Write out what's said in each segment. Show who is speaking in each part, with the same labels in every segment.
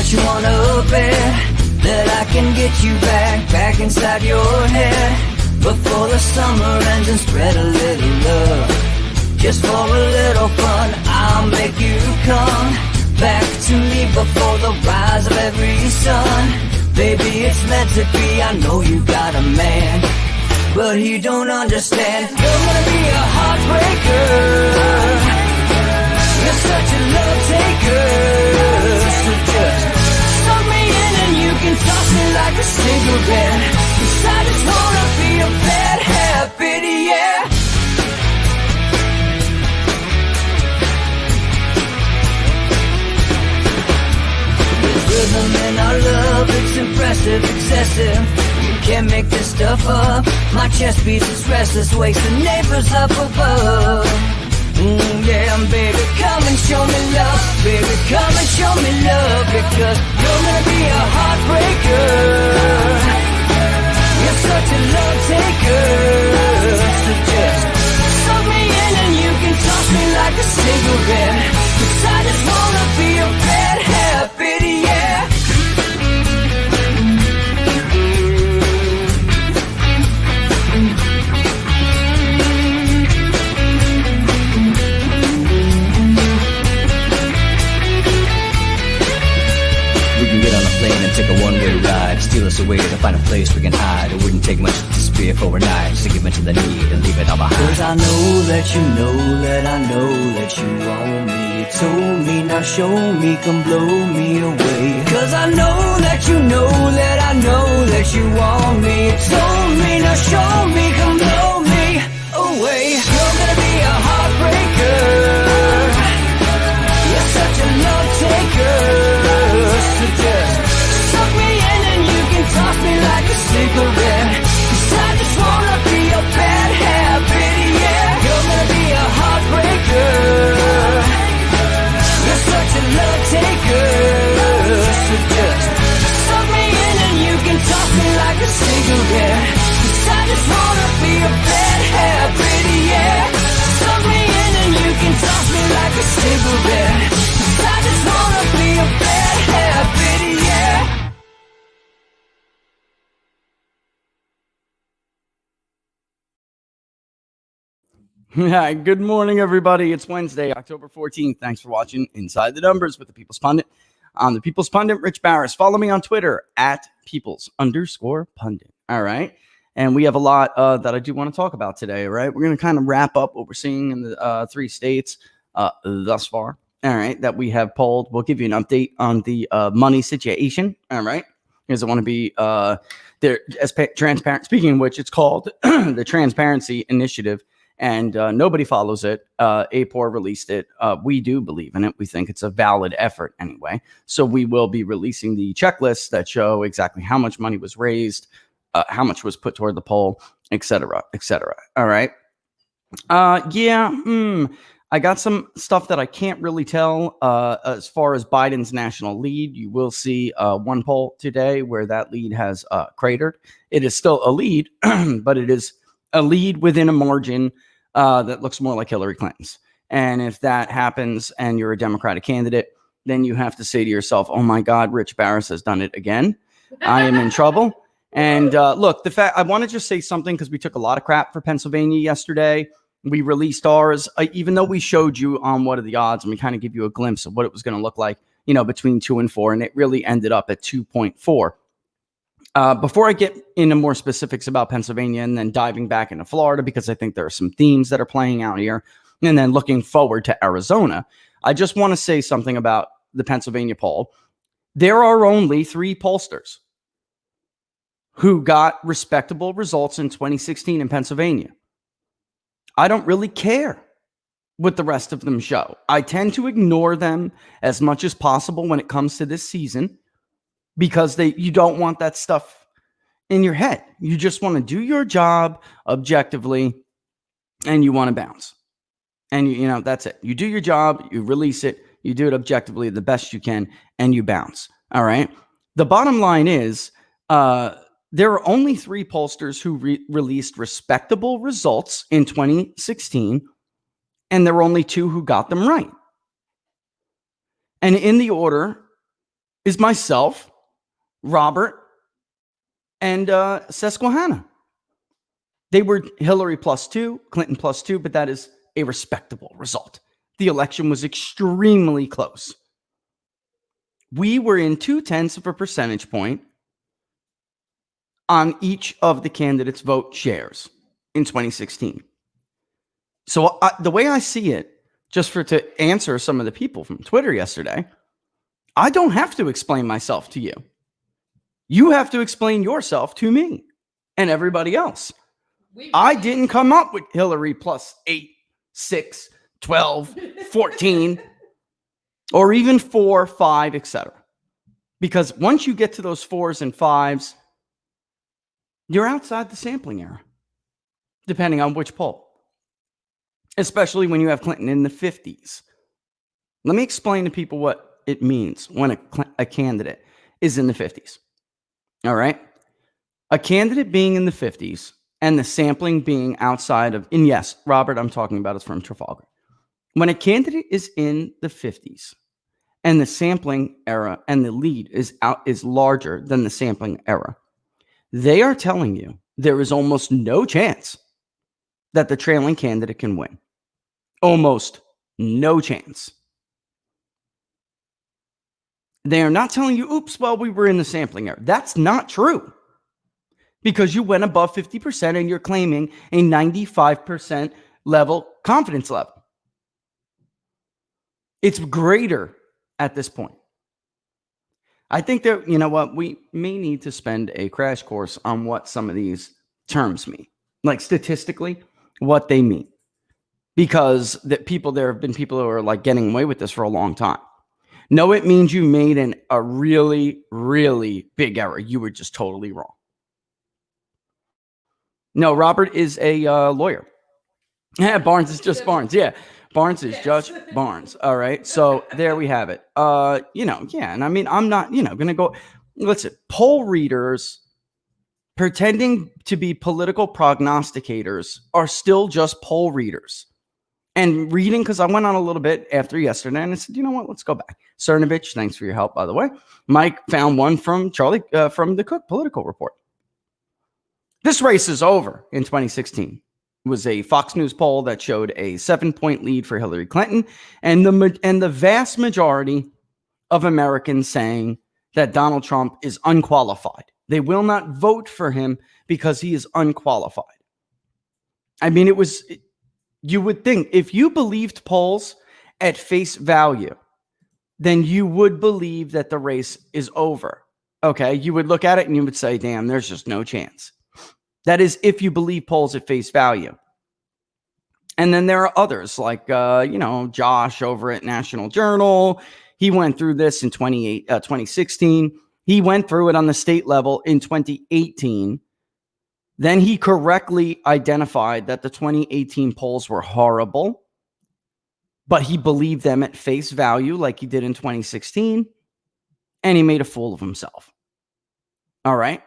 Speaker 1: Bet you wanna bet that I can get you back inside your head before the summer ends, and spread a little love. Just for a little fun, I'll make you come back to me before the rise of every sun. Baby, it's meant to be, I know you got a man, but he don't understand. You're gonna be a heartbreaker. You're such a love taker. So just suck me in and you can toss me like a cigarette. 'Cause I just wanna be a bad habit, yeah. There's rhythm in our love, it's impressive, excessive. You can't make this stuff up. My chest beats, it's restless, wakes the neighbors up above. Yeah, baby, come and show me love. Baby, come and show me love. Because you're gonna be a heartbreaker. You're such a love taker. So just suck me in and you can toss me like a cigarette. 'Cause I just wanna be a bad habit, yeah.
Speaker 2: Take a one-way ride, steal us away to find a place we can hide. It wouldn't take much to spear for a knife, just to give in to the need and leave it all behind.
Speaker 1: 'Cause I know that you know that I know that you want me. You told me, now show me, come blow me away. 'Cause I know that you know that I know that you want me. You told me, now show me, come blow me away. You're gonna be a heartbreaker. You're such a love taker. So just suck me in and you can toss me like a cigarette. 'Cause I just wanna be a bad habit, yeah. You're gonna be a heartbreaker. You're such a love taker. So just suck me in and you can toss me like a cigarette. 'Cause I just wanna be a bad habit, yeah. Suck me in and you can toss me like a cigarette. 'Cause I just wanna be a bad habit, yeah.
Speaker 3: Yeah, good morning, everybody. It's Wednesday, October 14th. Thanks for watching Inside the Numbers with the People's Pundit. I'm the People's Pundit, Rich Barris. Follow me on Twitter at Peoples_Pundit. All right. And we have a lot that I do want to talk about today. All right. We're going to kind of wrap up what we're seeing in the 3 states thus far. All right. That we have polled. We'll give you an update on the money situation. All right. Because I want to be there as transparent. Speaking of which, it's called the Transparency Initiative. And nobody follows it. APOR released it. We do believe in it. We think it's a valid effort anyway. So we will be releasing the checklists that show exactly how much money was raised, how much was put toward the poll, et cetera, et cetera. All right. I got some stuff that I can't really tell as far as Biden's national lead. You will see one poll today where that lead has cratered. It is still a lead, but it is a lead within a margin that looks more like Hillary Clinton's. And if that happens and you're a Democratic candidate, then you have to say to yourself, oh my God, Rich Barris has done it again. I am in trouble. And look, the fact I want to just say something because we took a lot of crap for Pennsylvania yesterday. We released ours, even though we showed you on what are the odds and we kind of give you a glimpse of what it was going to look like, you know, between 2 and 4. And it really ended up at 2.4. Before I get into more specifics about Pennsylvania and then diving back into Florida, because I think there are some themes that are playing out here, and then looking forward to Arizona, I just want to say something about the Pennsylvania poll. There are only 3 pollsters who got respectable results in 2016 in Pennsylvania. I don't really care what the rest of them show. I tend to ignore them as much as possible when it comes to this season because you don't want that stuff in your head. You just want to do your job objectively and you want to bounce. And you know, that's it. You do your job, you release it, you do it objectively the best you can, and you bounce. All right. The bottom line is, there are only 3 pollsters who released respectable results in 2016, and there were only 2 who got them right. And in the order is myself, Robert, and Susquehanna. They were Hillary +2, Clinton +2, but that is a respectable result. The election was extremely close. We were in 0.2 of a percentage point on each of the candidates' vote shares in 2016. So the way I see it, just to answer some of the people from Twitter yesterday, I don't have to explain myself to you. You have to explain yourself to me and everybody else. I didn't come up with Hillary +8, 6, 12, 14, or even 4, 5, etc. Because once you get to those 4s and 5s, you're outside the sampling error, depending on which poll, especially when you have Clinton in the 50s. Let me explain to people what it means when a candidate is in the 50s. All right? A candidate being in the 50s and the sampling being outside of, and yes, Robert, I'm talking about is from Trafalgar. When a candidate is in the 50s and the sampling error and the lead is larger than the sampling error, they are telling you there is almost no chance that the trailing candidate can win. Almost no chance. They are not telling you, oops, well, we were in the sampling error. That's not true. Because you went above 50% and you're claiming a 95% level confidence level. It's greater at this point. I think that, you know what, we may need to spend a crash course on what some of these terms mean, like statistically, what they mean. Because there have been people who are like getting away with this for a long time. No, it means you made a really, really big error. You were just totally wrong. No, Robert is a lawyer. Yeah, Barnes is just Barnes. Yeah, Barnes is Judge Barnes. All right, so there we have it. And I mean, I'm not, going to go. Listen, poll readers pretending to be political prognosticators are still just poll readers. And reading, because I went on a little bit after yesterday, and I said, you know what, let's go back. Cernovich, thanks for your help, by the way. Mike found one from Charlie from the Cook Political Report. This race is over in 2016. It was a Fox News poll that showed a 7-point lead for Hillary Clinton, and the vast majority of Americans saying that Donald Trump is unqualified. They will not vote for him because he is unqualified. I mean, you would think if you believed polls at face value, then you would believe that the race is over. Okay, you would look at it and you would say, damn, there's just no chance. That is if you believe polls at face value. And then there are others like, Josh over at National Journal. He went through this in 2016. He went through it on the state level in 2018. Then he correctly identified that the 2018 polls were horrible, but he believed them at face value like he did in 2016, and he made a fool of himself. All right?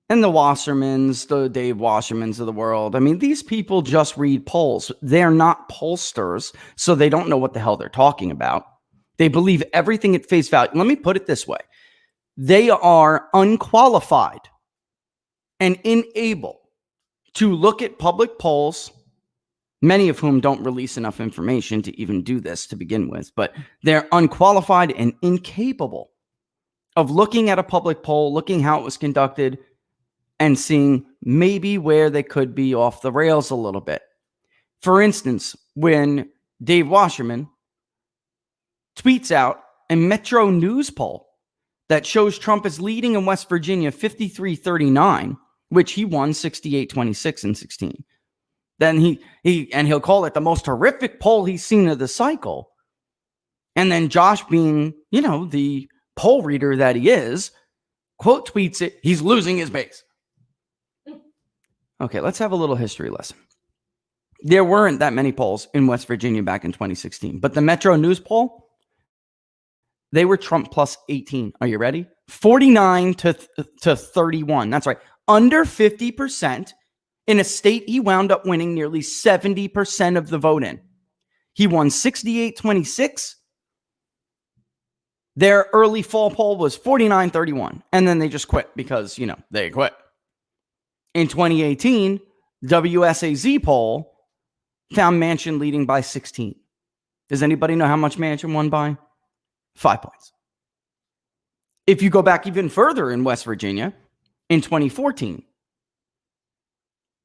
Speaker 3: And the Wassermans, the Dave Wassermans of the world, I mean, these people just read polls. They're not pollsters, so they don't know what the hell they're talking about. They believe everything at face value. Let me put it this way. They are unqualified and unable to look at public polls, many of whom don't release enough information to even do this to begin with, but they're unqualified and incapable of looking at a public poll, looking how it was conducted, and seeing maybe where they could be off the rails a little bit. For instance, when Dave Wasserman tweets out a Metro News poll that shows Trump is leading in West Virginia 53-39, which he won 68-26 in 16. Then he'll call it the most horrific poll he's seen of the cycle. And then Josh, being, the poll reader that he is, quote tweets it, he's losing his base. Okay, let's have a little history lesson. There weren't that many polls in West Virginia back in 2016, but the Metro News poll, they were Trump plus 18. Are you ready? 49 to 31. That's right. Under 50% in a state he wound up winning nearly 70% of the vote in. He won 68-26. Their early fall poll was 49-31, and then they just quit because, they quit. In 2018, WSAZ poll found Manchin leading by 16. Does anybody know how much Manchin won by? 5 points. If you go back even further in West Virginia, in 2014,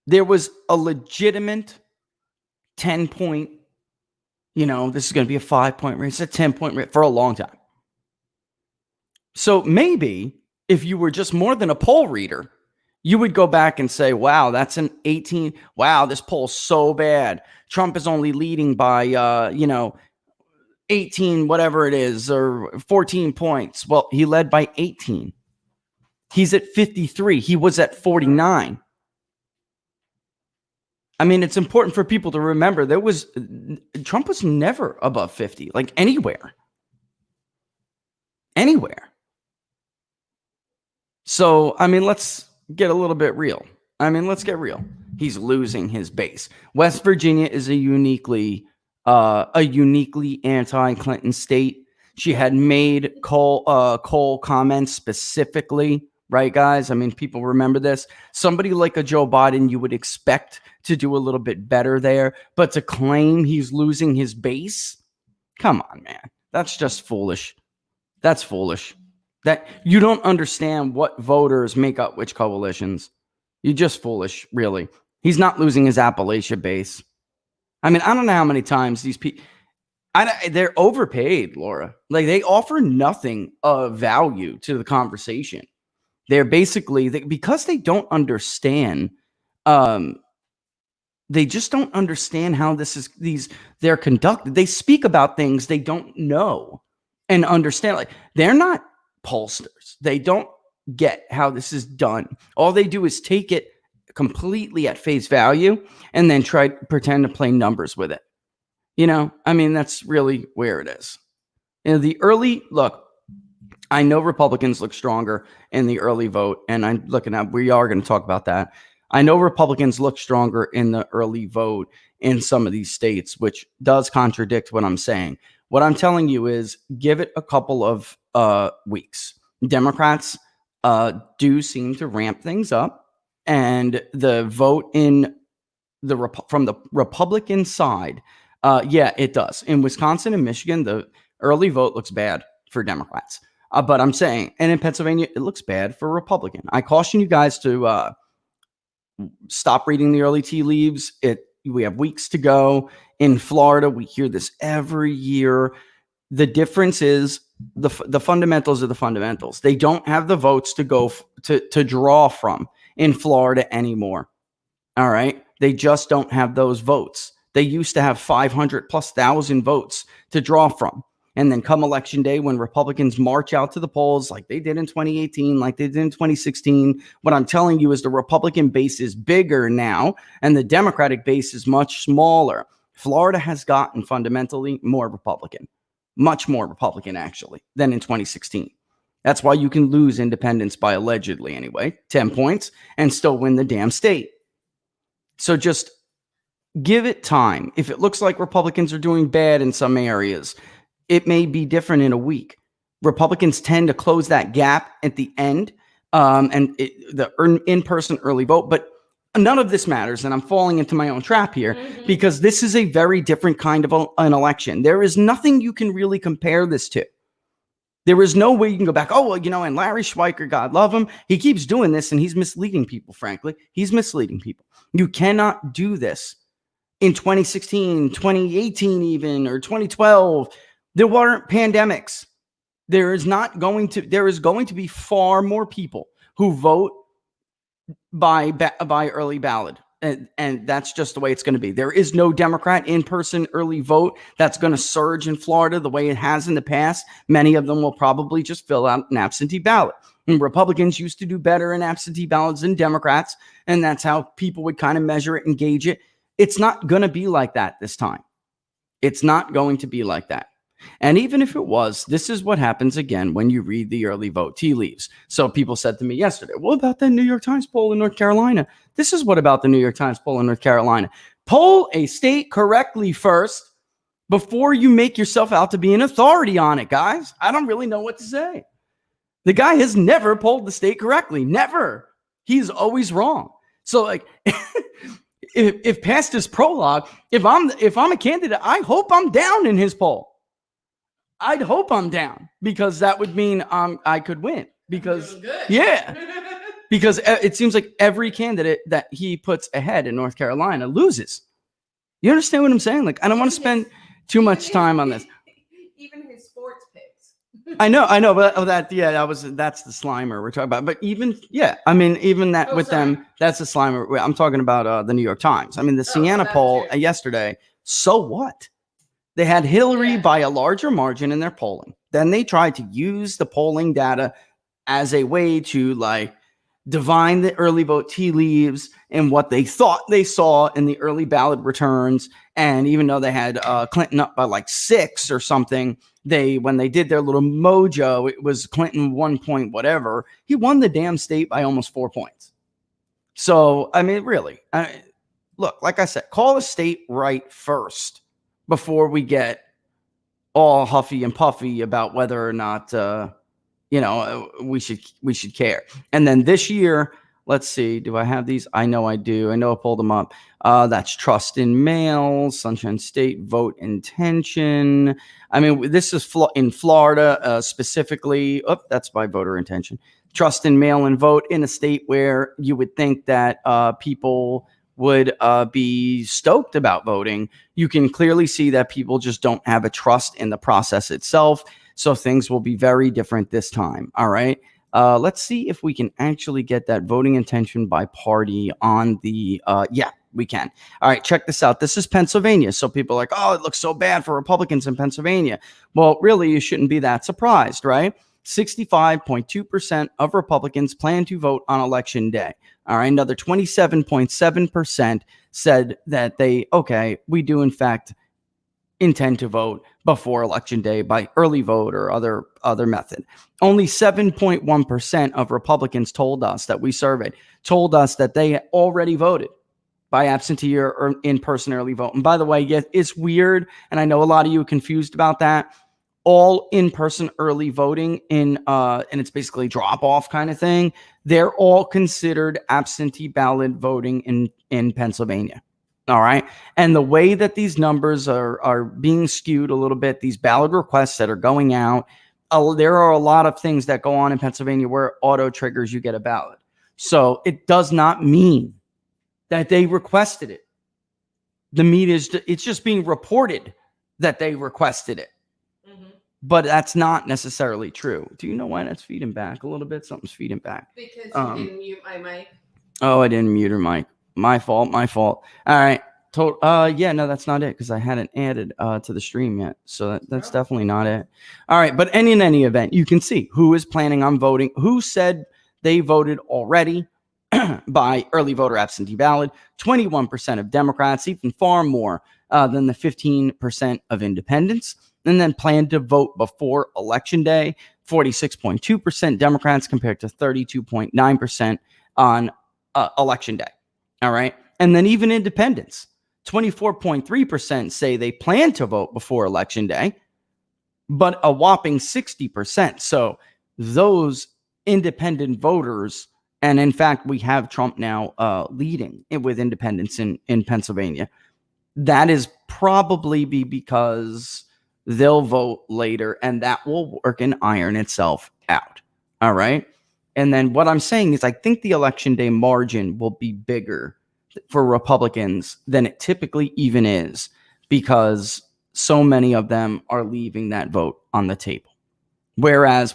Speaker 3: there was a legitimate 10-point, this is going to be a 5-point race, a 10-point race for a long time. So maybe if you were just more than a poll reader, you would go back and say, wow, that's an 18. Wow, this poll's so bad. Trump is only leading by, 18, whatever it is, or 14 points. Well, he led by 18. He's at 53. He was at 49. I mean, it's important for people to remember Trump was never above 50, like anywhere. Anywhere. So, I mean, let's get a little bit real. Let's get real. He's losing his base. West Virginia is a uniquely anti-Clinton state. She had made Cole comments specifically, right, guys? People remember this. Somebody like a Joe Biden, you would expect to do a little bit better there, but to claim he's losing his base, come on, man. That's just foolish. That's foolish. That you don't understand what voters make up which coalitions. You're just foolish, really. He's not losing his Appalachia base. I don't know how many times these people, they're overpaid, Laura. Like, they offer nothing of value to the conversation. They're basically, because they don't understand, they just don't understand how they're conducted. They speak about things they don't know and understand. Like, they're not pollsters. They don't get how this is done. All they do is take it completely at face value and then try to pretend to play numbers with it. That's really where it is. Look, I know Republicans look stronger in the early vote, and we are going to talk about that. I know Republicans look stronger in the early vote in some of these states, which does contradict what I'm saying. What I'm telling you is give it a couple of weeks. Democrats do seem to ramp things up. And the vote from the Republican side, it does. In Wisconsin and Michigan, the early vote looks bad for Democrats. But I'm saying, and in Pennsylvania, it looks bad for Republican. I caution you guys to stop reading the early tea leaves. We have weeks to go. In Florida, we hear this every year. The difference is the fundamentals are the fundamentals. They don't have the votes to go to draw from in Florida anymore. All right. They just don't have those votes. They used to have 500,000+ votes to draw from. And then come election day, when Republicans march out to the polls like they did in 2018, like they did in 2016, what I'm telling you is the Republican base is bigger now and the Democratic base is much smaller. Florida has gotten fundamentally more Republican, much more Republican actually than in 2016. That's why you can lose independents by, allegedly anyway, 10 points and still win the damn state. So just give it time. If it looks like Republicans are doing bad in some areas, it may be different in a week. Republicans tend to close that gap at the end, the in-person early vote. But none of this matters, and I'm falling into my own trap here because this is a very different kind of an election. There is nothing you can really compare this to. There is no way you can go back, and Larry Schweiker, God love him, he keeps doing this and he's misleading people, frankly. He's misleading people. You cannot do this. In 2016, 2018 even, or 2012, there weren't pandemics. There is going to be far more people who vote by early ballot. And that's just the way it's going to be. There is no Democrat in-person early vote that's going to surge in Florida the way it has in the past. Many of them will probably just fill out an absentee ballot. And Republicans used to do better in absentee ballots than Democrats. And that's how people would kind of measure it and gauge it. It's not going to be like that this time. It's not going to be like that. And even if it was, this is what happens again when you read the early vote tea leaves. So people said to me yesterday, what about that New York Times poll in North Carolina? This is what about the New York Times poll in North Carolina. Poll a state correctly first before you make yourself out to be an authority on it, guys. I don't really know what to say. The guy has never polled the state correctly. Never. He's always wrong. So like if past his prologue, if I'm a candidate, I hope I'm down in his poll. I'd hope I'm down because that would mean I could win. Because yeah. Because it seems like every candidate that he puts ahead in North Carolina loses. You understand what I'm saying? Like I don't want to spend too much time on this.
Speaker 4: Even his sports picks.
Speaker 3: I know, but that's the Slimer we're talking about. But even that with them, that's the Slimer. I'm talking about the New York Times. I mean, the Siena poll yesterday. So what? They had Hillary by a larger margin in their polling. Then they tried to use the polling data as a way to like divine the early vote tea leaves and what they thought they saw in the early ballot returns. And even though they had Clinton up by like 6 or something, when they did their little mojo, it was Clinton 1 point whatever. He won the damn state by almost 4 points. So, I mean, really, look, like I said, call the state right first before we get all huffy and puffy about whether or not we should care. And then this year, let's see, do I have these? I know I do. I know I pulled them up. That's trust in mail, Sunshine State, vote intention. I mean, this is in Florida specifically. Oh, that's by voter intention. Trust in mail and vote in a state where you would think that people would be stoked about voting. You can clearly see that people just don't have a trust in the process itself. So things will be very different this time. All right. Let's see if we can actually get that voting intention by party on the, we can. All right, check this out. This is Pennsylvania. So people are like, oh, it looks so bad for Republicans in Pennsylvania. Well, really, you shouldn't be that surprised, right? 65.2% of Republicans plan to vote on election day. All right, another 27.7% said that we do in fact intend to vote before election day by early vote or other method. Only 7.1% of Republicans told us that we surveyed told us that they already voted by absentee or in-person early vote. And by the way, yes, it's weird, and I know a lot of you are confused about that. All in-person early voting and it's basically drop-off kind of thing. They're all considered absentee ballot voting in Pennsylvania. All right. And the way that these numbers are being skewed a little bit, these ballot requests that are going out, there are a lot of things that go on in Pennsylvania where auto triggers, you get a ballot. So it does not mean that they requested it. The media it's just being reported that they requested it. Mm-hmm. But that's not necessarily true. Do you know why that's feeding back a little bit? Something's feeding back.
Speaker 4: Because you didn't mute my mic.
Speaker 3: Oh, I didn't mute her mic. My fault. All right. No, that's not it because I hadn't added to the stream yet. So that's definitely not it. All right. But in any event, you can see who is planning on voting, who said they voted already by early voter absentee ballot. 21% of Democrats, even far more than the 15% of independents, and then plan to vote before election day. 46.2% Democrats compared to 32.9% on election day. All right. And then even independents, 24.3% say they plan to vote before election day, but a whopping 60%. So those independent voters, and in fact, we have Trump now leading with independents in Pennsylvania. That is probably because they'll vote later and that will work and iron itself out. All right. And then what I'm saying is I think the election day margin will be bigger for Republicans than it typically even is because so many of them are leaving that vote on the table. Whereas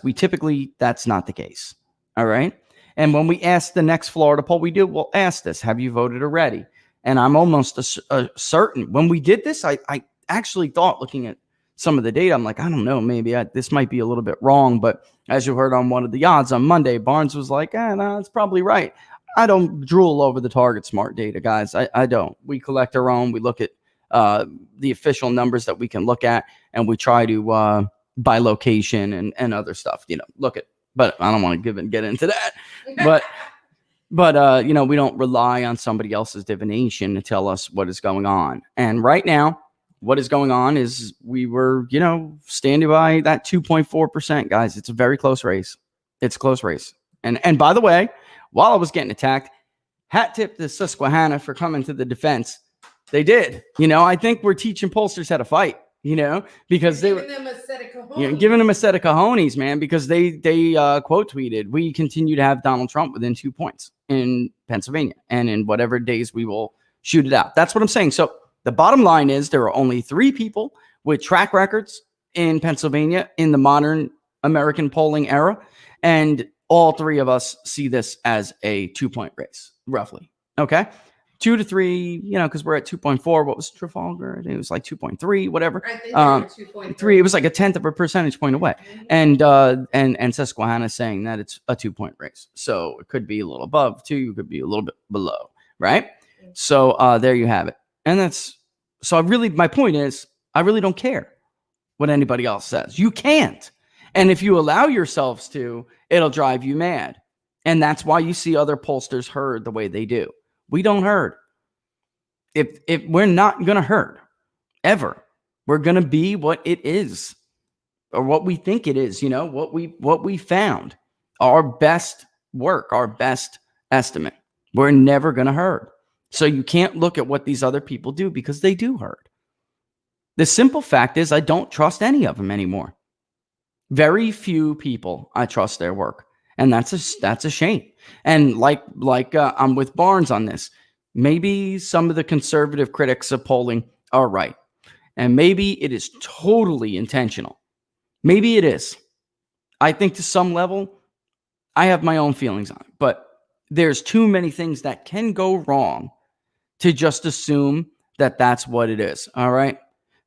Speaker 3: that's not the case. All right. And when we ask the next Florida poll we'll ask this, have you voted already? And I'm almost certain when we did this, I actually thought looking at some of the data, I'm like, I don't know, maybe this might be a little bit wrong. But as you heard on one of the odds on Monday, Barnes was like, no, it's probably right. I don't drool over the Target Smart data, guys. I don't. We collect our own. We look at the official numbers that we can look at, and we try to by location and other stuff, look at. But I don't want to get into that. But we don't rely on somebody else's divination to tell us what is going on. And right now, what is going on is we were, standing by that 2.4%, guys. It's a very close race. It's a close race. And by the way, while I was getting attacked, hat tip to Susquehanna for coming to the defense. They did. I think we're teaching pollsters how to fight, because they were
Speaker 4: giving them a set of cojones.
Speaker 3: giving them a set of cojones, man, because they quote tweeted, we continue to have Donald Trump within 2 points in Pennsylvania, and in whatever days we will shoot it out. That's what I'm saying. So the bottom line is there are only 3 people with track records in Pennsylvania in the modern American polling era. And all 3 of us see this as a 2-point race, roughly. Okay. 2 to 3, because we're at 2.4. What was Trafalgar? I think it was like 2.3, whatever.
Speaker 4: I think they were
Speaker 3: 2.3. It was like a 1/10 of a percentage point away. And Susquehanna saying that it's a 2-point race. So it could be a little above 2, it could be a little bit below, right? So there you have it. And my point is, I really don't care what anybody else says. You can't. And if you allow yourselves to, it'll drive you mad. And that's why you see other pollsters herd the way they do. We don't herd. If we're not going to herd ever, we're going to be what it is, or what we think it is, what we found, our best work, our best estimate. We're never going to herd. So you can't look at what these other people do, because they do herd. The simple fact is I don't trust any of them anymore. Very few people I trust their work. And that's a shame. And like I'm with Barnes on this. Maybe some of the conservative critics of polling are right. And maybe it is totally intentional. Maybe it is. I think to some level, I have my own feelings on it. But there's too many things that can go wrong to just assume that that's what it is. All right.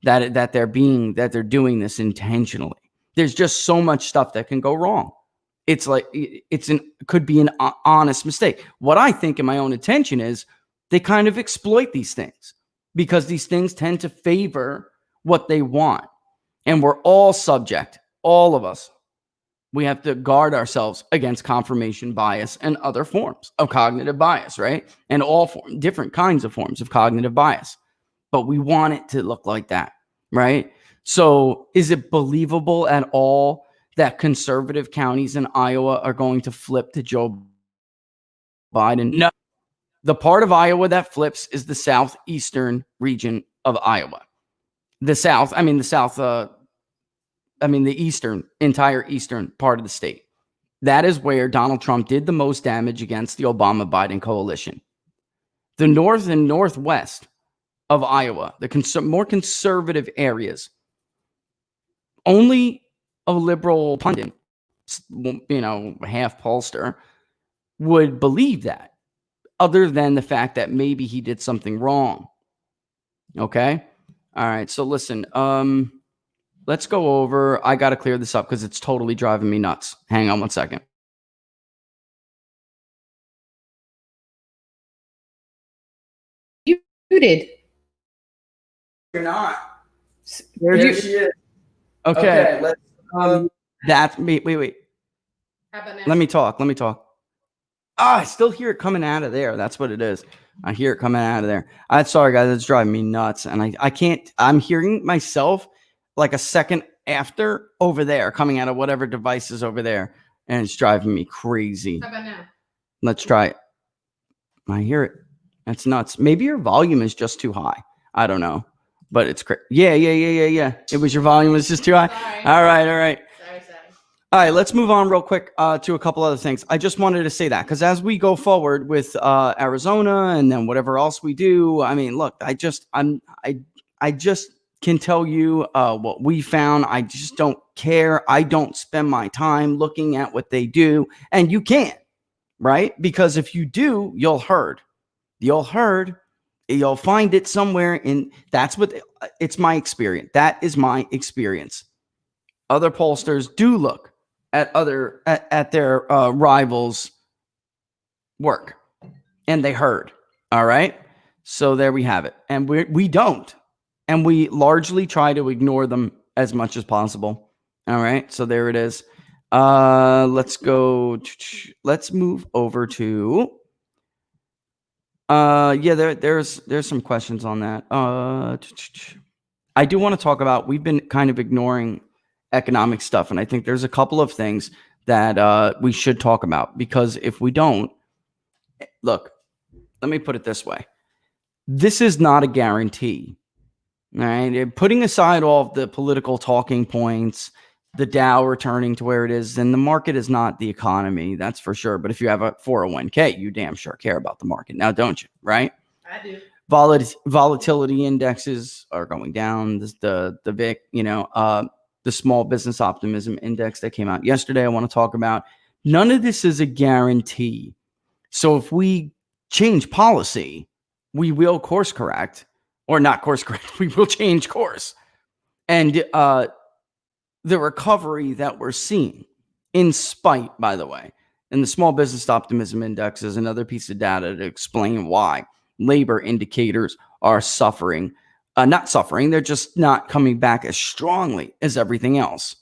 Speaker 3: That they're doing this intentionally. There's just so much stuff that can go wrong. It's like could be an honest mistake. What I think in my own intention is they kind of exploit these things, because these things tend to favor what they want. And we're all subject, all of us. We have to guard ourselves against confirmation bias and other forms of cognitive bias, right? And different kinds of forms of cognitive bias. But we want it to look like that, right? So is it believable at all that conservative counties in Iowa are going to flip to Joe Biden? No. The part of Iowa that flips is the southeastern region of Iowa. The entire eastern part of the state. That is where Donald Trump did the most damage against the Obama-Biden coalition. The north and northwest of Iowa, the more conservative areas, only a liberal pundit, half pollster, would believe that, other than the fact that maybe he did something wrong. Okay? All right. So listen, let's go over. I got to clear this up because it's totally driving me nuts. Hang on one second.
Speaker 4: You did.
Speaker 3: You're not.
Speaker 4: There
Speaker 3: she is. Okay. Let's. Wait.
Speaker 4: How about now?
Speaker 3: Let me talk. I still hear it coming out of there. That's what it is. I hear it coming out of there. I'm sorry, guys. It's driving me nuts. And I can't. I'm hearing myself like a second after over there, coming out of whatever device is over there. And it's driving me crazy.
Speaker 4: How about now?
Speaker 3: Let's try it. I hear it. That's nuts. Maybe your volume is just too high. I don't know. But it's crazy. Yeah. It was your volume was just too high.
Speaker 4: Sorry.
Speaker 3: All right.
Speaker 4: Sorry.
Speaker 3: All right, let's move on real quick to a couple other things. I just wanted to say that because as we go forward with Arizona and then whatever else we do, I mean, look, I just can tell you what we found. I just don't care. I don't spend my time looking at what they do, and you can't, right? Because if you do, you'll herd. You'll find it somewhere in. That's what it's my experience. That is my experience. Other pollsters do look at their rivals' work, and they herd. All right, so there we have it, and we don't, and we largely try to ignore them as much as possible. All right, so there it is. Let's go. Let's move over to. There's some questions on that. I do want to talk about, we've been kind of ignoring economic stuff. And I think there's a couple of things that we should talk about, because if we don't, look, let me put it this way. This is not a guarantee. All right. Putting aside all of the political talking points, the Dow returning to where it is, and the market is not the economy, that's for sure. But if you have a 401k, you damn sure care about the market now, don't you? Right?
Speaker 4: I do.
Speaker 3: Volatility indexes are going down. The VIX, the small business optimism index that came out yesterday, I want to talk about. None of this is a guarantee. So if we change policy, we will course correct, or not course correct. We will change course. And the recovery that we're seeing, in spite, by the way, and the small business optimism index is another piece of data to explain why labor indicators are suffering. Not suffering, they're just not coming back as strongly as everything else.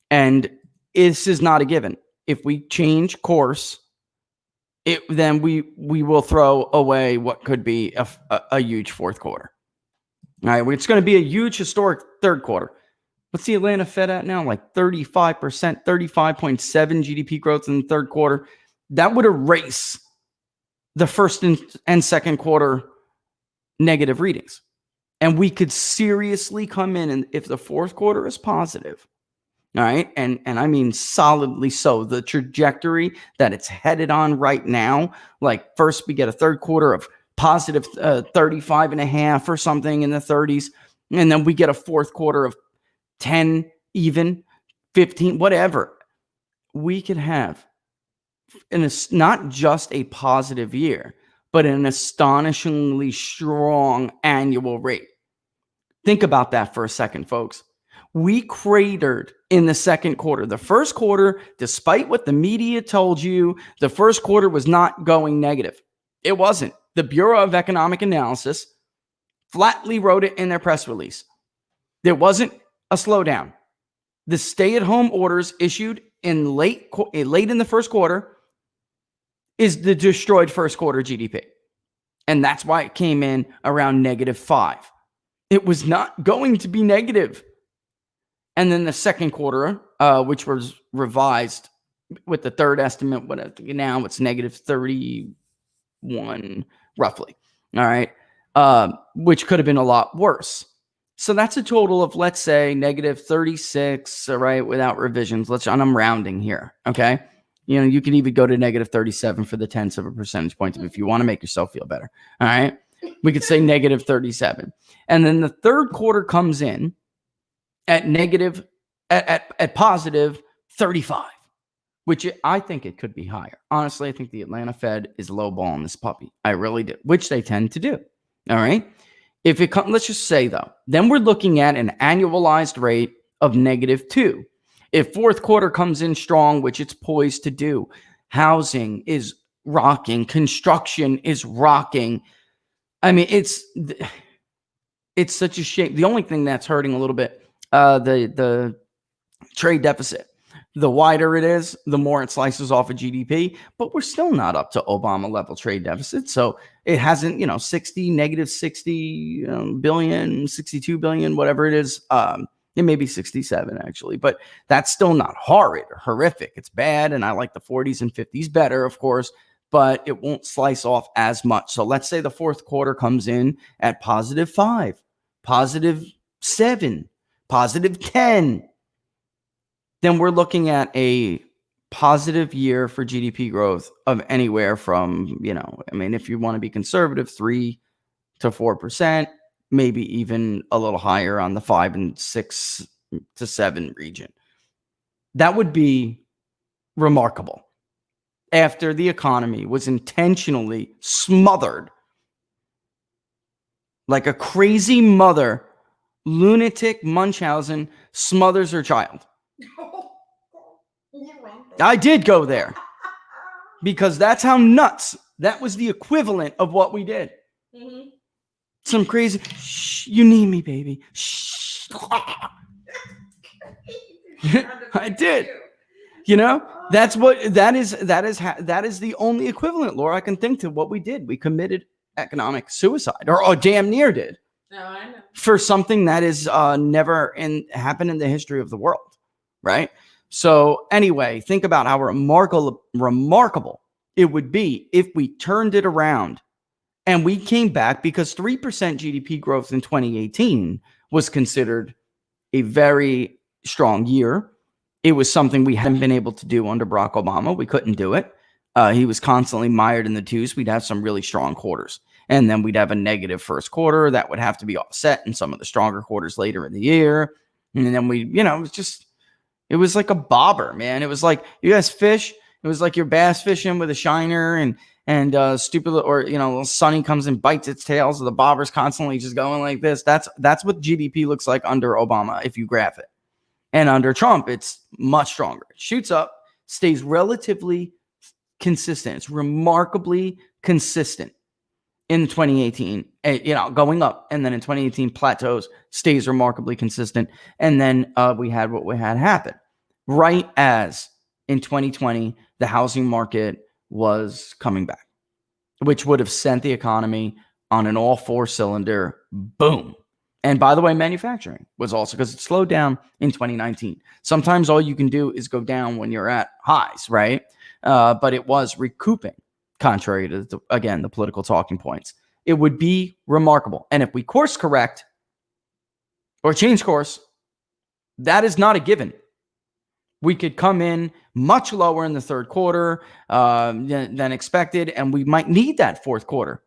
Speaker 3: And this is not a given. If we change course, then we will throw away what could be a huge fourth quarter. All right, it's going to be a huge historic third quarter. What's the Atlanta Fed at now? Like 35%, 35.7 GDP growth in the third quarter. That would erase the first and second quarter negative readings. And we could seriously come in, and if the fourth quarter is positive, all right, and I mean solidly so, the trajectory that it's headed on right now, like first we get a third quarter of positive 35.5 or something in the 30s, and then we get a fourth quarter of 10, even 15, whatever. We could have, and it's not just a positive year, but an astonishingly strong annual rate. Think about that for a second, folks. We cratered in the second quarter. The first quarter, despite what the media told you, the first quarter was not going negative. It wasn't. The Bureau of Economic Analysis flatly wrote it in their press release. There wasn't a slowdown. The stay-at-home orders issued in late in the first quarter is the destroyed first quarter GDP. And that's why it came in around -5. It was not going to be negative. And then the second quarter, which was revised with the third estimate, now it's -31, roughly. All right. Which could have been a lot worse. So that's a total of, let's say, -36, all right, without revisions. I'm rounding here, okay? You can even go to -37 for the tenths of a percentage point if you want to make yourself feel better, all right? We could say -37. And then the third quarter comes in at positive 35, which I think it could be higher. Honestly, I think the Atlanta Fed is lowballing this puppy. I really do, which they tend to do, all right? If it comes, let's just say though, then we're looking at an annualized rate of -2. If fourth quarter comes in strong, which it's poised to do, housing is rocking, construction is rocking. I mean, it's such a shame. The only thing that's hurting a little bit, the trade deficit. The wider it is, the more it slices off of GDP, but we're still not up to Obama level trade deficit. So it hasn't, -60 billion, 62 billion, whatever it is. It may be 67 actually, but that's still not horrid or horrific. It's bad. And I like the 40s and 50s better, of course, but it won't slice off as much. So let's say the fourth quarter comes in at +5, +7, +10. Then we're looking at a positive year for GDP growth of anywhere from, if you want to be conservative, 3 to 4%, maybe even a little higher on the 5 and 6 to 7 region. That would be remarkable after the economy was intentionally smothered like a crazy mother, lunatic Munchausen smothers her child. I did go there because that's how nuts. That was the equivalent of what we did. Mm-hmm. Some crazy. Shh, you need me, baby. Shh. I did. That's what that is. That is the only equivalent, Laura, I can think to what we did. We committed economic suicide, or damn near did.
Speaker 4: No, I know.
Speaker 3: for something that is never happened in the history of the world, right? So anyway, think about how remarkable it would be if we turned it around and we came back, because 3% GDP growth in 2018 was considered a very strong year. It was something we hadn't been able to do under Barack Obama. We couldn't do it. He was constantly mired in the twos. We'd have some really strong quarters. And then we'd have a negative first quarter that would have to be offset in some of the stronger quarters later in the year. And then it was like a bobber, man. It was like, you guys fish. It was like you're bass fishing with a shiner and stupid, or, little Sunny comes and bites its tail. So the bobber's constantly just going like this. That's what GDP looks like under Obama, if you graph it. And under Trump, it's much stronger. It shoots up, stays relatively consistent. It's remarkably consistent in 2018, going up. And then in 2018 plateaus, stays remarkably consistent. And then we had what we had happen. Right as in 2020, the housing market was coming back, which would have sent the economy on an all four cylinder boom. And by the way, manufacturing was also, because it slowed down in 2019. Sometimes all you can do is go down when you're at highs, right? But it was recouping, contrary to, the political talking points. It would be remarkable. And if we course correct or change course, that is not a given. We could come in much lower in the third quarter than expected, and we might need that fourth quarter.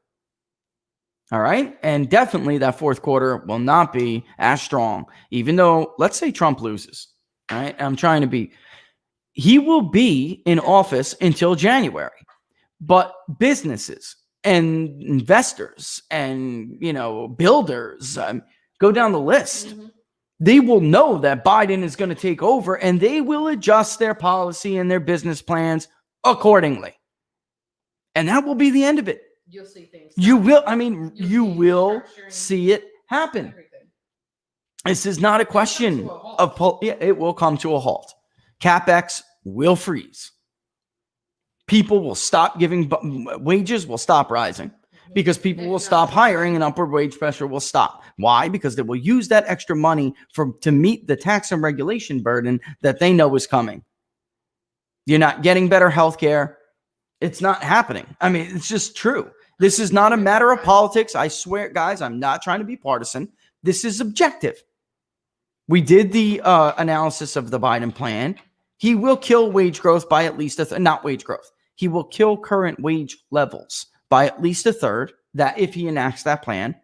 Speaker 3: All right. And definitely that fourth quarter will not be as strong, even though, let's say Trump loses. All right. He will be in office until January, but businesses and investors and, builders, go down the list. Mm-hmm. They will know that Biden is going to take over, and they will adjust their policy and their business plans accordingly. And that will be the end of it.
Speaker 4: You'll see things.
Speaker 3: You will. You will see it happen.
Speaker 4: Everything.
Speaker 3: This is not a question of, it will come to a halt. CapEx will freeze. People will stop giving, wages will stop rising because people will stop hiring and upward wage pressure will stop. Why? Because they will use that extra money to meet the tax and regulation burden that they know is coming. You're not getting better healthcare. It's not happening. It's just true. This is not a matter of politics. I swear, guys, I'm not trying to be partisan. This is objective. We did the analysis of the Biden plan. He will kill wage growth by at least not wage growth. He will kill current wage levels by at least a third, that if he enacts that plan.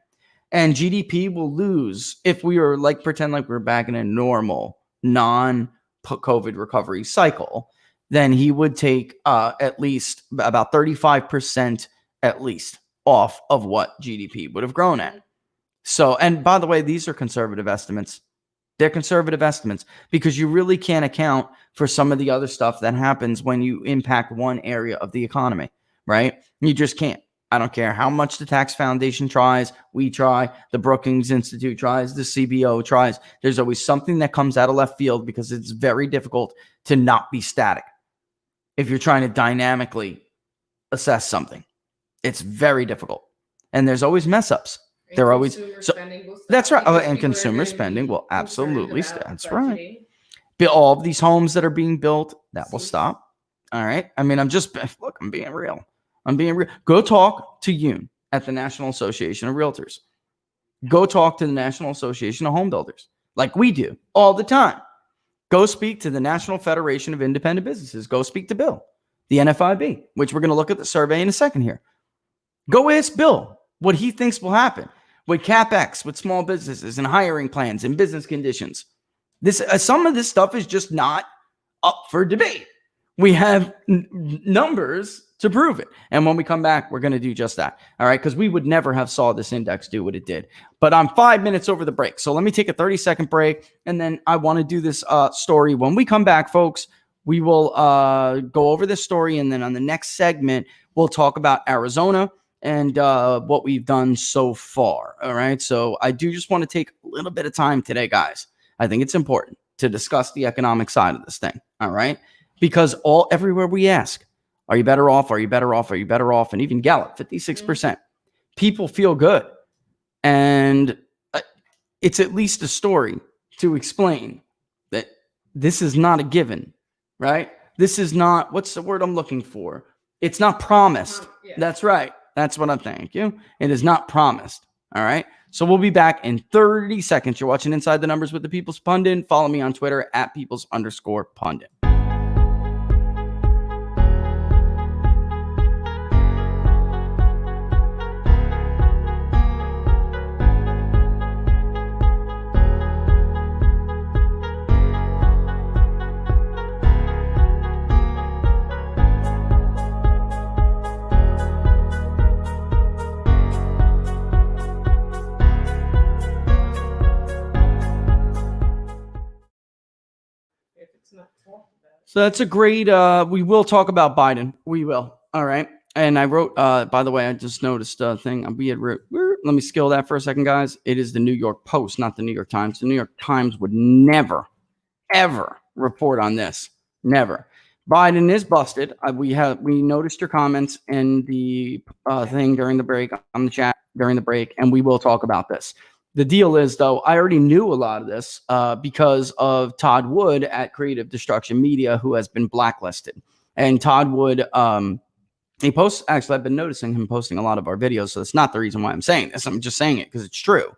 Speaker 3: And GDP will lose, if we were pretend like we're back in a normal non-COVID recovery cycle, then he would take at least about 35% at least off of what GDP would have grown at. So, and by the way, these are conservative estimates. They're conservative estimates because you really can't account for some of the other stuff that happens when you impact one area of the economy, right? You just can't. I don't care how much the Tax Foundation tries, we try, the Brookings Institute tries, the CBO tries. There's always something that comes out of left field because it's very difficult to not be static. If you're trying to dynamically assess something, it's very difficult. And there's always mess ups. There are always, so that's right. Oh, and consumer spending will absolutely, that's right. All of these homes that are being built, that will stop. All right. I'm being real. Go talk to Yoon at the National Association of Realtors. Go talk to the National Association of Home Builders, like we do all the time. Go speak to the National Federation of Independent Businesses. Go speak to Bill, the NFIB, which we're going to look at the survey in a second here. Go ask Bill what he thinks will happen with CapEx, with small businesses and hiring plans and business conditions. Some of this stuff is just not up for debate. We have numbers to prove it. And when we come back, we're going to do just that. All right. Because we would never have saw this index do what it did. But I'm 5 minutes over the break. So let me take a 30-second break. And then I want to do this story. When we come back, folks, we will go over this story. And then on the next segment, we'll talk about Arizona and what we've done so far. All right. So I do just want to take a little bit of time today, guys. I think it's important to discuss the economic side of this thing. All right. Because everywhere we ask, are you better off? Are you better off? Are you better off? And even Gallup, 56%. People feel good. And it's at least a story to explain that this is not a given, right? This is not, what's the word I'm looking for? It's not promised.
Speaker 4: Yeah.
Speaker 3: That's right. That's what I'm thank you. It is not promised. All right. So we'll be back in 30 seconds. You're watching Inside the Numbers with the People's Pundit. Follow me on Twitter at peoples_pundit.
Speaker 4: If it's not talked about.
Speaker 3: So that's a great, we will talk about Biden. We will. All right. And I wrote, by the way, I just noticed a thing. We had wrote, let me skill that for a second, guys. It is the New York Post, not the New York Times. The New York Times would never, ever report on this. Never. Biden is busted. We noticed your comments in the thing during the break, on the chat during the break, and we will talk about this. The deal is, though, I already knew a lot of this because of Todd Wood at Creative Destruction Media, who has been blacklisted. And Todd Wood, he posts, actually, I've been noticing him posting a lot of our videos, so that's not the reason why I'm saying this. I'm just saying it because it's true.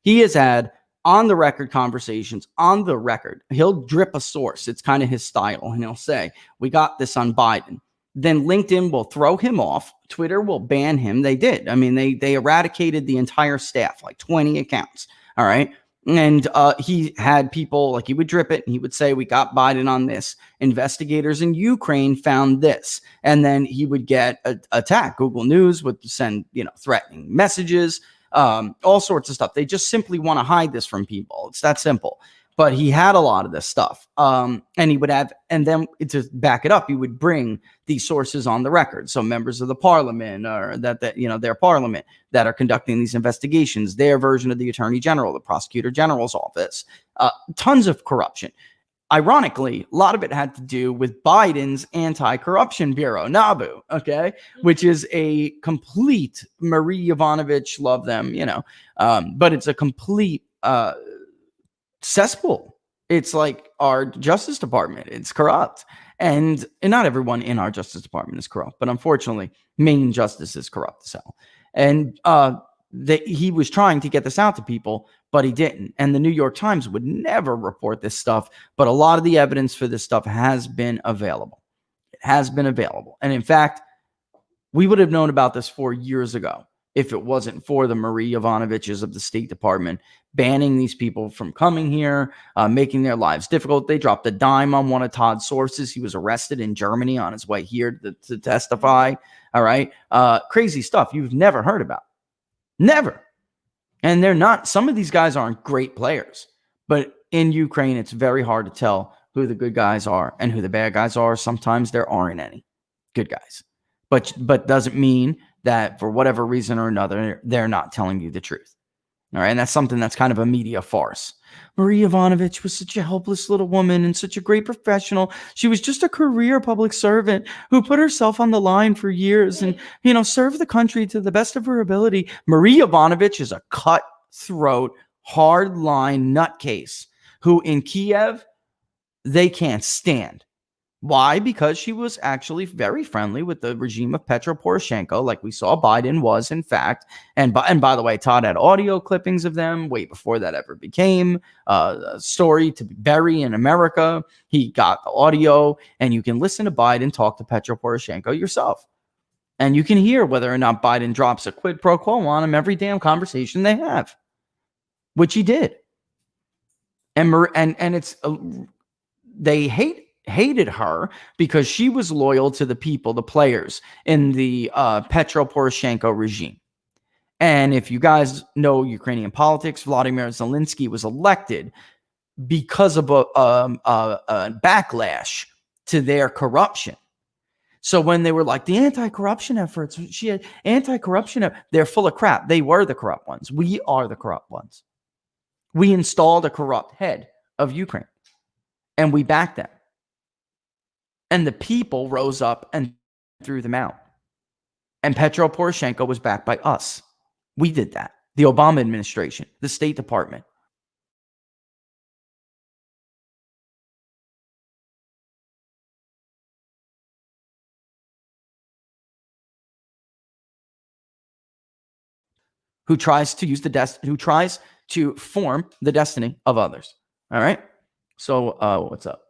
Speaker 3: He has had on the record conversations, on the record. He'll drip a source. It's kind of his style. And he'll say, we got this on Biden. Then LinkedIn will throw him off. Twitter will ban him. They did. I mean, they eradicated the entire staff, like 20 accounts. All right. And he had people, like, he would drip it and he would say, we got Biden on this. Investigators in Ukraine found this. And then he would get attacked. Google News would send, threatening messages. All sorts of stuff. They just simply want to hide this from people. It's that simple. But he had a lot of this stuff. And he would have, and then to back it up, he would bring these sources on the record. So members of the parliament, or their parliament that are conducting these investigations, their version of the attorney general, the prosecutor general's office, tons of corruption. Ironically, a lot of it had to do with Biden's anti-corruption bureau, NABU, okay, which is a complete Marie Yovanovitch, love them, but it's a complete cesspool. It's like our Justice Department. It's corrupt. And not everyone in our Justice Department is corrupt, but unfortunately, Maine Justice is corrupt as hell. And he was trying to get this out to people, but he didn't. And the New York Times would never report this stuff, but a lot of the evidence for this stuff has been available. It has been available. And in fact, we would have known about this 4 years ago if it wasn't for the Marie Yovanovitches of the State Department banning these people from coming here, making their lives difficult. They dropped a dime on one of Todd's sources. He was arrested in Germany on his way here to testify. All right. Crazy stuff you've never heard about. Never. And they're not, some of these guys aren't great players, but in Ukraine, it's very hard to tell who the good guys are and who the bad guys are. Sometimes there aren't any good guys, but doesn't mean that for whatever reason or another, they're not telling you the truth. All right. And that's something that's kind of a media farce. Marie Yovanovitch was such a helpless little woman and such a great professional. She was just a career public servant who put herself on the line for years and, served the country to the best of her ability. Marie Yovanovitch is a cutthroat, hardline nutcase who in Kiev, they can't stand. Why? Because she was actually very friendly with the regime of Petro Poroshenko, like we saw Biden was, in fact. And by the way, Todd had audio clippings of them way before that ever became a story to bury in America. He got the audio, and you can listen to Biden talk to Petro Poroshenko yourself. And you can hear whether or not Biden drops a quid pro quo on him every damn conversation they have, which he did. And it's they hated her because she was loyal to the people, the players in the Petro Poroshenko regime. And if you guys know Ukrainian politics, Vladimir Zelensky was elected because of a backlash to their corruption. So when they were like the anti-corruption efforts, she had anti-corruption, they're full of crap. They were the corrupt ones. We are the corrupt ones. We installed a corrupt head of Ukraine and we backed them. And the people rose up and threw them out. And Petro Poroshenko was backed by us. We did that. The Obama administration, the State Department, who tries to use who tries to form the destiny of others. All right. So what's up?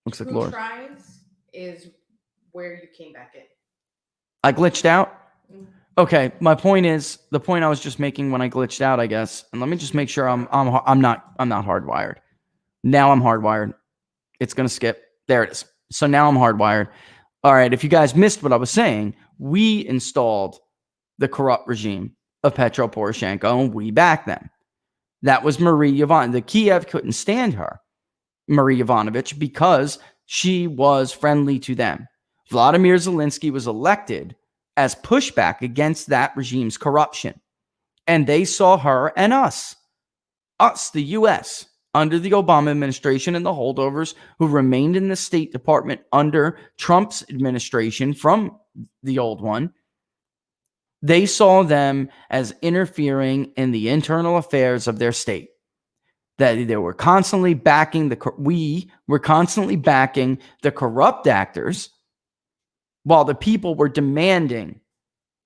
Speaker 3: Looks like
Speaker 4: Who
Speaker 3: Laura.
Speaker 4: tries is where you came back in.
Speaker 3: I glitched out.
Speaker 4: Mhm.
Speaker 3: Okay, my point is the point I was just making when I glitched out, I guess. And let me just make sure I'm not hardwired. Now I'm hardwired. It's gonna skip. There it is. So now I'm hardwired. All right. If you guys missed what I was saying, we installed the corrupt regime of Petro Poroshenko, and we backed them. That was Marie Yovanovitch. The Kiev couldn't stand her, Marie Yovanovitch, because she was friendly to them. Vladimir Zelensky was elected as pushback against that regime's corruption. And they saw her and us, the U.S., under the Obama administration and the holdovers who remained in the State Department under Trump's administration from the old one. They saw them as interfering in the internal affairs of their state. That they were constantly backing we were constantly backing the corrupt actors while the people were demanding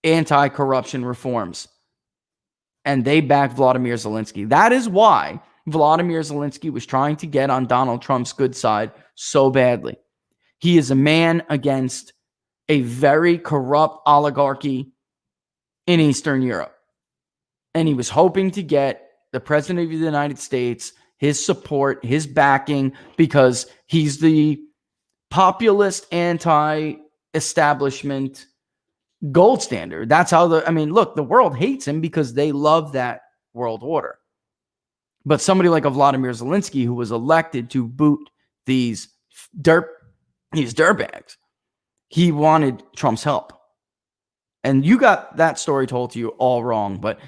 Speaker 3: anti-corruption reforms. And they backed Vladimir Zelensky. That is why Vladimir Zelensky was trying to get on Donald Trump's good side so badly. He is a man against a very corrupt oligarchy in Eastern Europe. And he was hoping to get the president of the United States, his support, his backing, because he's the populist anti-establishment gold standard. That's how look, the world hates him because they love that world order. But somebody like a Vladimir Zelensky, who was elected to boot these dirtbags, he wanted Trump's help. And you got that story told to you all wrong, but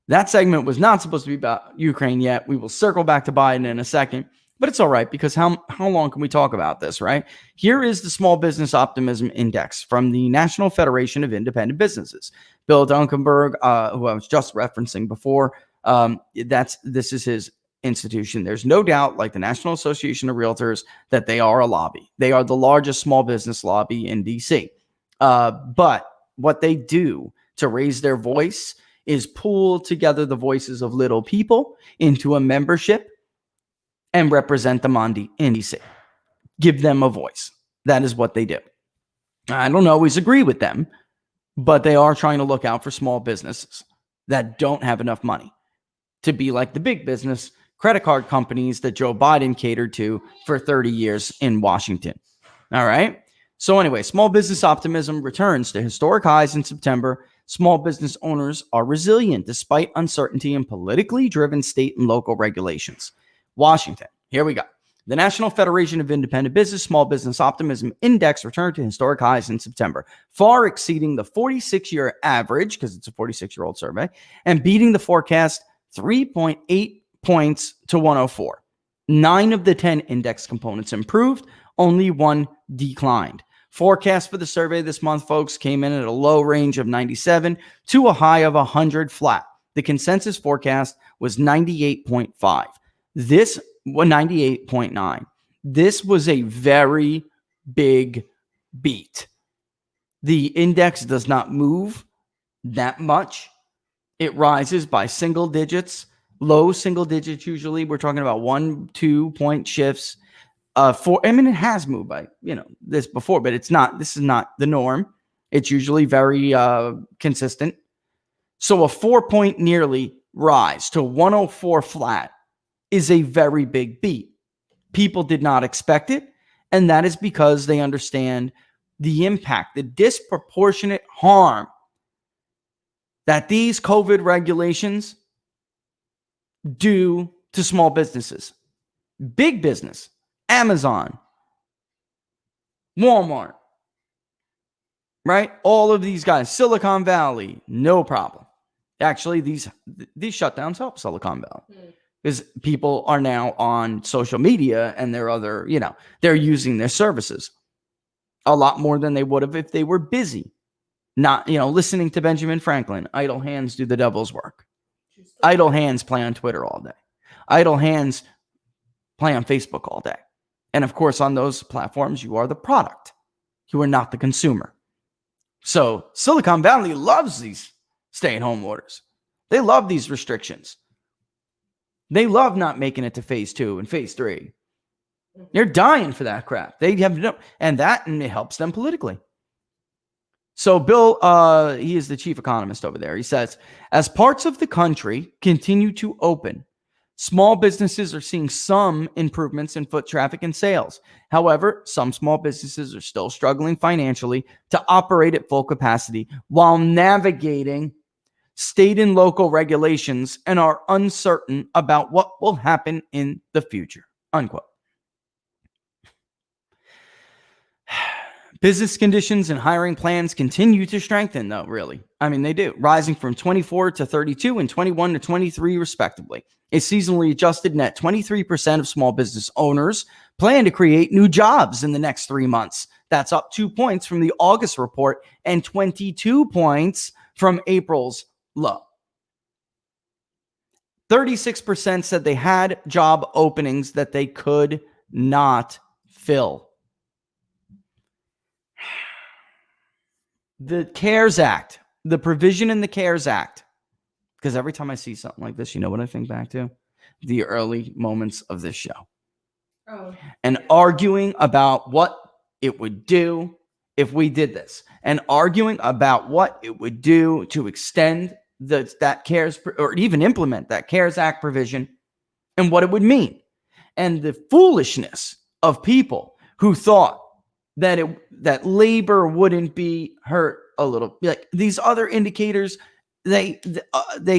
Speaker 3: that segment was not supposed to be about Ukraine yet. We will circle back to Biden in a second, but it's all right because how long can we talk about this, right? Here is the Small Business Optimism Index from the National Federation of Independent Businesses. Bill Dunkenberg, who I was just referencing before, this is his institution. There's no doubt, like the National Association of Realtors, that they are a lobby. They are the largest small business lobby in DC. But what they do to raise their voice is pull together the voices of little people into a membership and represent them in DC. Give them a voice. That is what they do. I don't always agree with them, but they are trying to look out for small businesses that don't have enough money to be like the big business credit card companies that Joe Biden catered to for 30 years in Washington. All right. So anyway, small business optimism returns to historic highs in September. Small business owners are resilient despite uncertainty and politically driven state and local regulations. Washington, here we go. The National Federation of Independent Business Small Business Optimism Index returned to historic highs in September, far exceeding the 46-year average, because it's a 46-year-old survey, and beating the forecast 3.8 points to 104. 9 of the 10 index components improved, only 1 declined. Forecast for the survey this month, folks, came in at a low range of 97 to a high of 100 flat. The consensus forecast was 98.5. This was 98.9. This was a very big beat. The index does not move that much. It rises by single digits, low single digits usually. We're talking about 1-2 point shifts. It has moved by, this before, but this is not the norm. It's usually very consistent. So a 4-point nearly rise to 104 flat is a very big beat. People did not expect it. And that is because they understand the impact, the disproportionate harm that these COVID regulations do to small businesses, big business. Amazon, Walmart, right? All of these guys, Silicon Valley, no problem. Actually, these shutdowns help Silicon Valley because people are now on social media and they're using their services a lot more than they would have if they were busy. Not, listening to Benjamin Franklin, idle hands do the devil's work. Idle hands play on Twitter all day. Idle hands play on Facebook all day. And of course, on those platforms, you are the product. You are not the consumer. So Silicon Valley loves these stay-at-home orders. They love these restrictions. They love not making it to phase 2 and phase 3. They're dying for that crap. They have no, and it helps them politically. So Bill, he is the chief economist over there. He says, as parts of the country continue to open, small businesses are seeing some improvements in foot traffic and sales. However, some small businesses are still struggling financially to operate at full capacity while navigating state and local regulations and are uncertain about what will happen in the future. Unquote. Business conditions and hiring plans continue to strengthen, though, really. I mean, they do, rising from 24 to 32 and 21 to 23, respectively. A seasonally adjusted net 23% of small business owners plan to create new jobs in the next 3 months. That's up 2 points from the August report and 22 points from April's low. 36% said they had job openings that they could not fill. The CARES Act, the provision in the CARES Act, because every time I see something like this, you know what I think back to? The early moments of this show.
Speaker 4: Oh.
Speaker 3: And arguing about what it would do if we did this, and arguing about what it would do to extend that CARES, or even implement that CARES Act provision, and what it would mean. And the foolishness of people who thought that labor wouldn't be hurt a little. Like these other indicators, they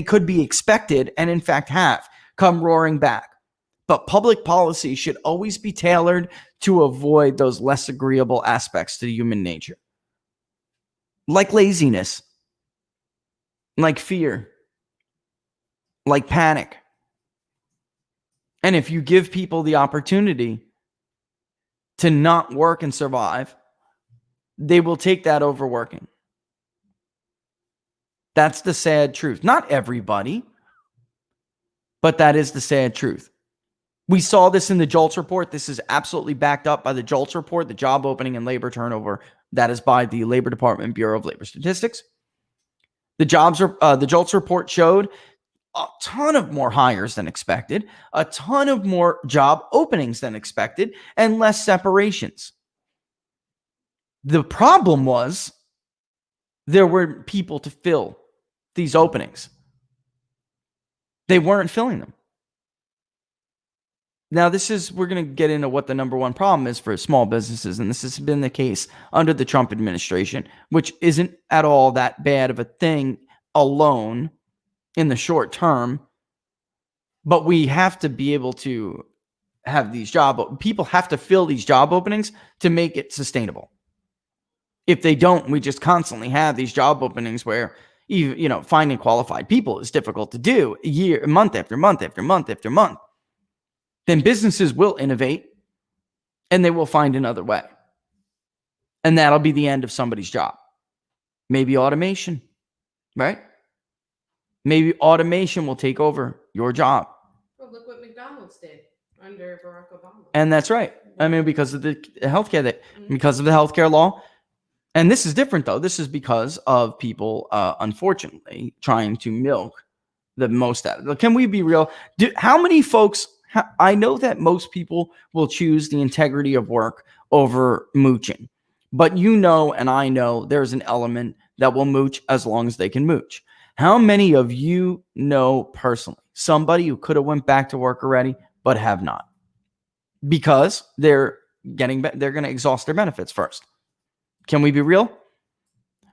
Speaker 3: could be expected, and in fact have come roaring back. But public policy should always be tailored to avoid those less agreeable aspects to human nature, like laziness, like fear, like panic. And if you give people the opportunity to not work and survive, they will take that over working. That's the sad truth. Not everybody, but that is the sad truth. We saw this in the JOLTS report. This is absolutely backed up by the JOLTS report, the job opening and labor turnover. That is by the Labor Department Bureau of Labor Statistics. The JOLTS report showed a ton of more hires than expected, a ton of more job openings than expected, and less separations. The problem was there were people to fill these openings. They weren't filling them. Now, we're going to get into what the number one problem is for small businesses, and this has been the case under the Trump administration, which isn't at all that bad of a thing alone in the short term, but we have to be able to have these people have to fill these job openings to make it sustainable. If they don't, we just constantly have these job openings where even, finding qualified people is difficult to do month after month after month after month. Then businesses will innovate and they will find another way. And that'll be the end of somebody's job. Maybe automation, right? Maybe automation will take over your job.
Speaker 4: Well, look what McDonald's did under Barack Obama.
Speaker 3: And that's right. I mean, because of the healthcare, because of the healthcare law. And this is different, though. This is because of people, unfortunately, trying to milk the most out of it. Can we be real? How many folks? I know that most people will choose the integrity of work over mooching. But and I know there's an element that will mooch as long as they can mooch. How many of you know personally somebody who could have went back to work already but have not? Because they're going to exhaust their benefits first. Can we be real?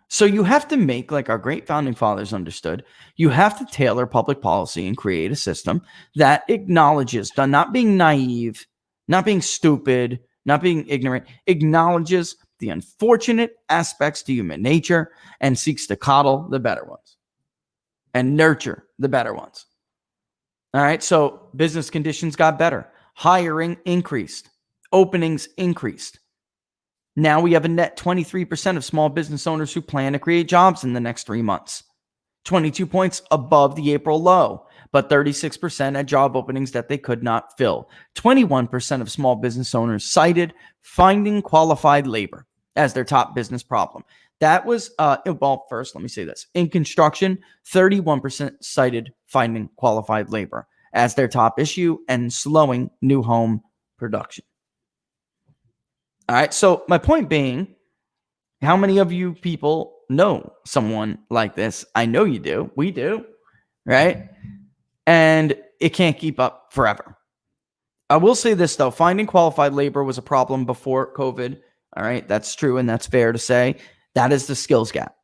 Speaker 3: So you have to make, like our great founding fathers understood, you have to tailor public policy and create a system that acknowledges, not being naive, not being stupid, not being ignorant, acknowledges the unfortunate aspects to human nature and seeks to coddle the better ones and nurture the better ones. All right, so business conditions got better. Hiring increased. Openings increased. Now we have a net 23% of small business owners who plan to create jobs in the next 3 months. 22 points above the April low, but 36% had job openings that they could not fill. 21% of small business owners cited finding qualified labor as their top business problem. That was, well, first, let me say this. In construction, 31% cited finding qualified labor as their top issue and slowing new home production. All right. So my point being, how many of you people know someone like this? I know you do. We do. Right. And it can't keep up forever. I will say this, though. Finding qualified labor was a problem before COVID. All right. That's true. And that's fair to say. That is the skills gap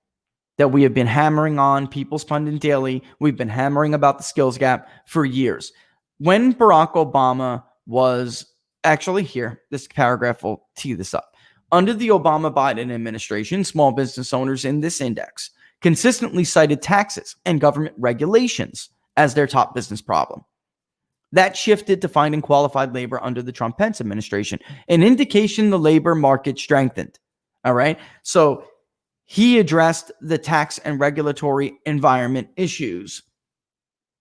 Speaker 3: that we have been hammering on People's Pundit Daily. We've been hammering about the skills gap for years. When Barack Obama was actually here, this paragraph will tee this up. Under the Obama-Biden administration, small business owners in this index consistently cited taxes and government regulations as their top business problem. That shifted to finding qualified labor under the Trump-Pence administration, an indication the labor market strengthened. All right. So he addressed the tax and regulatory environment issues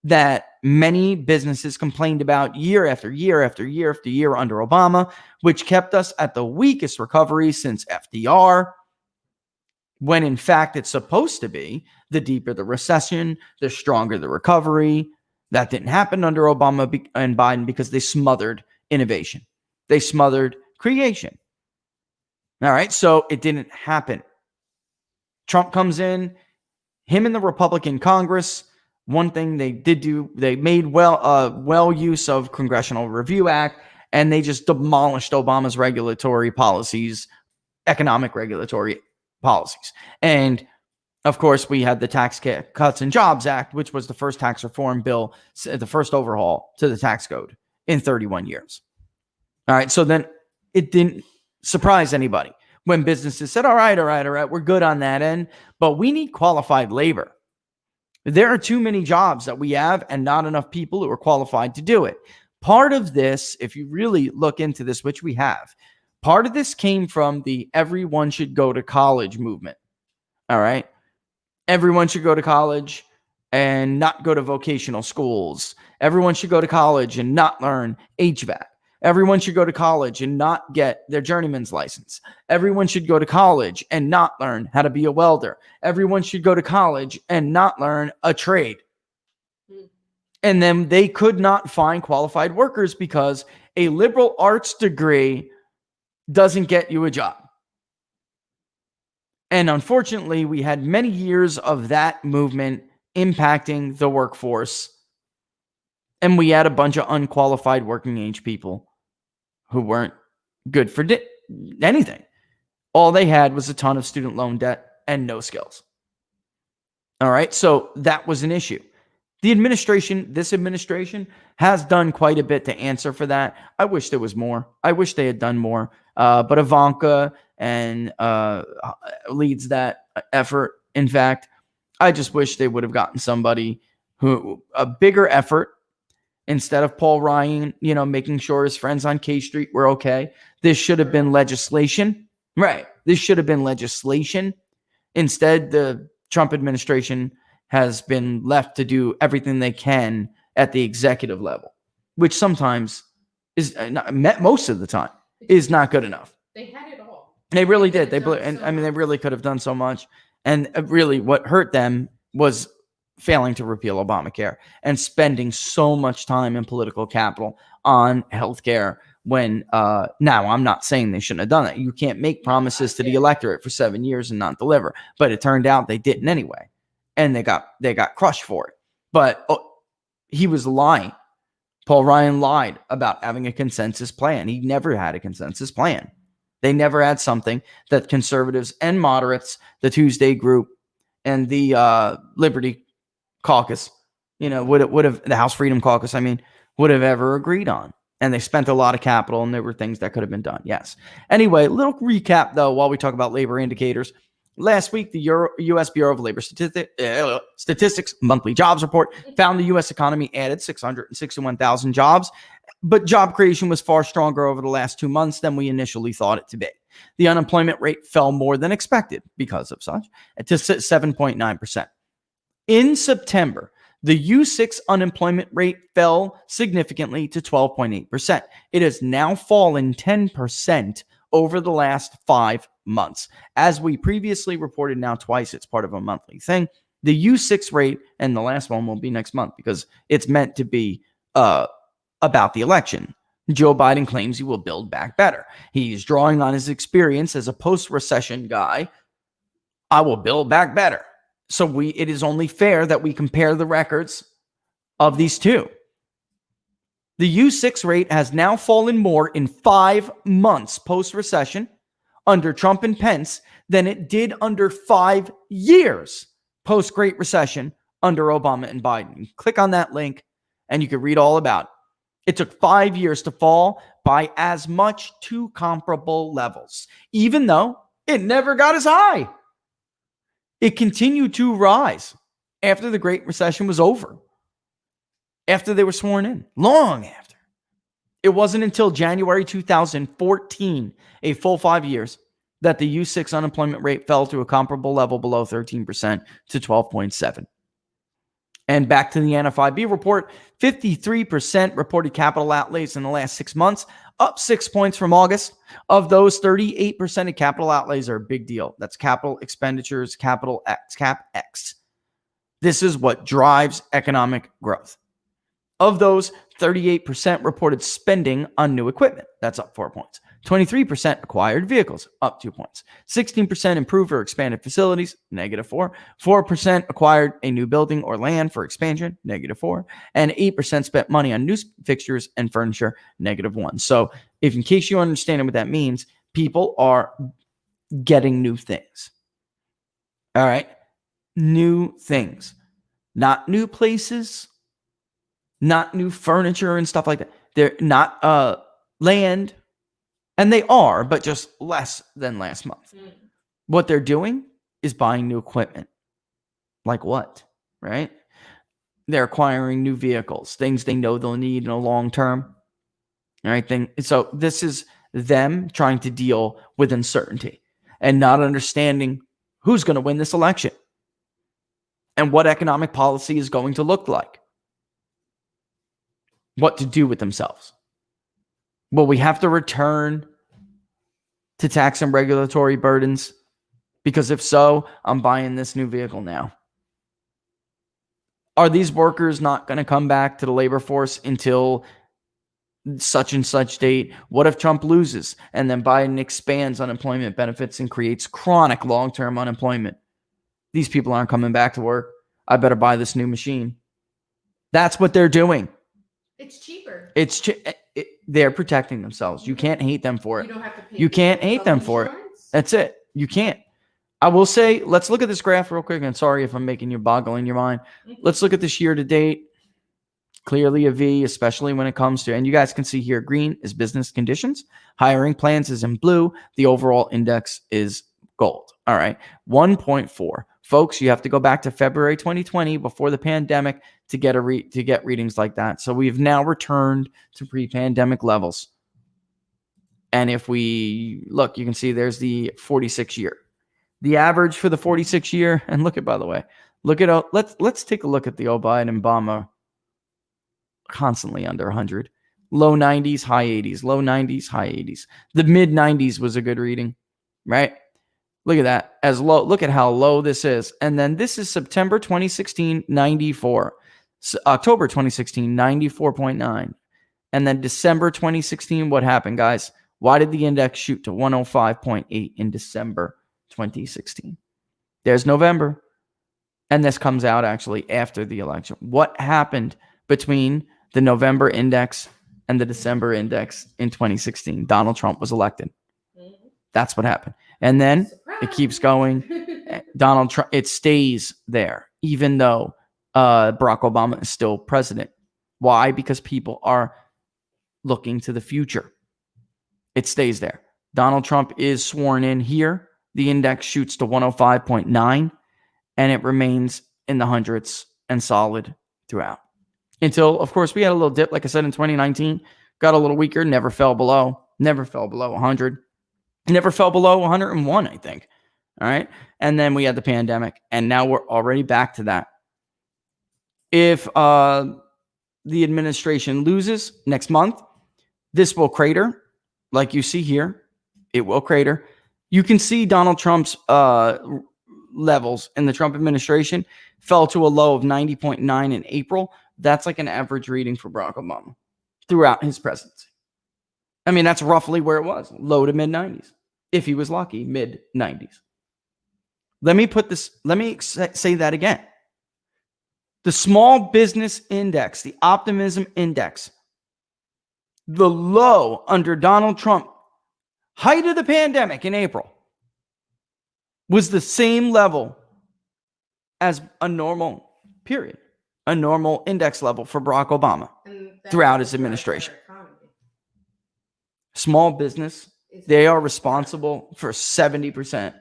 Speaker 3: that many businesses complained about year after year after year after year under Obama, which kept us at the weakest recovery since FDR, when in fact it's supposed to be the deeper the recession, the stronger the recovery. That didn't happen under Obama and Biden because they smothered innovation. They smothered creation. All right, so it didn't happen. Trump comes in, him and the Republican Congress. One thing they did do, they made well use of Congressional Review Act, and they just demolished Obama's regulatory policies, economic regulatory policies. And of course, we had the Tax Cuts and Jobs Act, which was the first tax reform bill, the first overhaul to the tax code in 31 years. All right, so then it didn't surprise anybody when businesses said, all right, we're good on that end, but we need qualified labor. There are too many jobs that we have and not enough people who are qualified to do it. Part of this, if you really look into this, which we have, part of this came from the everyone should go to college movement. All right. Everyone should go to college and not go to vocational schools. Everyone should go to college and not learn HVAC. Everyone should go to college and not get their journeyman's license. Everyone should go to college and not learn how to be a welder. Everyone should go to college and not learn a trade. And then they could not find qualified workers because a liberal arts degree doesn't get you a job. And unfortunately, we had many years of that movement impacting the workforce. And we had a bunch of unqualified working age people who weren't good for anything. All they had was a ton of student loan debt and no skills. All right. So that was an issue. This administration has done quite a bit to answer for that. I wish there was more. I wish they had done more. But Ivanka leads that effort. In fact, I just wish they would have gotten somebody a bigger effort instead of Paul Ryan, making sure his friends on K Street were okay. This should have been legislation. Right. This should have been legislation. Instead, the Trump administration has been left to do everything they can at the executive level, which sometimes is most of the time is not good enough.
Speaker 4: They had it all.
Speaker 3: They really did. They really could have done so much. And really what hurt them was failing to repeal Obamacare and spending so much time and political capital on healthcare when now I'm not saying they shouldn't have done that. You can't make promises to the electorate for 7 years and not deliver, but it turned out they didn't anyway. And they got crushed for it. But he was lying. Paul Ryan lied about having a consensus plan. He never had a consensus plan. They never had something that conservatives and moderates, the Tuesday Group and the Liberty Caucus, would have the House Freedom Caucus, would have ever agreed on. And they spent a lot of capital, and there were things that could have been done. Yes. Anyway, little recap though, while we talk about labor indicators. Last week, the U.S. Bureau of Labor Statistics monthly jobs report found the U.S. economy added 661,000 jobs, but job creation was far stronger over the last 2 months than we initially thought it to be. The unemployment rate fell more than expected because of such to 7.9%. In September, the U6 unemployment rate fell significantly to 12.8%. It has now fallen 10% over the last 5 months. As we previously reported now twice, it's part of a monthly thing. The U6 rate, and the last one will be next month because it's meant to be about the election. Joe Biden claims he will build back better. He's drawing on his experience as a post-recession guy. I will build back better. So it is only fair that we compare the records of these two. The U6 rate has now fallen more in 5 months post-recession under Trump and Pence than it did under 5 years post-Great Recession under Obama and Biden. Click on that link and you can read all about it. It took 5 years to fall by as much to comparable levels, even though it never got as high. It continued to rise after the Great Recession was over, after they were sworn in, long after. It wasn't until January 2014, a full 5 years, that the U6 unemployment rate fell to a comparable level below 13% to 12.7%. And back to the NFIB report, 53% reported capital outlays in the last 6 months, up 6 points from August. Of those, 38% of capital outlays are a big deal. That's capital expenditures, capital X, cap X. This is what drives economic growth. Of those, 38% reported spending on new equipment. That's up 4 points. 23% acquired vehicles, up 2 points. 16% improved or expanded facilities, -4. 4% acquired a new building or land for expansion, -4. And 8% spent money on new fixtures and furniture, -1. So if in case you understand what that means, people are getting new things. All right? New things. Not new places, not new furniture and stuff like that. They're not land. And they are, but just less than last month. What they're doing is buying new equipment. Like what? Right? They're acquiring new vehicles, things they know they'll need in a long term. All right. So this is them trying to deal with uncertainty and not understanding who's going to win this election and what economic policy is going to look like. What to do with themselves. Will we have to return to tax and regulatory burdens? Because if so, I'm buying this new vehicle now. Are these workers not going to come back to the labor force until such and such date? What if Trump loses and then Biden expands unemployment benefits and creates chronic long-term unemployment? These people aren't coming back to work. I better buy this new machine. That's what they're doing.
Speaker 4: It's cheaper.
Speaker 3: They're protecting themselves. You can't hate them for it.
Speaker 4: You don't have to pay.
Speaker 3: You can't hate them for it. That's it. You can't. I will say, let's look at this graph real quick. And sorry if I'm making you boggle in your mind. Let's look at this year to date. Clearly a V, especially when it comes to, and you guys can see here, green is business conditions. Hiring plans is in blue. The overall index is gold. All right. 1.4. Folks, you have to go back to February 2020 before the pandemic to get readings like that. So we've now returned to pre-pandemic levels. And if we look, you can see there's the 46 year. The average for the 46 year, and look at, by the way, look at, let's take a look at the Biden and Obama constantly under 100. Low 90s, high 80s, low 90s, high 80s. The mid 90s was a good reading, right? Look at that. As low. Look at how low this is. And then this is September 2016, 94. October 2016, 94.9. And then December 2016, what happened, guys? Why did the index shoot to 105.8 in December 2016? There's November. And this comes out actually after the election. What happened between the November index and the December index in 2016? Donald Trump was elected. That's what happened. And then it keeps going. Donald Trump, it stays there, even though Barack Obama is still president. Why? Because people are looking to the future. It stays there. Donald Trump is sworn in here. The index shoots to 105.9, and it remains in the hundreds and solid throughout. Until, of course, we had a little dip, like I said, in 2019. Got a little weaker, never fell below 100. Never fell below 101, I think. All right. And then we had the pandemic, and now we're already back to that. If the administration loses next month, this will crater. Like you see here, it will crater. You can see Donald Trump's levels in the Trump administration fell to a low of 90.9 in April. That's like an average reading for Barack Obama throughout his presidency. I mean, that's roughly where it was, low to mid 90s. If he was lucky, mid 90s. Let me say that again. The small business index, the optimism index, the low under Donald Trump, height of the pandemic in April, was the same level as a normal period, a normal index level for Barack Obama throughout his administration. Small business, they are responsible for 70%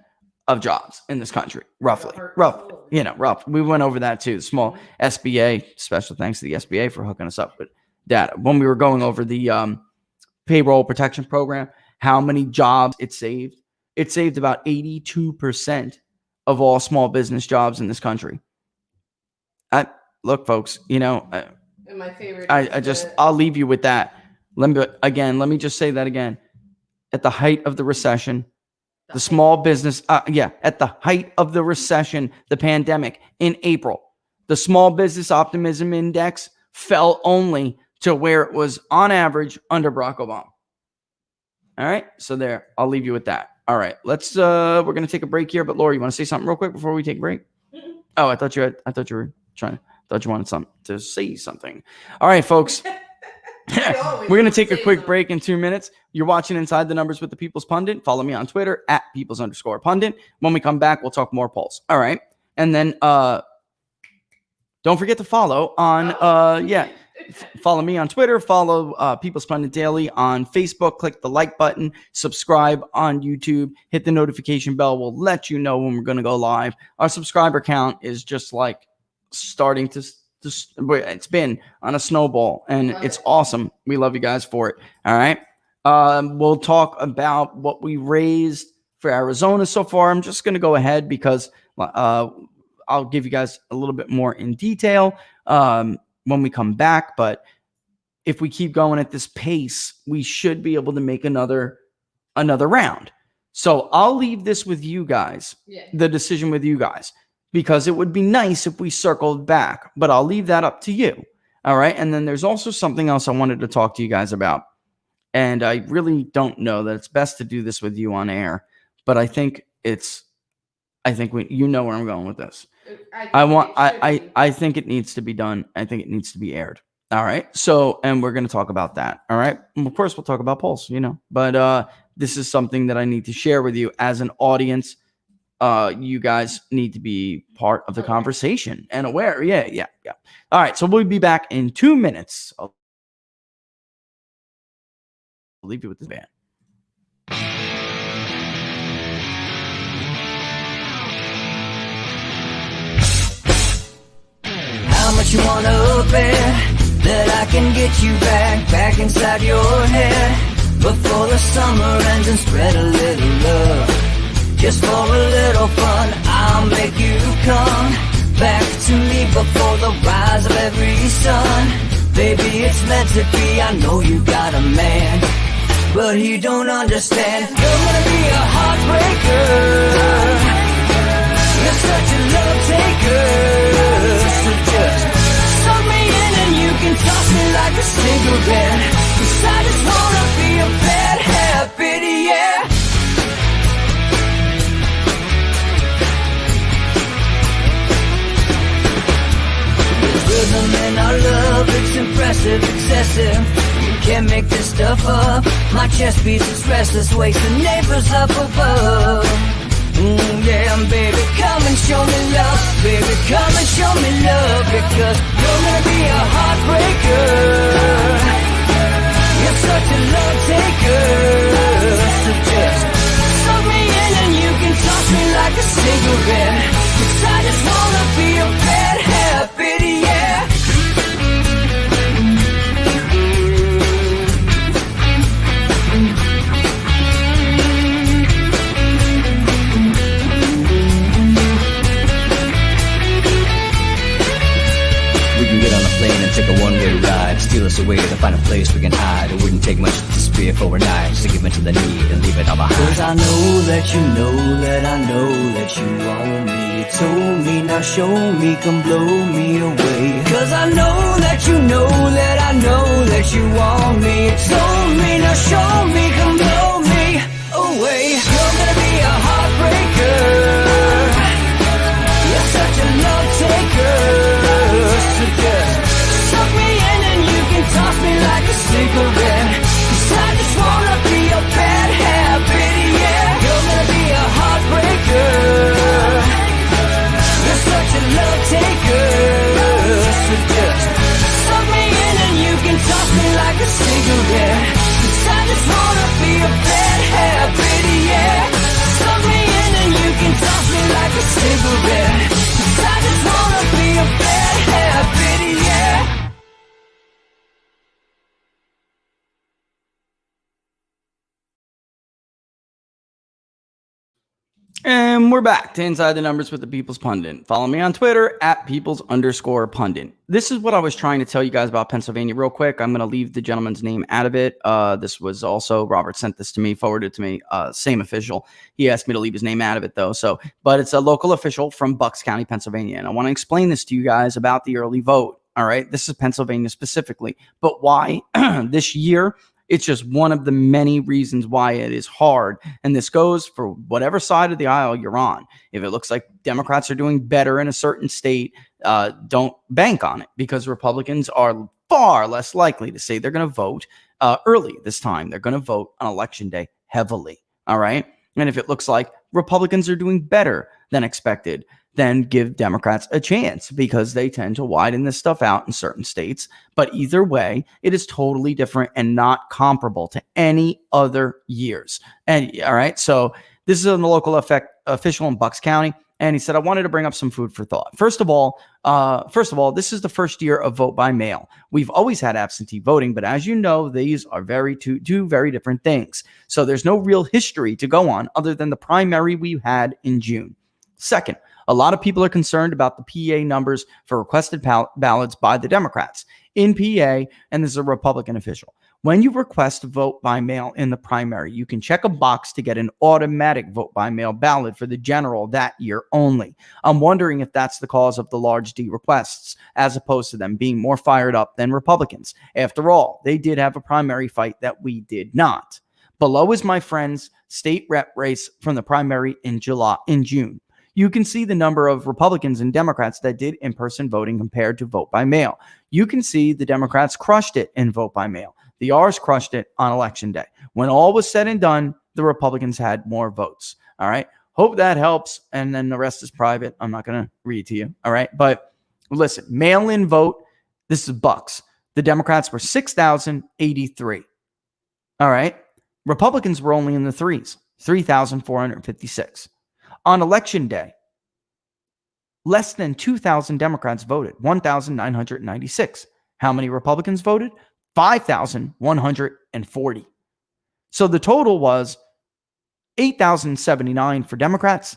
Speaker 3: of jobs in this country, roughly. Rough. We went over that too. Small SBA, special thanks to the SBA for hooking us up with data. When we were going over the payroll protection program, how many jobs it saved about 82% of all small business jobs in this country. Look, folks, and
Speaker 4: my favorite.
Speaker 3: I'll leave you with that. Let me just say that again. At the height of the recession, the small business, at the height of the recession, the pandemic in April, the small business optimism index fell only to where it was on average under Barack Obama. All right. So there, I'll leave you with that. All right. We're going to take a break here, but Laura, you want to say something real quick before we take a break? Oh, I thought you wanted something to say something. All right, folks. We're going to take a quick break in 2 minutes. You're watching Inside the Numbers with the People's Pundit. Follow me on Twitter at @peoples_pundit. When we come back, we'll talk more polls. All right. And then don't forget to follow on, follow me on Twitter. Follow People's Pundit Daily on Facebook. Click the like button. Subscribe on YouTube. Hit the notification bell. We'll let you know when we're going to go live. Our subscriber count is just like starting to it's been on a snowball, and it's awesome. We love you guys for it. All right. We'll talk about what we raised for Arizona so far. I'm just going to go ahead because I'll give you guys a little bit more in detail when we come back. But if we keep going at this pace, we should be able to make another round. So I'll leave this with you guys, the decision with you guys, because it would be nice if we circled back, but I'll leave that up to you. All right. And then there's also something else I wanted to talk to you guys about. And I really don't know that it's best to do this with you on air, but I think you know where I'm going with this. I think it needs to be done. I think it needs to be aired. All right. So, and we're going to talk about that. All right. And of course we'll talk about polls, but this is something that I need to share with you as an audience. You guys need to be part of the conversation and aware. Yeah. All right. So we'll be back in 2 minutes. I'll leave you with this band.
Speaker 1: How much you wanna bet that I can get you back inside your head before the summer ends and spread a little love. Just for a little fun, I'll make you come back to me before the rise of every sun. Baby, it's meant to be, I know you got a man, but he don't understand. You're gonna be a heartbreaker, you're such a love taker. So just suck me in and you can toss me like a cigarette, 'cause I just wanna be a bad habit, yeah. Rhythm in our love, it's impressive, excessive. You can't make this stuff up. My chest beats, it's restless, wakes the neighbors up above. Yeah, baby, come and show me love. Baby, come and show me love, because you're gonna be a heartbreaker. You're such a love taker. So just suck me in and you can toss me like a cigarette, 'cause I just wanna be a bad habit, yeah.
Speaker 2: We can get on the steal us away to find a place we can hide. It wouldn't take much to spear for a knife, just to give in to the need and leave it all behind.
Speaker 1: Cause I know that you know that I know that you want me. You told me, now show me, come blow me away. Cause I know that you know that I know that you want me. You told me, now show me, come blow me away. You're gonna be a heartbreaker. You're such a love taker. So just suck me in and you can toss me like a cigarette. Cause I just wanna be a bad habit, yeah. You're gonna be a heartbreaker. You're such a love taker. So just suck me in and you can toss me like a cigarette. Cause I just wanna be a bad habit, yeah. Suck me in and you can toss me like a cigarette. Cause I just wanna be a bad habit, yeah.
Speaker 3: And we're back to Inside the Numbers with the People's Pundit. Follow me on Twitter at People's_Pundit. This is what I was trying to tell you guys about Pennsylvania real quick. I'm going to leave the gentleman's name out of it. This was also, Robert sent this to me, forwarded it to me, same official. He asked me to leave his name out of it though. But it's a local official from Bucks County, Pennsylvania. And I want to explain this to you guys about the early vote. All right. This is Pennsylvania specifically, but why this year? It's just one of the many reasons why it is hard. And this goes for whatever side of the aisle you're on. If it looks like Democrats are doing better in a certain state, don't bank on it, because Republicans are far less likely to say they're going to vote early this time. They're going to vote on election day heavily. All right. And if it looks like Republicans are doing better than expected, then give Democrats a chance, because they tend to widen this stuff out in certain states. But either way, it is totally different and not comparable to any other years. And all right, so this is a local official in Bucks County, and he said, I wanted to bring up some food for thought. First of all, this is the first year of vote by mail. We've always had absentee voting, but as you know, these are two very different things. So there's no real history to go on other than the primary we had in June. Second, a lot of people are concerned about the PA numbers for requested ballots by the Democrats in PA, and this is a Republican official. When you request to vote by mail in the primary, you can check a box to get an automatic vote by mail ballot for the general that year only. I'm wondering if that's the cause of the large D requests, as opposed to them being more fired up than Republicans. After all, they did have a primary fight that we did not. Below is my friend's state rep race from the primary in June. You can see the number of Republicans and Democrats that did in-person voting compared to vote by mail. You can see the Democrats crushed it in vote by mail. The R's crushed it on election day. When all was said and done, the Republicans had more votes. All right. Hope that helps. And then the rest is private. I'm not going to read to you. All right. But listen, mail-in vote. This is Bucks. The Democrats were 6,083. All right. Republicans were only in the threes, 3,456. On election day, less than 2,000 Democrats voted, 1,996. How many Republicans voted? 5,140. So the total was 8,079 for Democrats.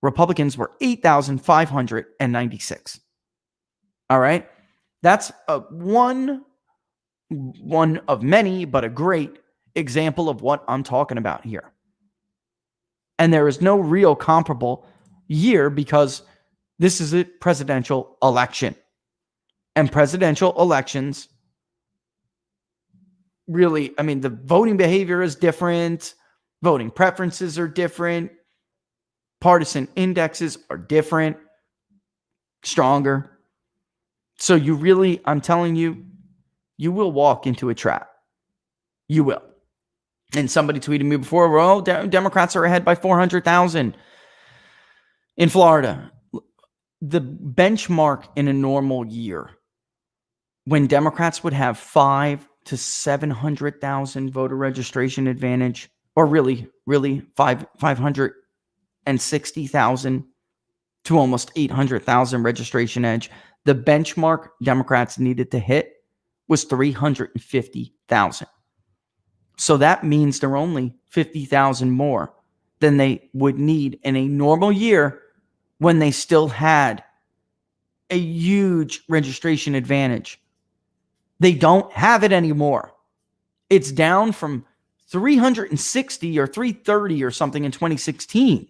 Speaker 3: Republicans were 8,596. All right. That's one of many, but a great example of what I'm talking about here. And there is no real comparable year, because this is a presidential election. And presidential elections really, the voting behavior is different. Voting preferences are different. Partisan indexes are different, stronger. So I'm telling you, you will walk into a trap. You will. And somebody tweeted me before, well, Democrats are ahead by 400,000 in Florida. The benchmark in a normal year, when Democrats would have 500,000 to 700,000 voter registration advantage, or really 560,000 to almost 800,000 registration edge, the benchmark Democrats needed to hit was 350,000. So that means they're only 50,000 more than they would need in a normal year, when they still had a huge registration advantage. They don't have it anymore. It's down from 360 or 330 or something in 2016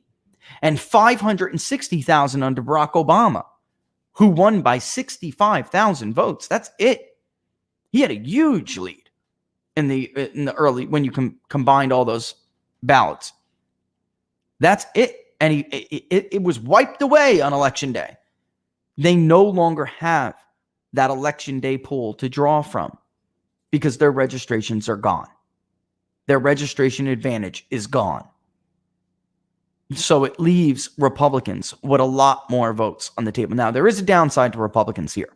Speaker 3: and 560,000 under Barack Obama, who won by 65,000 votes. That's it. He had a huge lead in the early, when you combined all those ballots. That's it. And it was wiped away on election day. They no longer have that election day pool to draw from because their registrations are gone. Their registration advantage is gone. So it leaves Republicans with a lot more votes on the table. Now, there is a downside to Republicans here.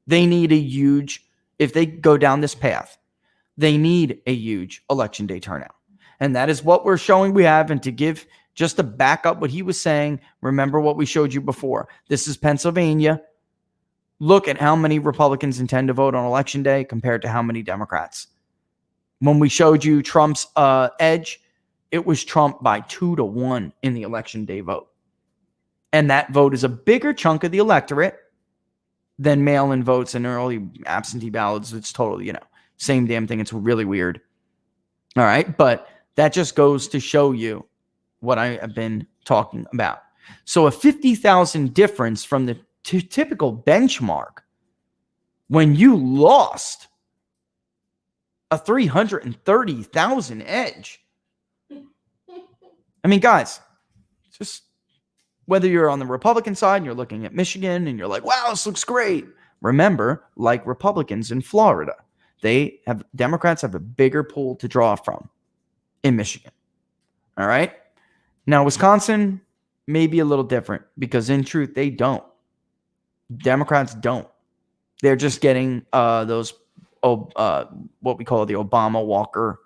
Speaker 3: They need a huge, if they go down this path, they need a huge election day turnout. And that is what we're showing we have. And to give, just to back up what he was saying, remember what we showed you before. This is Pennsylvania. Look at how many Republicans intend to vote on election day compared to how many Democrats. When we showed you Trump's edge, it was Trump by 2-1 in the election day vote. And that vote is a bigger chunk of the electorate than mail-in votes and early absentee ballots. It's totally, same damn thing. It's really weird. All right. But that just goes to show you what I have been talking about. So a 50,000 difference from the typical benchmark when you lost a 330,000 edge. I mean, guys, just whether you're on the Republican side and you're looking at Michigan and you're like, wow, this looks great. Remember, like Republicans in Florida, Democrats have a bigger pool to draw from in Michigan. All right. Now, Wisconsin may be a little different because in truth, they don't. Democrats don't. They're just getting those, what we call the Obama Walker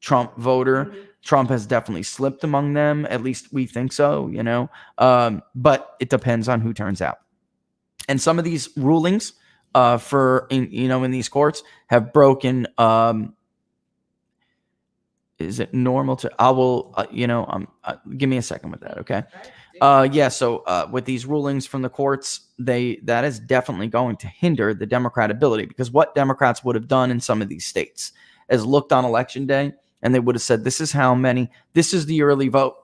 Speaker 3: Trump voter. Mm-hmm. Trump has definitely slipped among them. At least we think so, but it depends on who turns out. And some of these rulings in these courts have broken. Is it normal to, give me a second with that. Okay. So with these rulings from the courts, that is definitely going to hinder the Democrat ability, because what Democrats would have done in some of these states is looked on election day and they would have said, this is how many, this is the early vote.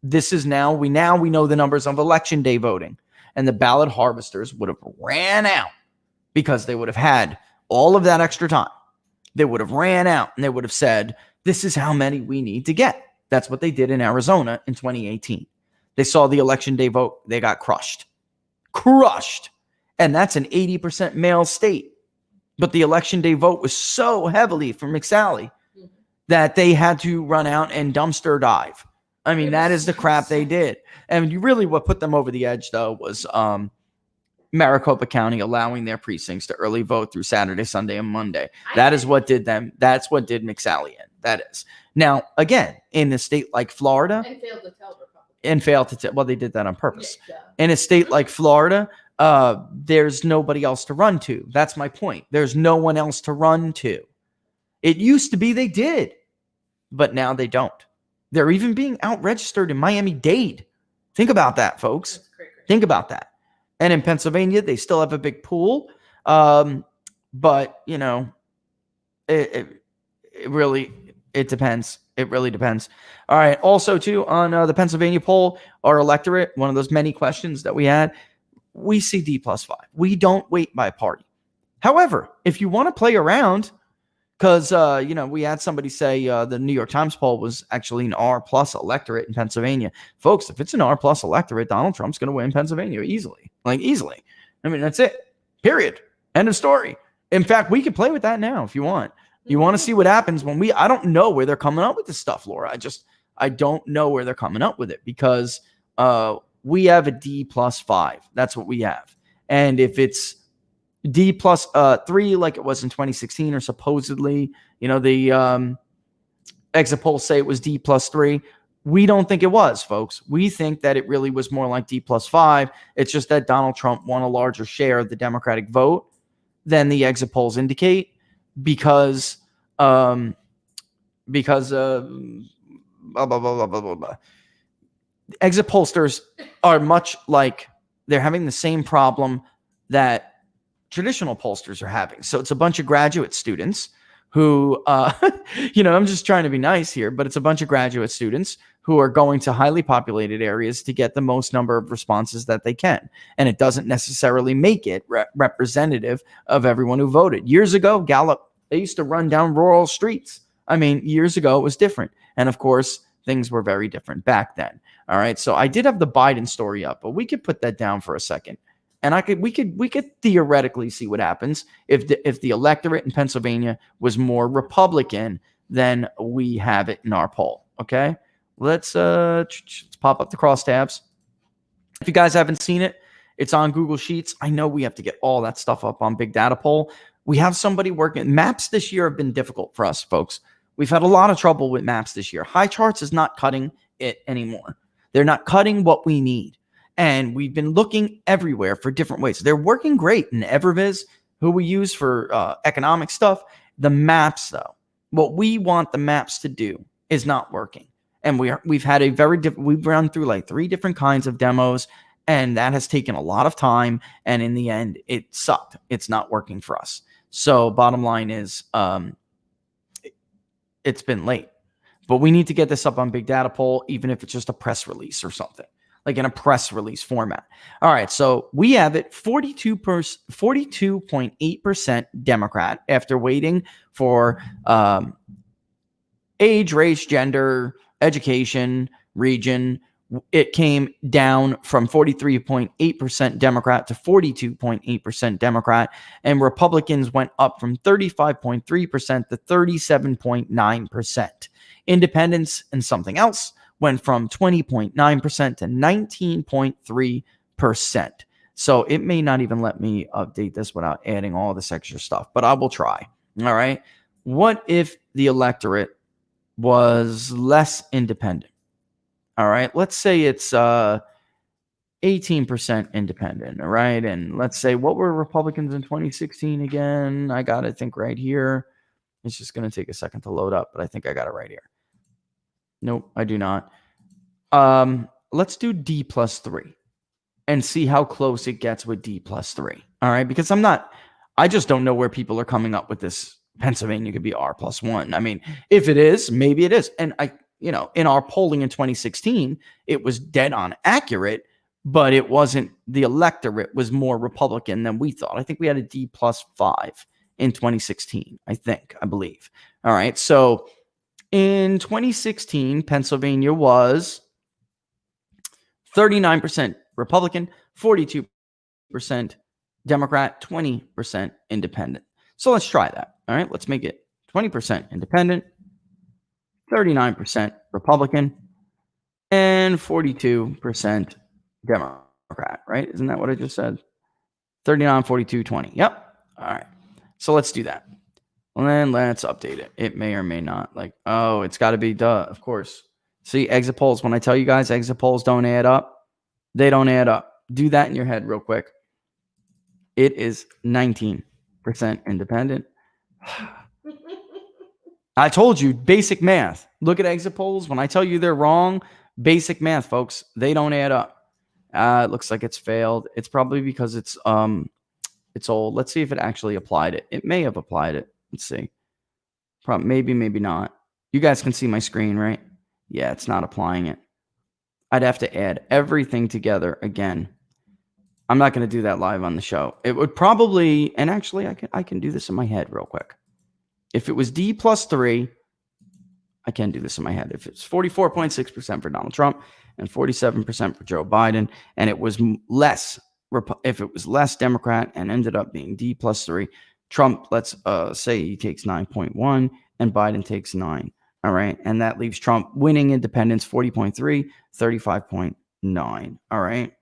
Speaker 3: This is we know the numbers of election day voting, and the ballot harvesters would have ran out because they would have had all of that extra time. They would have ran out and they would have said, this is how many we need to get. That's what they did in Arizona in 2018. They saw the election day vote. They got crushed. And that's an 80% male state. But the election day vote was so heavily from McSally that they had to run out and dumpster dive. I mean, that is the crap they did. And what put them over the edge, though, was Maricopa County allowing their precincts to early vote through Saturday, Sunday, and Monday. That is what did them. That's what did McSally in. That is. Now, again, in a state like Florida.
Speaker 4: And failed to tell Republicans.
Speaker 3: And failed to tell. Well, they did that on purpose.
Speaker 4: Yeah.
Speaker 3: In a state like Florida, there's nobody else to run to. That's my point. There's no one else to run to. It used to be they did, but now they don't. They're even being out-registered in Miami-Dade. Think about that, folks. Think about that. And in Pennsylvania, they still have a big pool. But, it depends. It really depends. All right. Also, too, on the Pennsylvania poll, our electorate, one of those many questions that we had, we see D+5. We don't weight by party. However, if you want to play around, because, we had somebody say the New York Times poll was actually an R+ electorate in Pennsylvania. Folks, if it's an R+ electorate, Donald Trump's going to win Pennsylvania easily. Easily. I mean, that's it. Period. End of story. In fact, we could play with that now if you want. You want to see what happens when I don't know where they're coming up with this stuff, Laura. I don't know where they're coming up with it, because we have a D+5. That's what we have. And if it's D+3 like it was in 2016, or supposedly, the exit polls say it was D+3. We don't think it was, folks. We think that it really was more like D+5. It's just that Donald Trump won a larger share of the Democratic vote than the exit polls indicate, because blah, blah, blah, blah, blah, blah. Exit pollsters are much like, they're having the same problem that traditional pollsters are having. So it's a bunch of graduate students who, I'm just trying to be nice here, but it's a bunch of graduate students who are going to highly populated areas to get the most number of responses that they can. And it doesn't necessarily make it representative of everyone who voted. Years ago, Gallup, they used to run down rural streets. I mean, years ago, it was different. And of course, things were very different back then. All right. So I did have the Biden story up, but we could put that down for a second. And we could theoretically see what happens if the electorate in Pennsylvania was more Republican than we have it in our poll. Okay. Let's pop up the crosstabs. If you guys haven't seen it, it's on Google Sheets. I know we have to get all that stuff up on Big Data Poll. We have somebody working. Maps this year have been difficult for us, folks. We've had a lot of trouble with maps this year. High charts is not cutting it anymore. They're not cutting what we need. And we've been looking everywhere for different ways. They're working great in Everviz, who we use for economic stuff. The maps, though, what we want the maps to do is not working. And we've had we've run through like 3 different kinds of demos, and that has taken a lot of time. And in the end, it sucked. It's not working for us. So bottom line is, it's been late, but we need to get this up on Big Data Poll, even if it's just a press release or something, like in a press release format. All right. So we have it 42.8% Democrat after waiting for age, race, gender, education, region. It came down from 43.8% Democrat to 42.8% Democrat, and Republicans went up from 35.3% to 37.9%. Independents and something else went from 20.9% to 19.3%. So it may not even let me update this without adding all this extra stuff, but I will try. All right. What if the electorate was less independent? All right. Let's say it's 18% independent. All right. And let's say, what were Republicans in 2016 again? I got it, I think, right here. It's just going to take a second to load up, but I think I got it right here. Nope, I do not. Let's do D+3 and see how close it gets with D+3. All right. Because I just don't know where people are coming up with this. Pennsylvania could be R+1. I mean, if it is, maybe it is. And in our polling in 2016, it was dead on accurate, but it wasn't. The electorate was more Republican than we thought. I think we had a D+5 in 2016. I believe. All right. So in 2016, Pennsylvania was 39% Republican, 42% Democrat, 20% independent. So let's try that. All right. Let's make it 20% independent, 39% Republican, and 42% Democrat, right? Isn't that what I just said? 39, 42, 20. Yep. All right. So let's do that. And then let's update it. It may or may not. It's got to be duh, of course. See, exit polls. When I tell you guys exit polls don't add up, they don't add up. Do that in your head real quick. It is 19% independent. I told you, basic math. Look at exit polls. When I tell you they're wrong, basic math, folks, they don't add up. It looks like it's failed. It's probably because it's old. Let's see if it actually applied it. It may have applied it. Let's see. Maybe not. You guys can see my screen, right? Yeah, it's not applying it. I'd have to add everything together again. I'm not going to do that live on the show. It would probably, and actually I can do this in my head real quick. If it was D+3, I can do this in my head. If it's 44.6% for Donald Trump and 47% for Joe Biden, and it was less, if it was less Democrat and ended up being D+3, Trump, let's say he takes 9.1 and Biden takes 9. All right. And that leaves Trump winning independents 40.3, 35.9. All right.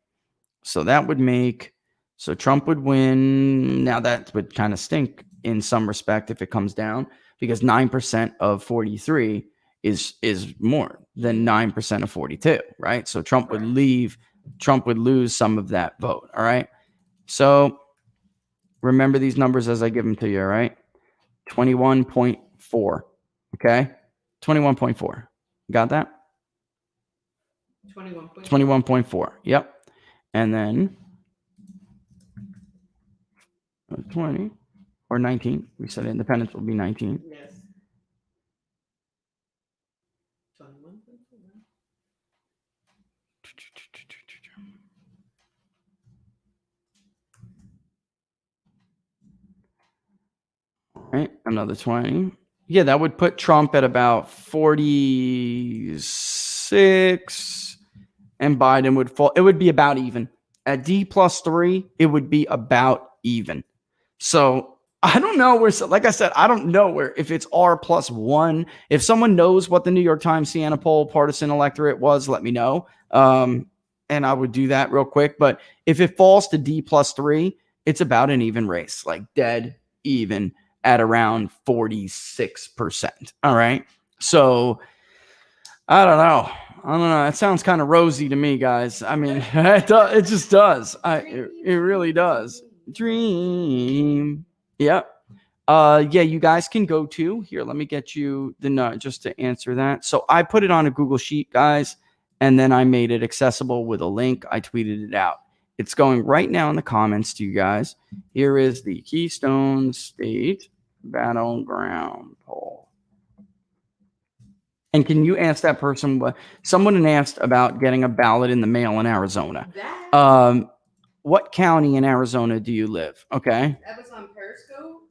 Speaker 3: So that would make, so Trump would win. Now that would kind of stink in some respect if it comes down, because 9% of 43 is more than 9% of 42, right? So Trump would lose some of that vote. All right. So remember these numbers as I give them to you. All right. 21.4. Okay. 21.4. Got that? 21.4. Yep. And then, 20 or 19. We said independents will be 19.
Speaker 4: Yes. 21, 21.
Speaker 3: Right, another 20. Yeah, that would put Trump at about 46, and Biden would fall. It would be about even. At D plus 3, it would be about even. So I don't know where, like I said, I don't know where, if it's R plus 1. If someone knows what the New York Times Siena poll partisan electorate was, let me know. And I would do that real quick. But if it falls to D plus 3, it's about an even race, like dead even at around 46%. All right. So I don't know. It sounds kind of rosy to me, guys. I mean, it just does. It really does. Dream. Yep. Yeah, you guys can go to here. Let me get you the nut just to answer that. So I put it on a Google Sheet, guys, and then I made it accessible with a link. I tweeted it out. It's going right now in the comments to you guys. Here is the Keystone State Battleground poll. And can you ask that person what someone asked about getting a ballot in the mail in Arizona? What county in Arizona do you live? Okay.
Speaker 4: That was on Periscope.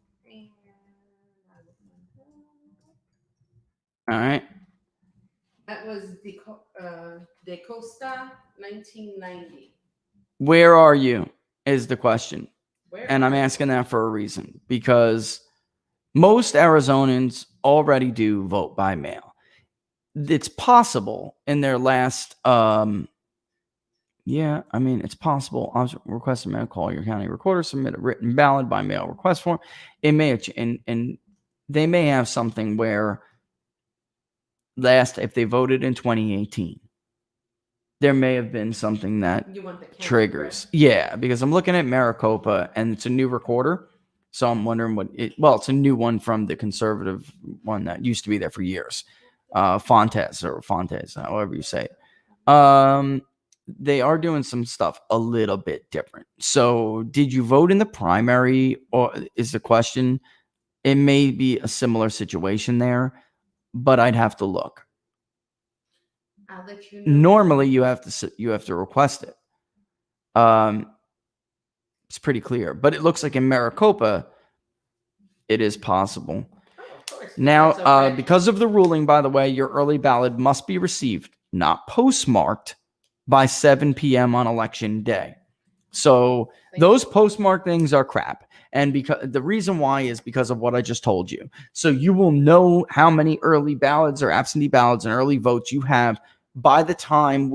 Speaker 3: All right.
Speaker 4: That was De Costa, 1990.
Speaker 3: Where are you is the question.
Speaker 4: Where
Speaker 3: And I'm asking that for a reason, because most Arizonans already do vote by mail. It's possible in their last, it's possible. I was requesting mail, call your county recorder, submit a written ballot by mail request form. It may have, and they may have something where if they voted in 2018, there may have been something that triggers. Yeah, because I'm looking at Maricopa and it's a new recorder. So I'm wondering it's a new one from the conservative one that used to be there for years. Fontes, however you say it. They are doing some stuff a little bit different. So did you vote in the primary, or is the question? It may be a similar situation there, but I'd have to look.
Speaker 4: I'll let you know.
Speaker 3: Normally you have to request it. It's pretty clear, but it looks like in Maricopa it is possible. Now, because of the ruling, by the way, your early ballot must be received, not postmarked, by 7 p.m. on election day. So those postmarked things are crap. And because the reason why is because of what I just told you. So you will know how many early ballots or absentee ballots and early votes you have by the time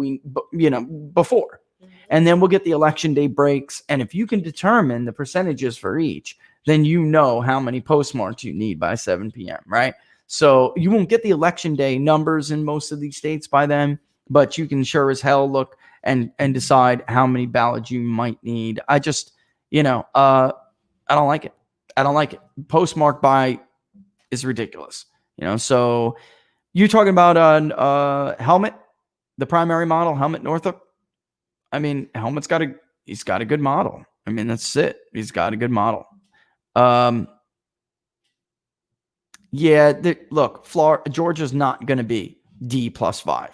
Speaker 3: before. And then we'll get the election day breaks. And if you can determine the percentages for each, then you know how many postmarks you need by 7 p.m., right? So you won't get the election day numbers in most of these states by then, but you can sure as hell look and decide how many ballots you might need. I just, I don't like it. I don't like it. Postmarked by is ridiculous. So you talking about Helmet, the primary model, Helmet Northup? I mean, Helmet's he's got a good model. I mean, that's it. He's got a good model. Look, Georgia's not going to be D plus 5.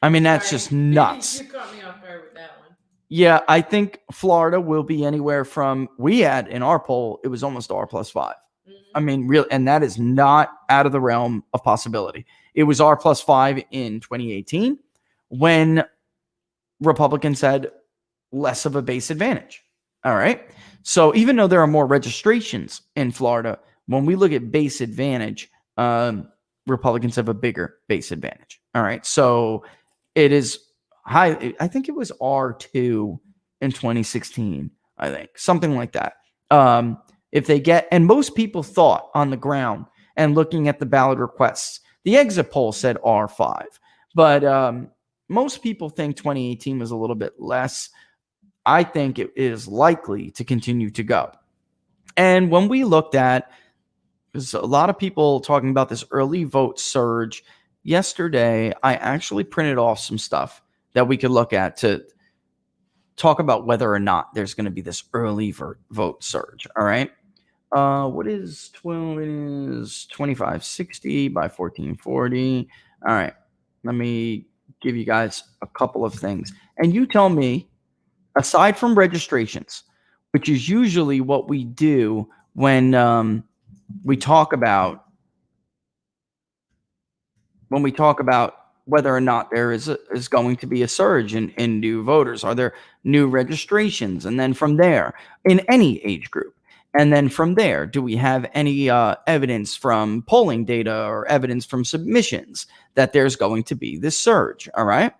Speaker 3: I mean, that's just nuts.
Speaker 4: You caught me off guard with that one.
Speaker 3: Yeah, I think Florida will be anywhere from, we had in our poll, it was almost R plus 5. Mm-hmm. I mean, real, and that is not out of the realm of possibility. It was R plus 5 in 2018 when Republicans had less of a base advantage. All right. So even though there are more registrations in Florida, when we look at base advantage, Republicans have a bigger base advantage. All right. So it is high. I think it was R2 in 2016. I think something like that. If they get, and most people thought on the ground and looking at the ballot requests, the exit poll said R5, but most people think 2018 was a little bit less. I think it is likely to continue to go. And when we looked at, there's a lot of people talking about this early vote surge. Yesterday, I actually printed off some stuff that we could look at talk about whether or not there's going to be this early vote surge. All right. What is 12? It is 2560 by 1440. All right. Let me give you guys a couple of things. And you tell me, aside from registrations, which is usually what we do when we talk about whether or not there is going to be a surge in new voters. Are there new registrations? And then from there, in any age group. And then from there, do we have any evidence from polling data or evidence from submissions that there's going to be this surge? All right.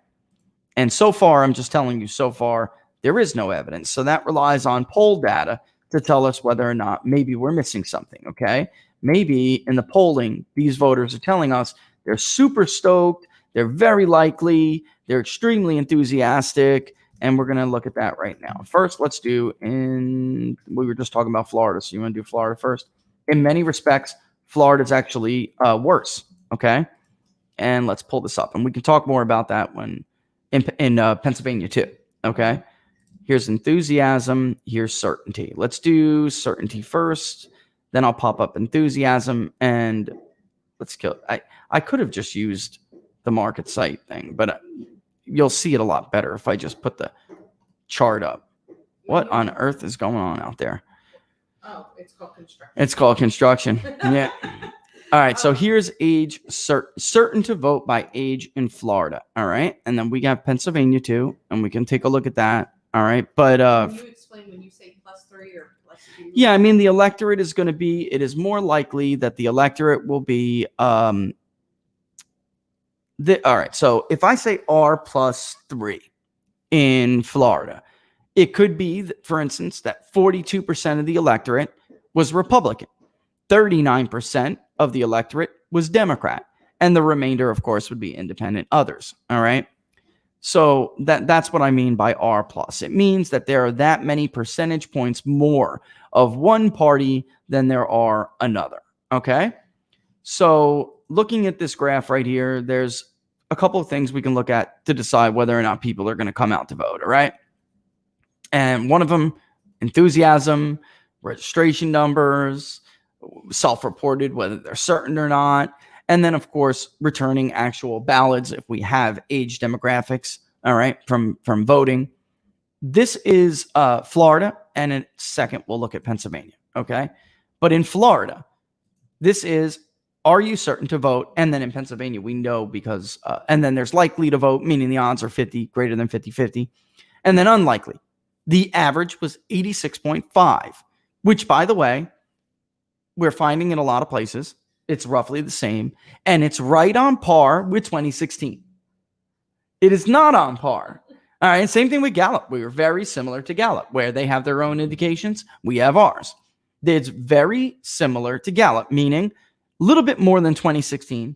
Speaker 3: And so far, I'm just telling you, so far, there is no evidence. So that relies on poll data to tell us whether or not maybe we're missing something. Okay. Maybe in the polling, these voters are telling us they're super stoked. They're very likely. They're extremely enthusiastic. And we're going to look at that right now. First, let's do we were just talking about Florida. So you want to do Florida first? In many respects, Florida is actually worse. Okay. And let's pull this up. And we can talk more about that when in Pennsylvania too. Okay. Here's enthusiasm. Here's certainty. Let's do certainty first. Then I'll pop up enthusiasm and let's kill it. I could have just used the market site thing, but you'll see it a lot better if I just put the chart up. What on earth is going on out there?
Speaker 4: Oh, it's called construction.
Speaker 3: It's called construction. Yeah. All right. So here's age certain to vote by age in Florida. All right. And then we got Pennsylvania too, and we can take a look at that. All right. But
Speaker 4: can you explain when you say +3 or +2?
Speaker 3: Yeah, I mean the electorate is going to be. It is more likely that the electorate will be. All right. So if I say R+3 in Florida, it could be, for instance, that 42% of the electorate was Republican, 39% of the electorate was Democrat, and the remainder, of course, would be independent others. All right. So that's what I mean by R+. It means that there are that many percentage points more of one party than there are another. Okay. So looking at this graph right here, there's a couple of things we can look at to decide whether or not people are going to come out to vote. All right. And one of them, enthusiasm, registration numbers, self-reported, whether they're certain or not. And then, of course, returning actual ballots if we have age demographics, all right, from voting. This is Florida, and in a second, we'll look at Pennsylvania, okay? But in Florida, this is, are you certain to vote? And then in Pennsylvania, we know because, and then there's likely to vote, meaning the odds are 50, greater than 50-50. And then unlikely. The average was 86.5, which, by the way, we're finding in a lot of places. It's roughly the same, and it's right on par with 2016. It is not on par. All right, same thing with Gallup. We were very similar to Gallup, where they have their own indications. We have ours. It's very similar to Gallup, meaning a little bit more than 2016.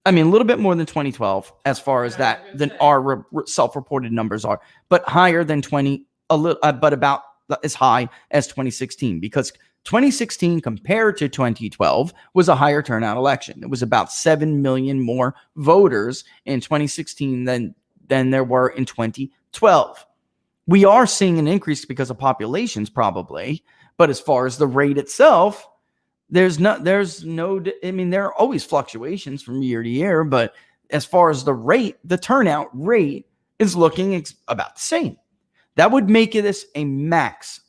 Speaker 3: I mean, a little bit more than 2012 as far as that than our self-reported numbers are, but higher than 20, but about as high as 2016, because 2016 compared to 2012 was a higher turnout election. It was about 7 million more voters in 2016 than there were in 2012. We are seeing an increase because of populations probably, but as far as the rate itself, there's no, I mean, there are always fluctuations from year to year, but as far as the rate, the turnout rate is looking about the same. That would make this a max,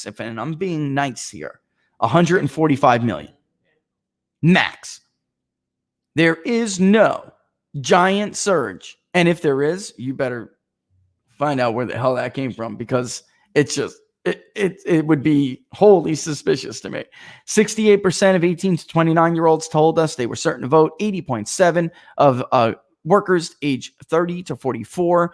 Speaker 3: if and I'm being nice here, 145 million. Max. There is no giant surge. And if there is, you better find out where the hell that came from, because it's just, it would be wholly suspicious to me. 68% of 18 to 29-year-olds told us they were certain to vote. 80.7% of workers age 30 to 44.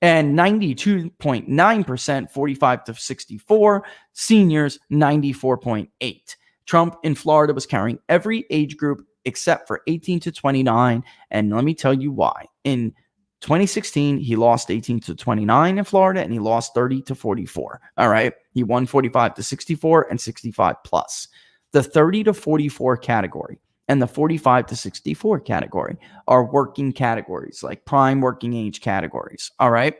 Speaker 3: And 92.9%, 45 to 64, seniors, 94.8. Trump in Florida was carrying every age group except for 18 to 29. And let me tell you why. In 2016, he lost 18 to 29 in Florida, and he lost 30 to 44. All right. He won 45 to 64 and 65 plus. The 30 to 44 category and the 45 to 64 category are working categories, like prime working age categories. All right.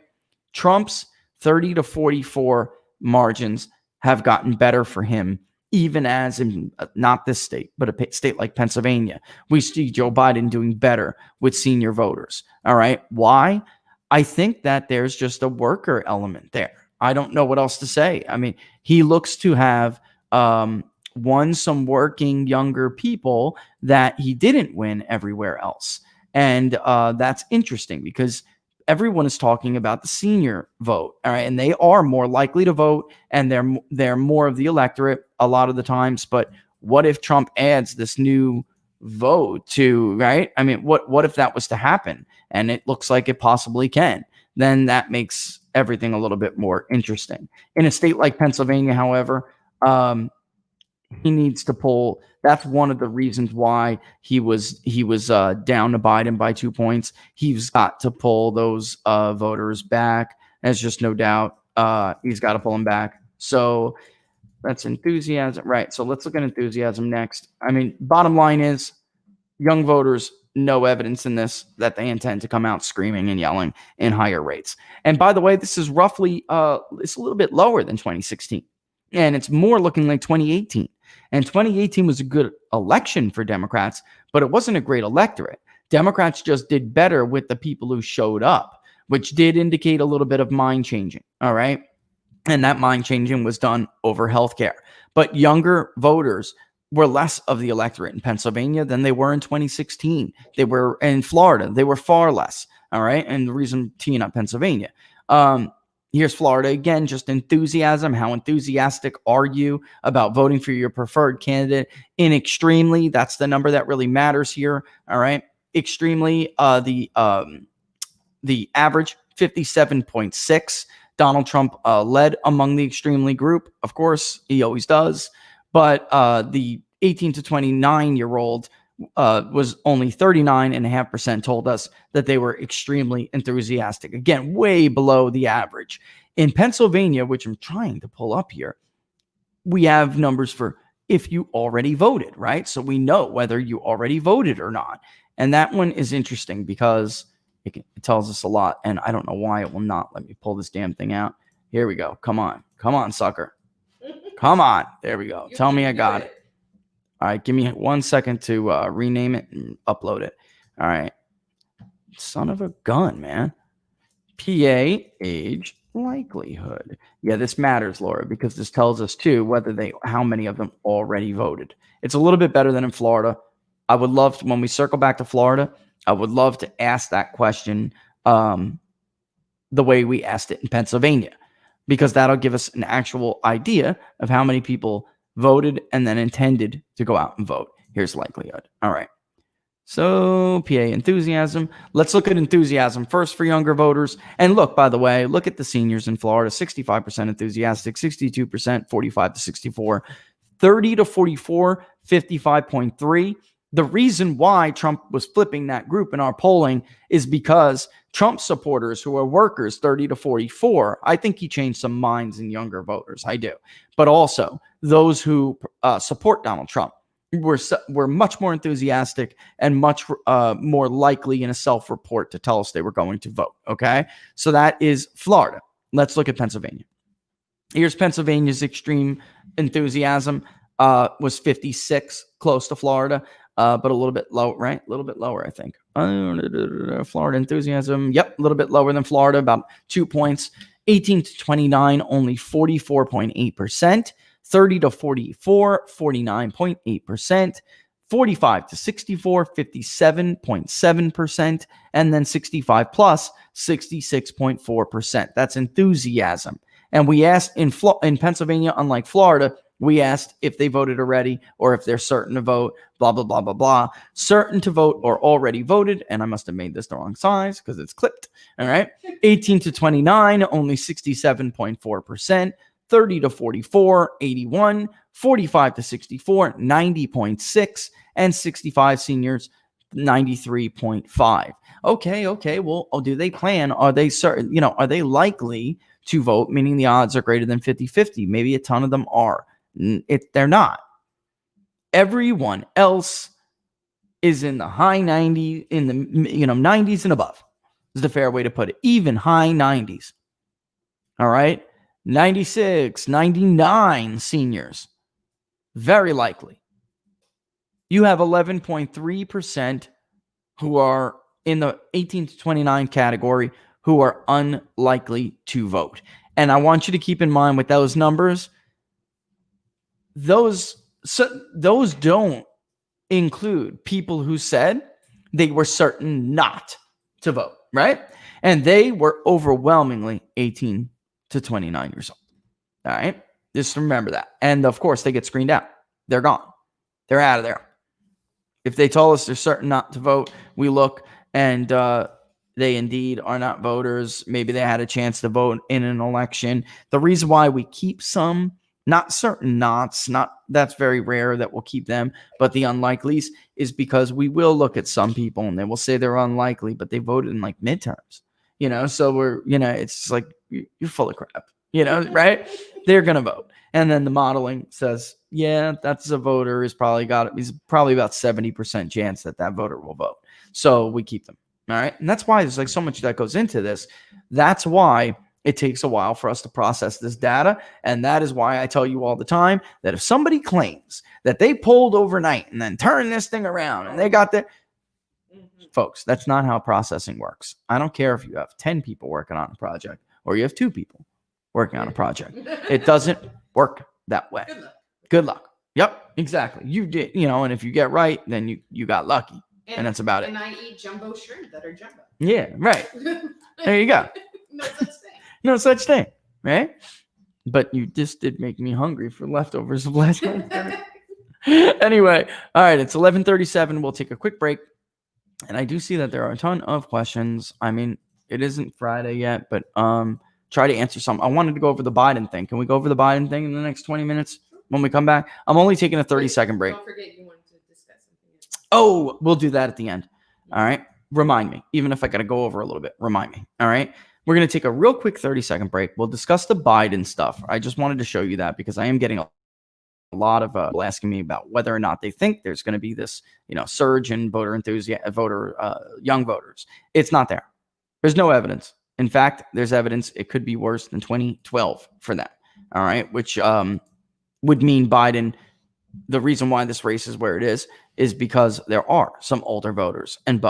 Speaker 3: Trump's 30 to 44 margins have gotten better for him, even as in not this state, but a state like Pennsylvania. We see Joe Biden doing better with senior voters. All right. Why? I think that there's just a worker element there. I don't know what else to say. I mean, he looks to have won some working younger people that he didn't win everywhere else. And that's interesting because everyone is talking about the senior vote. All right. And they are more likely to vote, and they're more of the electorate a lot of the times. But what if Trump adds this new vote to, right? I mean, what if that was to happen? And it looks like it possibly can. Then that makes everything a little bit more interesting. In a state like Pennsylvania, however, he needs to pull. That's one of the reasons why he was down to Biden by 2 points. He's got to pull those voters back. There's just no doubt. He's got to pull them back. So that's enthusiasm, right? So let's look at enthusiasm next. I mean, bottom line is, young voters, no evidence in this that they intend to come out screaming and yelling in higher rates. And by the way, this is roughly it's a little bit lower than 2016, and it's more looking like 2018. And 2018 was a good election for Democrats, but it wasn't a great electorate. Democrats just did better with the people who showed up, which did indicate a little bit of mind changing. All right. And that mind changing was done over healthcare. But younger voters were less of the electorate in Pennsylvania than they were in 2016. They were in Florida. They were far less. All right. And the reason teeing up Pennsylvania. Here's Florida again, just enthusiasm. How enthusiastic are you about voting for your preferred candidate? In extremely, that's the number that really matters here. All right. Extremely, the average 57.6. Donald Trump led among the extremely group. Of course, he always does. But the 18 to 29-year-old was only 39.5% told us that they were extremely enthusiastic. Again, way below the average. In Pennsylvania, which I'm trying to pull up here, we have numbers for if you already voted, right? So we know whether you already voted or not. And that one is interesting because it tells us a lot. And I don't know why it will not let me pull this damn thing out. Here we go. Come on. Come on, sucker. Come on. There we go. Tell me I got it. All right. Give me 1 second to rename it and upload it. All right. Son of a gun, man. PA age likelihood. Yeah, this matters, Laura, because this tells us too how many of them already voted. It's a little bit better than in Florida. I would love to, when we circle back to Florida, I would love to ask that question the way we asked it in Pennsylvania, because that'll give us an actual idea of how many people voted and then intended to go out and vote. Here's likelihood. All right. So PA enthusiasm. Let's look at enthusiasm first for younger voters. And look, by the way, look at the seniors in Florida, 65% enthusiastic, 62%, 45 to 64, 30 to 44, 55.3. The reason why Trump was flipping that group in our polling is because Trump supporters who are workers, 30 to 44, I think he changed some minds in younger voters. I do. But also those who support Donald Trump were much more enthusiastic and much more likely in a self-report to tell us they were going to vote. Okay. So that is Florida. Let's look at Pennsylvania. Here's Pennsylvania's extreme enthusiasm was 56, close to Florida. But a little bit low, right? A little bit lower, I think. Florida enthusiasm. Yep, a little bit lower than Florida, about 2 points. 18 to 29, only 44.8%. 30 to 44, 49.8%. 45 to 64, 57.7%. And then 65 plus, 66.4%. That's enthusiasm. And we asked in Pennsylvania, unlike Florida, we asked if they voted already or if they're certain to vote, blah, blah, blah, blah, blah. Certain to vote or already voted. And I must have made this the wrong size because it's clipped. All right. 18 to 29, only 67.4%. 30 to 44, 81. 45 to 64, 90.6. And 65 seniors, 93.5. Okay. Well, do they plan? Are they certain? Are they likely to vote? Meaning the odds are greater than 50-50. Maybe a ton of them are. They're not. Everyone else is in the high 90s, in the 90s and above is the fair way to put it. Even high 90s. All right. 96, 99 seniors. Very likely. You have 11.3% who are in the 18 to 29 category who are unlikely to vote. And I want you to keep in mind with those numbers, those don't include people who said they were certain not to vote, right? And they were overwhelmingly 18 to 29 years old. All right. Just remember that. And of course, they get screened out. They're gone. They're out of there. If they told us they're certain not to vote, we look and they indeed are not voters. Maybe they had a chance to vote in an election. The reason why we keep some not certain nots, that's very rare that we'll keep them, but the unlikelies is because we will look at some people and they will say they're unlikely, but they voted in like midterms, so it's like you're full of crap, right? They're going to vote. And then the modeling says, yeah, that's a voter he's probably about 70% chance that voter will vote. So we keep them. All right. And that's why there's like so much that goes into this. That's why it takes a while for us to process this data. And that is why I tell you all the time that if somebody claims that they polled overnight and then turned this thing around and they got the folks, that's not how processing works. I don't care if you have 10 people working on a project or you have 2 people working on a project. It doesn't work that way. Good luck. Yep, exactly. You did, and if you get right, then you got lucky. And that's about it.
Speaker 4: And I eat jumbo shrimp that are jumbo.
Speaker 3: Yeah, right. There you go.
Speaker 4: No such thing.
Speaker 3: No such thing, right? But you just did make me hungry for leftovers of last night. Anyway, all right, it's 11:37. We'll take a quick break. And I do see that there are a ton of questions. I mean, it isn't Friday yet, but try to answer some. I wanted to go over the Biden thing. Can we go over the Biden thing in the next 20 minutes when we come back? I'm only taking a 30-second break.
Speaker 4: Don't forget you wanted to discuss something else.
Speaker 3: Oh, we'll do that at the end. All right. Remind me. Even if I got to go over a little bit, remind me. All right. We're going to take a real quick 30-second break. We'll discuss the Biden stuff. I just wanted to show you that because I am getting a lot of people asking me about whether or not they think there's going to be this, surge in young voters. It's not there. There's no evidence. In fact, there's evidence it could be worse than 2012 for that. All right. Which would mean Biden. The reason why this race is where it is because there are some older voters and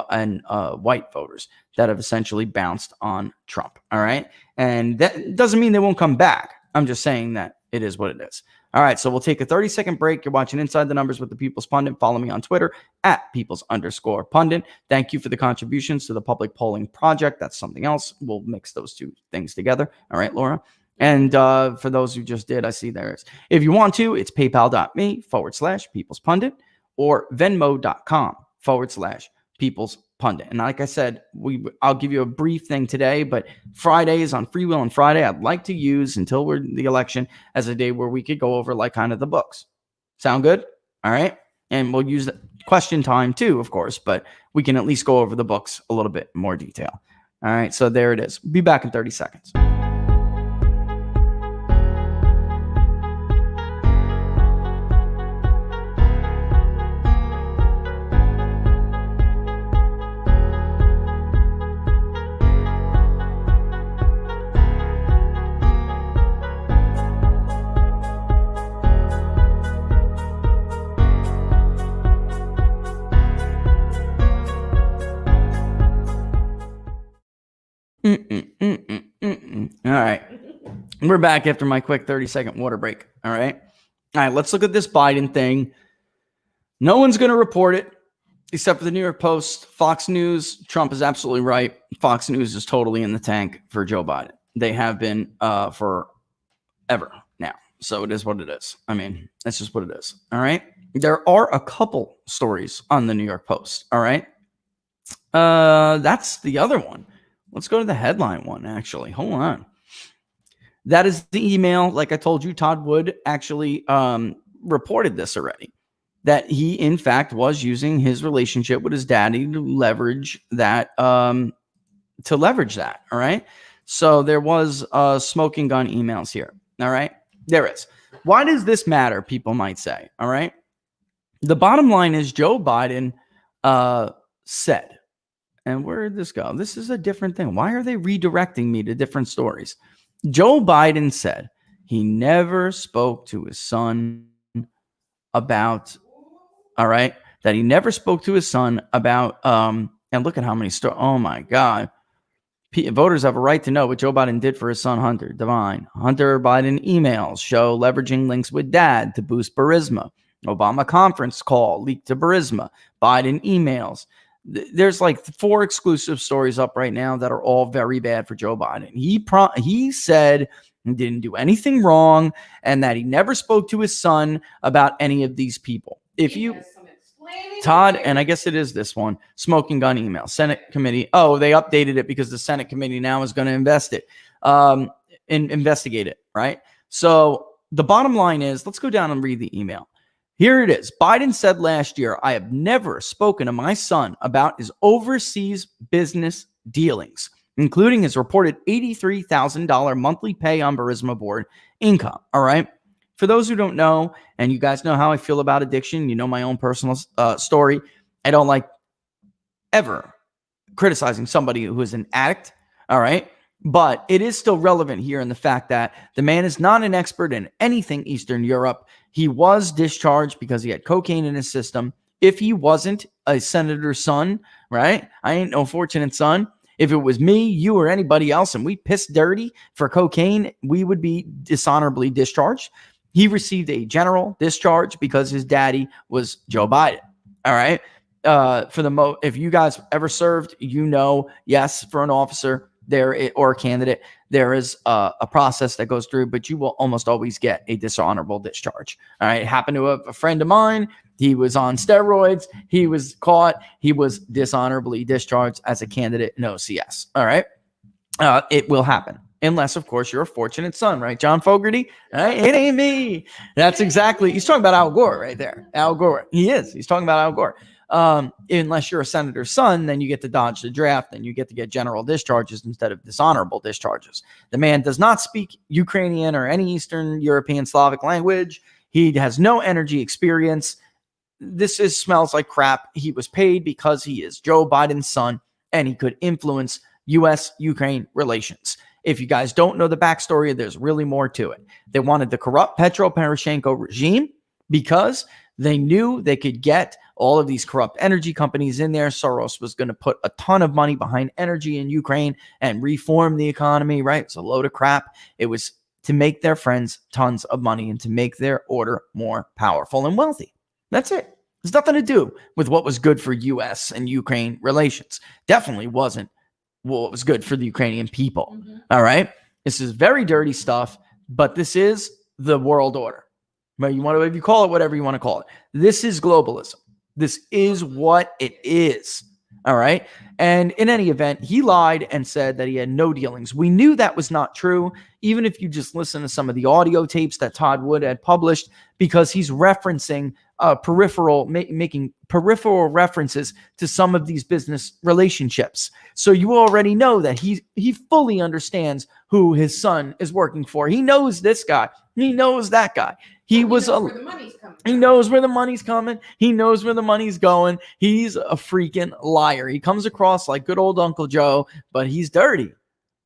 Speaker 3: white voters that have essentially bounced on Trump. All right. And that doesn't mean they won't come back. I'm just saying that it is what it is. All right. So we'll take a 30-second break. You're watching Inside the Numbers with the People's Pundit. Follow me on Twitter at @peoples_pundit. Thank you for the contributions to the Public Polling Project. That's something else. We'll mix those two things together. All right, Laura. And for those who just did, I see there is. If you want to, it's paypal.me/People's Pundit or Venmo.com/People's Pundit. And like I said, I'll give you a brief thing today, but Fridays on Free Will and Friday, I'd like to use until we're the election as a day where we could go over like kind of the books. Sound good? All right. And we'll use the question time too, of course, but we can at least go over the books a little bit more detail. All right. So there it is. Be back in 30 seconds. All right. We're back after my quick 30-second water break. All right. Let's look at this Biden thing. No one's going to report it except for the New York Post, Fox News. Trump is absolutely right. Fox News is totally in the tank for Joe Biden. They have been forever now. So it is what it is. I mean, that's just what it is. All right. There are a couple stories on the New York Post. All right. That's the other one. Let's go to the headline one, actually. Hold on. That is the email. Like I told you, Todd Wood actually reported this already, that he, in fact, was using his relationship with his daddy to leverage that. All right. So there was smoking gun emails here. All right. There is. Why does this matter? People might say. All right. The bottom line is Joe Biden said, and where did this go? This is a different thing. Why are they redirecting me to different stories? Joe Biden said he never spoke to his son about, all right, that he never spoke to his son about, and look at how many oh my God. Voters have a right to know what Joe Biden did for his son, Hunter Devine. Hunter Biden emails show leveraging links with dad to boost Burisma. Obama conference call leaked to Burisma. Biden emails. There's like 4 exclusive stories up right now that are all very bad for Joe Biden. He said he didn't do anything wrong and that he never spoke to his son about any of these people. If you Todd, and I guess it is this one, smoking gun email, Senate committee. Oh, they updated it because the Senate committee now is going to investigate it, right? So the bottom line is, let's go down and read the email. Here it is. Biden said last year, I have never spoken to my son about his overseas business dealings, including his reported $83,000 monthly pay on Burisma board income. All right. For those who don't know, and you guys know how I feel about addiction, you know my own personal story. I don't like ever criticizing somebody who is an addict, all right? But it is still relevant here in the fact that the man is not an expert in anything Eastern Europe. He was discharged because he had cocaine in his system. If he wasn't a senator's son, right? I ain't no fortunate son. If it was me, you, or anybody else, and we pissed dirty for cocaine, we would be dishonorably discharged. He received a general discharge because his daddy was Joe Biden. All right. If you guys ever served, you know, yes, for an officer or a candidate, there is a process that goes through, but you will almost always get a dishonorable discharge. All right. It happened to a friend of mine. He was on steroids. He was caught. He was dishonorably discharged as a candidate in OCS. All right. It will happen. Unless, of course, you're a fortunate son, right, John Fogerty? Right? It ain't me. That's exactly. He's talking about Al Gore right there. Al Gore. He is. He's talking about Al Gore. Unless you're a senator's son, then you get to dodge the draft and you get to get general discharges instead of dishonorable discharges. The man does not speak Ukrainian or any Eastern European Slavic language. He has no energy experience. This smells like crap. He was paid because he is Joe Biden's son and he could influence U.S.-Ukraine relations. If you guys don't know the backstory, there's really more to it. They wanted the corrupt Petro Poroshenko regime because they knew they could get all of these corrupt energy companies in there. Soros was going to put a ton of money behind energy in Ukraine and reform the economy, right? It's a load of crap. It was to make their friends tons of money and to make their order more powerful and wealthy. That's it. There's nothing to do with what was good for U.S. and Ukraine relations. Definitely wasn't what was good for the Ukrainian people. Mm-hmm. All right. This is very dirty stuff, but this is the world order. But if you call it whatever you want to call it, this is globalism. This is what it is. All right. And in any event, he lied and said that he had no dealings. We knew that was not true, even if you just listen to some of the audio tapes that Todd Wood had published, because he's referencing making peripheral references to some of these business relationships. So you already know that he fully understands who his son is working for. He knows this guy. He knows that guy. He knows where the money's coming. He knows where the money's coming. He knows where the money's going. He's a freaking liar. He comes across like good old Uncle Joe, but he's dirty.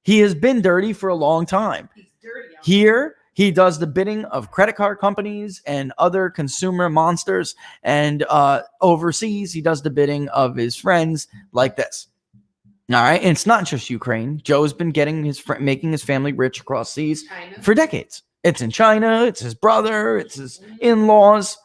Speaker 3: He has been dirty for a long time. He's dirty. Here, he does the bidding of credit card companies and other consumer monsters. And overseas, he does the bidding of his friends like this. All right. And it's not just Ukraine. Joe's been making his family rich across seas for decades. It's in China. It's his brother. It's his in-laws.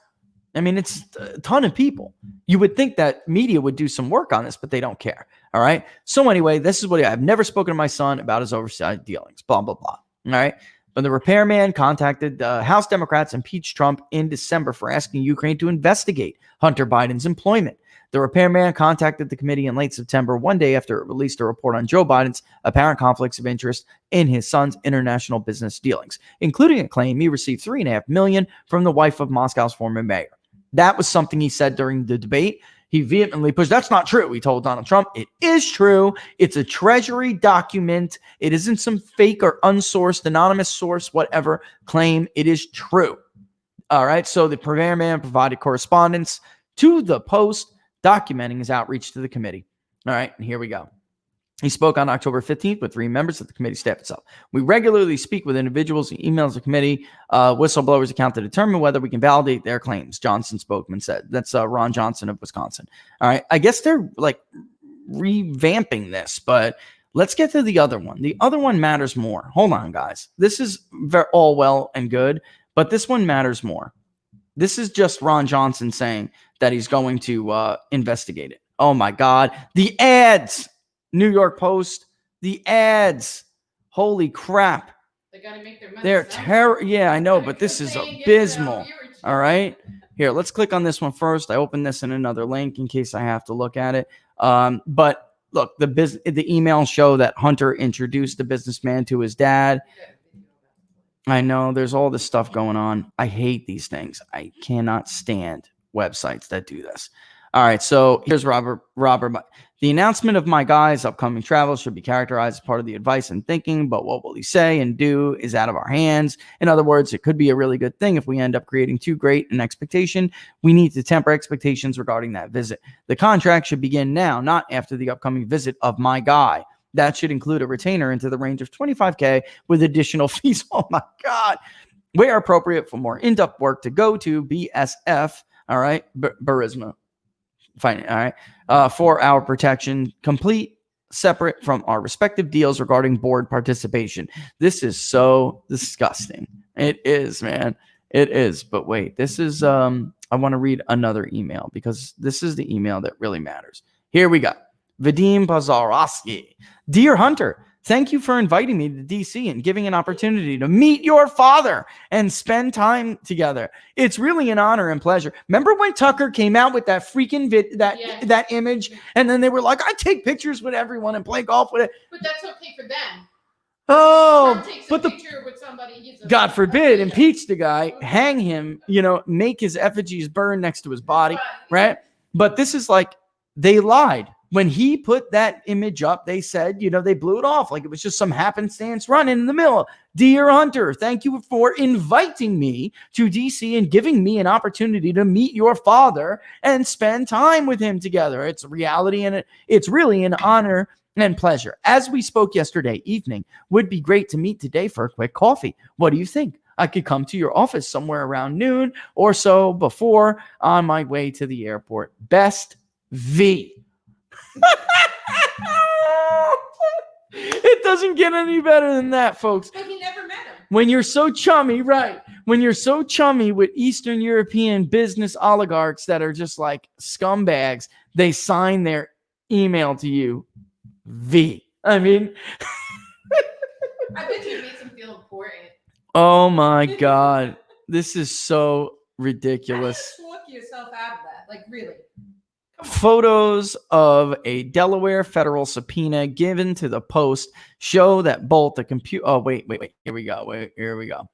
Speaker 3: I mean, it's a ton of people. You would think that media would do some work on this, but they don't care. All right. So anyway, this is what I've never spoken to my son about his overseas dealings, blah, blah, blah. All right. But the repairman contacted House Democrats, impeached Trump in December for asking Ukraine to investigate Hunter Biden's employment. The repairman contacted the committee in late September, one day after it released a report on Joe Biden's apparent conflicts of interest in his son's international business dealings, including a claim he received $3.5 million from the wife of Moscow's former mayor. That was something he said during the debate. He vehemently pushed, that's not true. He told Donald Trump, it is true. It's a Treasury document. It isn't some fake or unsourced, anonymous source, whatever claim. It is true. All right. So the repairman provided correspondence to the Post documenting his outreach to the committee. All right. And here we go. He spoke on October 15th with 3 members of the committee staff itself. We regularly speak with individuals who emails the committee whistleblowers account to determine whether we can validate their claims, Johnson spokesman said. That's Ron Johnson of Wisconsin. All right. I guess they're like revamping this, but let's get to the other one. The other one matters more. Hold on, guys. This is all well and good, but this one matters more. This is just Ron Johnson saying that he's going to investigate it. Oh, my God. The ads. New York Post, the ads. Holy crap.
Speaker 4: They got to make their money.
Speaker 3: They're terrible. Yeah, I know, but this is abysmal. All right. Here, let's click on this one first. I opened this in another link in case I have to look at it. But look, the emails show that Hunter introduced the businessman to his dad. I know there's all this stuff going on. I hate these things. I cannot stand websites that do this. All right, so here's Robert. The announcement of my guy's upcoming travel should be characterized as part of the advice and thinking, but what will he say and do is out of our hands. In other words, it could be a really good thing if we end up creating too great an expectation. We need to temper expectations regarding that visit. The contract should begin now, not after the upcoming visit of my guy. That should include a retainer into the range of $25K with additional fees. Oh my God. Where appropriate for more in-depth work to go to BSF, all right, Burisma. Fine. All right. For our protection, complete separate from our respective deals regarding board participation. This is so disgusting. It is, man. It is. But wait, this is, I want to read another email because this is the email that really matters. Here we go. Vadim Bazarowski. Dear Hunter, thank you for inviting me to DC and giving an opportunity to meet your father and spend time together. It's really an honor and pleasure. Remember when Tucker came out with that freaking that image, and then they were like, "I take pictures with everyone and play golf with it."
Speaker 4: But that's okay for them.
Speaker 3: Oh, but
Speaker 4: picture with somebody,
Speaker 3: God forbid, impeach the guy, hang him, make his effigies burn next to his body, right? But this is like they lied. When he put that image up, they said, they blew it off like it was just some happenstance run in the middle. Dear Hunter, thank you for inviting me to DC and giving me an opportunity to meet your father and spend time with him together. It's reality and it's really an honor and pleasure. As we spoke yesterday evening, would be great to meet today for a quick coffee. What do you think? I could come to your office somewhere around noon or so before on my way to the airport. Best V. It doesn't get any better than that, folks.
Speaker 4: But he never met him.
Speaker 3: When you're so chummy, right? When you're so chummy with Eastern European business oligarchs that are just like scumbags, they sign their email to you. V. I mean,
Speaker 4: I bet you it makes him feel important.
Speaker 3: Oh my God. This is so ridiculous.
Speaker 4: How do you talk yourself out of that? Like, really?
Speaker 3: Photos of a Delaware federal subpoena given to the Post show that both the computer. Oh, wait. Here we go. All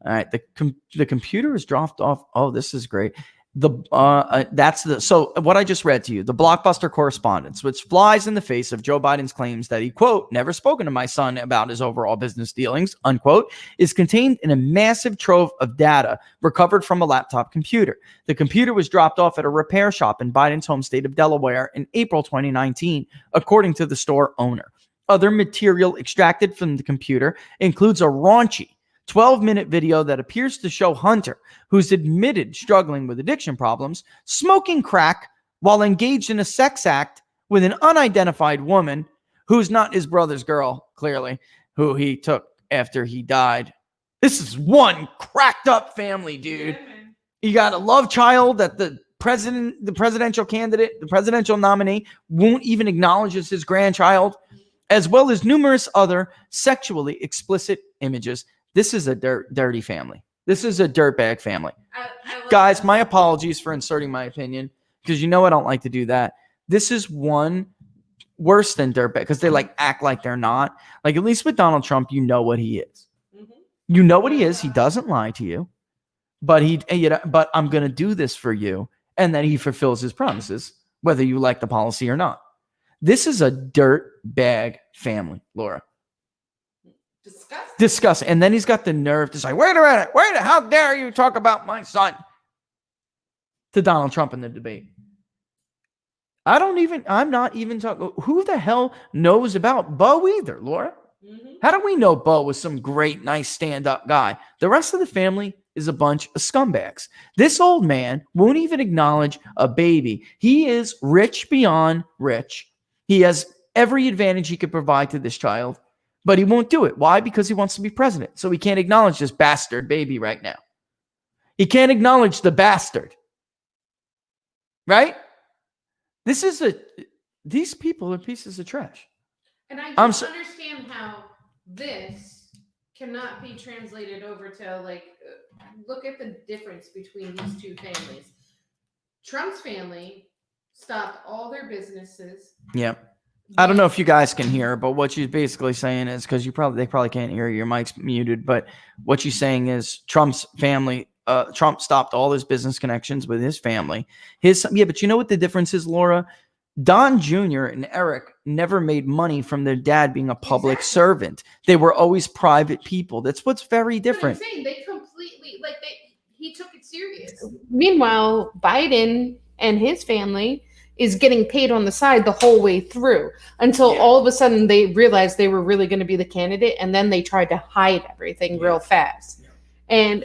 Speaker 3: right. The computer is dropped off. Oh, this is great. So what I just read to you, the blockbuster correspondence, which flies in the face of Joe Biden's claims that he, quote, never spoken to my son about his overall business dealings, unquote, is contained in a massive trove of data recovered from a laptop computer. The computer was dropped off at a repair shop in Biden's home state of Delaware in April 2019, according to the store owner. Other material extracted from the computer includes a raunchy 12-minute video that appears to show Hunter, who's admitted struggling with addiction problems, smoking crack while engaged in a sex act with an unidentified woman who's not his brother's girl, clearly, who he took after he died. This is one cracked up family, dude.
Speaker 4: Yeah, man.
Speaker 3: You got a love child that the presidential candidate, the presidential nominee won't even acknowledge as his grandchild, as well as numerous other sexually explicit images. This is a dirty family. This is a dirtbag family. Guys, my apologies for inserting my opinion because I don't like to do that. This is one worse than dirtbag because they act like they're not. Like at least with Donald Trump, you know what he is.
Speaker 4: Mm-hmm.
Speaker 3: You know what he is. He doesn't lie to you, but but I'm going to do this for you. And then he fulfills his promises, whether you like the policy or not. This is a dirtbag family, Laura. Disgusting. And then he's got the nerve to say, wait a minute, how dare you talk about my son to Donald Trump in the debate?
Speaker 5: I'm not even talking. Who the hell knows about Bo either, Laura? How do we know Bo was some great, nice stand-up guy? The rest of the family is a bunch of scumbags. This old man won't even acknowledge a baby. He is rich beyond rich. He has every advantage he could provide to this child, but he won't do it. Why? Because he wants to be president. So he can't acknowledge this bastard baby right now. He can't acknowledge the bastard. Right? These people are pieces of trash.
Speaker 4: And I don't understand how this cannot be translated over to, like, look at the difference between these two families. Trump's family stopped all their businesses.
Speaker 5: Yeah. I don't know if you guys can hear, but what she's basically saying is, because they probably can't hear you, your mic's muted, but what she's saying is Trump's family, Trump stopped all his business connections with his family. But you know what the difference is, Laura? Don Jr. and Eric never made money from their dad being a public servant. They were always private people. That's what's very different.
Speaker 4: But I'm saying they completely, he took it serious. Meanwhile, Biden and his family is getting paid on the side the whole way through until all of a sudden they realized they were really going to be the candidate, and then they tried to hide everything real fast. And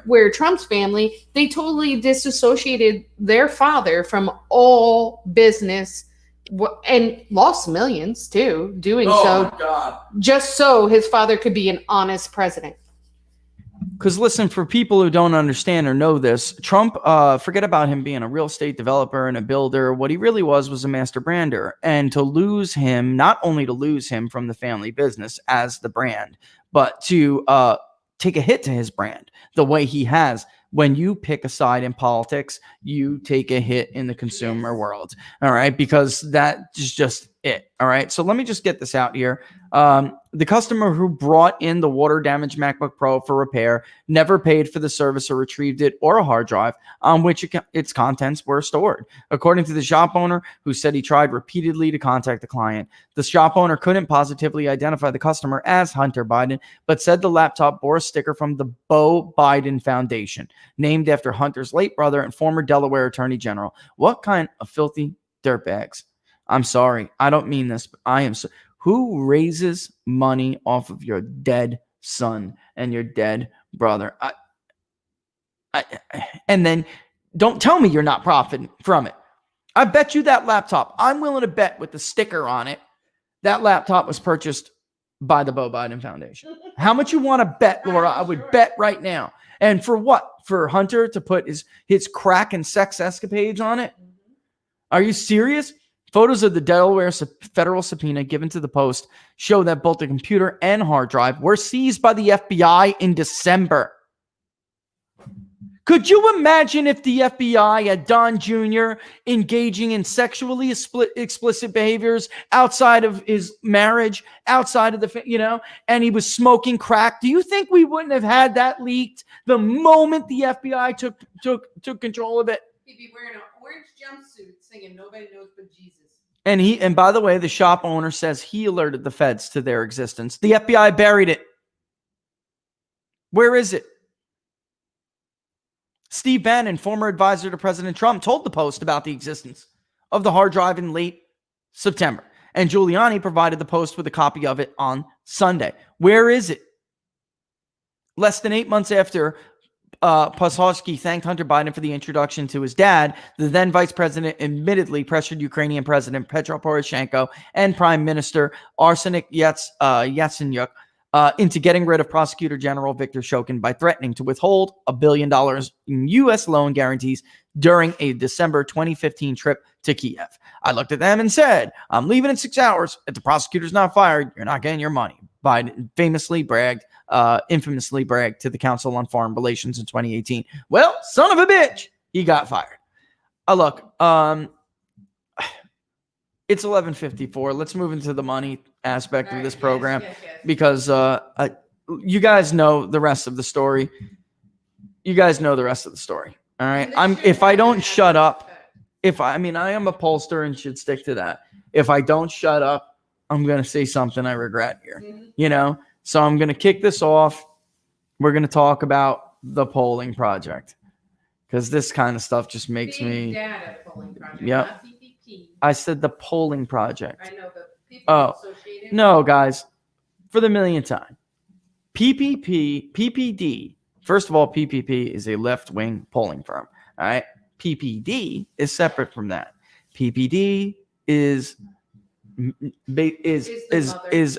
Speaker 4: where Trump's family, they totally disassociated their father from all business and lost millions too, doing just so his father could be an honest president.
Speaker 5: Because listen, for people who don't understand or know this, Trump, forget about him being a real estate developer and a builder. What he really was a master brander. And to lose him, not only to lose him from the family business as the brand, but to take a hit to his brand the way he has. When you pick a side in politics, you take a hit in the consumer world. All right. Because that is just it. All right. So let me just get this out here. The customer who brought in the water damaged MacBook Pro for repair never paid for the service or retrieved it or a hard drive on which its contents were stored. According to the shop owner, who said he tried repeatedly to contact the client, the shop owner couldn't positively identify the customer as Hunter Biden, but said the laptop bore a sticker from the Beau Biden Foundation, named after Hunter's late brother and former Delaware Attorney General. What kind of filthy dirtbags? I'm sorry. I don't mean this, but I am so. Who raises money off of your dead son and your dead brother? And then don't tell me you're not profiting from it. I bet you that laptop, I'm willing to bet with the sticker on it, that laptop was purchased by the Beau Biden Foundation. How much you want to bet, Laura? I would bet right now. And for what? For Hunter to put his crack and sex escapades on it? Are you serious? Photos of the Delaware federal subpoena given to the Post show that both the computer and hard drive were seized by the FBI in December. Could you imagine if the FBI had Don Jr. engaging in sexually explicit behaviors outside of his marriage, outside of and he was smoking crack? Do you think we wouldn't have had that leaked the moment the FBI took control of it?
Speaker 4: He'd be wearing an orange jumpsuit singing "Nobody Knows But Jesus."
Speaker 5: And by the way, the shop owner says he alerted the feds to their existence. The FBI buried it. Where is it? Steve Bannon, former advisor to President Trump, told the Post about the existence of the hard drive in late September. And Giuliani provided the Post with a copy of it on Sunday. Where is it? Less than 8 months after Posofsky thanked Hunter Biden for the introduction to his dad, the then vice president admittedly pressured Ukrainian President Petro Poroshenko and Prime Minister Arseniy Yatsenyuk into getting rid of Prosecutor General Viktor Shokin by threatening to withhold $1 billion in U.S. loan guarantees during a December 2015 trip to Kiev. I looked at them and said, I'm leaving in 6 hours. If the prosecutor's not fired, you're not getting your money. Biden infamously bragged to the Council on Foreign Relations in 2018. Well, son of a bitch, he got fired. Look, it's 11:54. Let's move into the money aspect of this program because you guys know the rest of the story. You guys know the rest of the story. All right. If I don't shut up, I am a pollster and should stick to that. If I don't shut up, I'm going to say something I regret here, So I'm going to kick this off. We're going to talk about the polling project because this kind of stuff just makes me.
Speaker 4: Data polling project.
Speaker 5: Yep.
Speaker 4: Not PPP.
Speaker 5: I said the polling project.
Speaker 4: I know the people
Speaker 5: Oh,
Speaker 4: associated.
Speaker 5: no, guys, for the millionth time. PPD. First of all, PPP is a left-wing polling firm. All right. PPD is separate from that. PPD is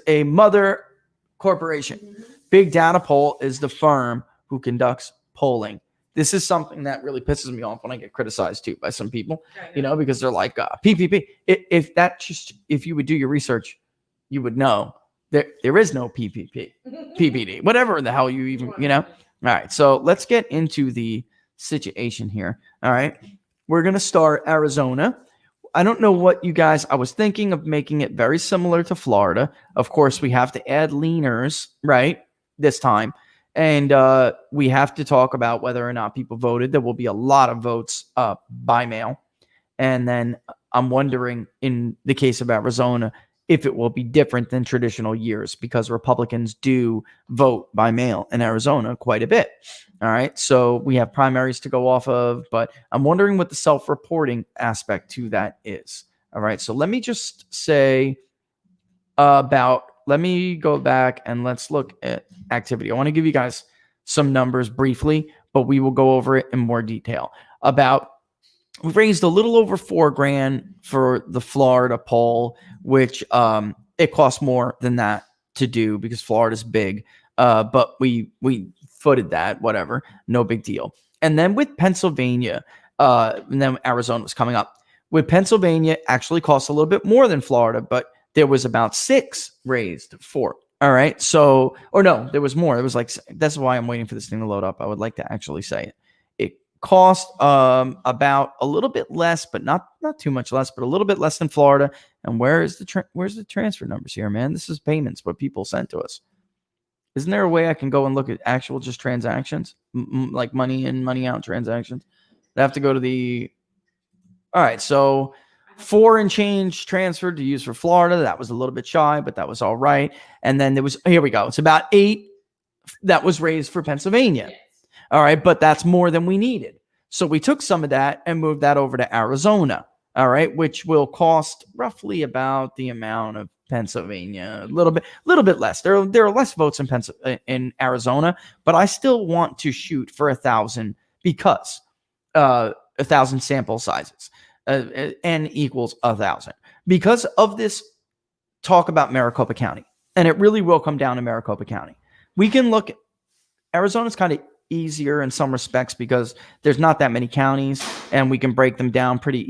Speaker 5: a mother corporation.
Speaker 4: Mm-hmm.
Speaker 5: Big Data Poll is the firm who conducts polling. This is something that really pisses me off when I get criticized too by some people, because they're like PPP. If you would do your research, you would know there is no PPP, PPD, whatever the hell you even, All right, so let's get into the situation here. All right, we're gonna start Arizona. I don't know what you guys. I was thinking of making it very similar to Florida. Of course, we have to add leaners, right? This time. And we have to talk about whether or not people voted. There will be a lot of votes by mail. And then I'm wondering, in the case of Arizona, if it will be different than traditional years, because Republicans do vote by mail in Arizona quite a bit. All right. So we have primaries to go off of, but I'm wondering what the self-reporting aspect to that is. All right. So let me just say let me go back and let's look at activity. I want to give you guys some numbers briefly, but we will go over it in more detail. We've raised a little over $4,000 for the Florida poll, which it costs more than that to do because Florida's big. But we footed that, whatever, no big deal. And then with Pennsylvania, and then Arizona was coming up. With Pennsylvania, actually costs a little bit more than Florida, but there was about 6 raised for. All right. So, or no, there was more. It was like, that's why I'm waiting for this thing to load up. I would like to actually say it. It cost about a little bit less, but not too much less, but a little bit less than Florida. And where's the transfer numbers here, man? This is payments, what people sent to us. Isn't there a way I can go and look at actual just transactions, like money in, money out transactions? I have to go to the. All right, so 4 and change transferred to use for Florida. That was a little bit shy, but that was all right. And then there was, here we go. It's about 8 that was raised for Pennsylvania. Yes. All right, but that's more than we needed. So we took some of that and moved that over to Arizona. All right, which will cost roughly about the amount of Pennsylvania, a little bit less. There are less votes in Arizona, but I still want to shoot for 1,000 because 1,000 sample sizes. N equals 1,000 because of this talk about Maricopa County. And it really will come down to Maricopa County. We can look, Arizona's kind of easier in some respects because there's not that many counties and we can break them down pretty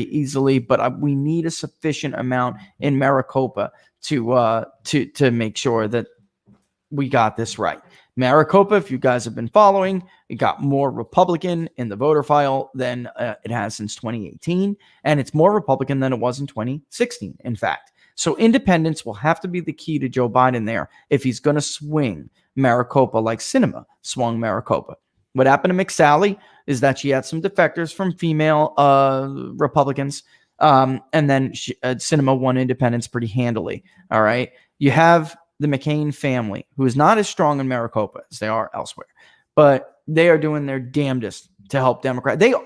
Speaker 5: easily, but we need a sufficient amount in Maricopa to make sure that we got this right. Maricopa, if you guys have been following, it got more Republican in the voter file than it has since 2018. And it's more Republican than it was in 2016, in fact. So independence will have to be the key to Joe Biden there if he's going to swing Maricopa like Sinema swung Maricopa. What happened to McSally is that she had some defectors from female Republicans. And then Sinema won independence pretty handily. All right. You have the McCain family, who is not as strong in Maricopa as they are elsewhere, but they are doing their damnedest to help Democrats. The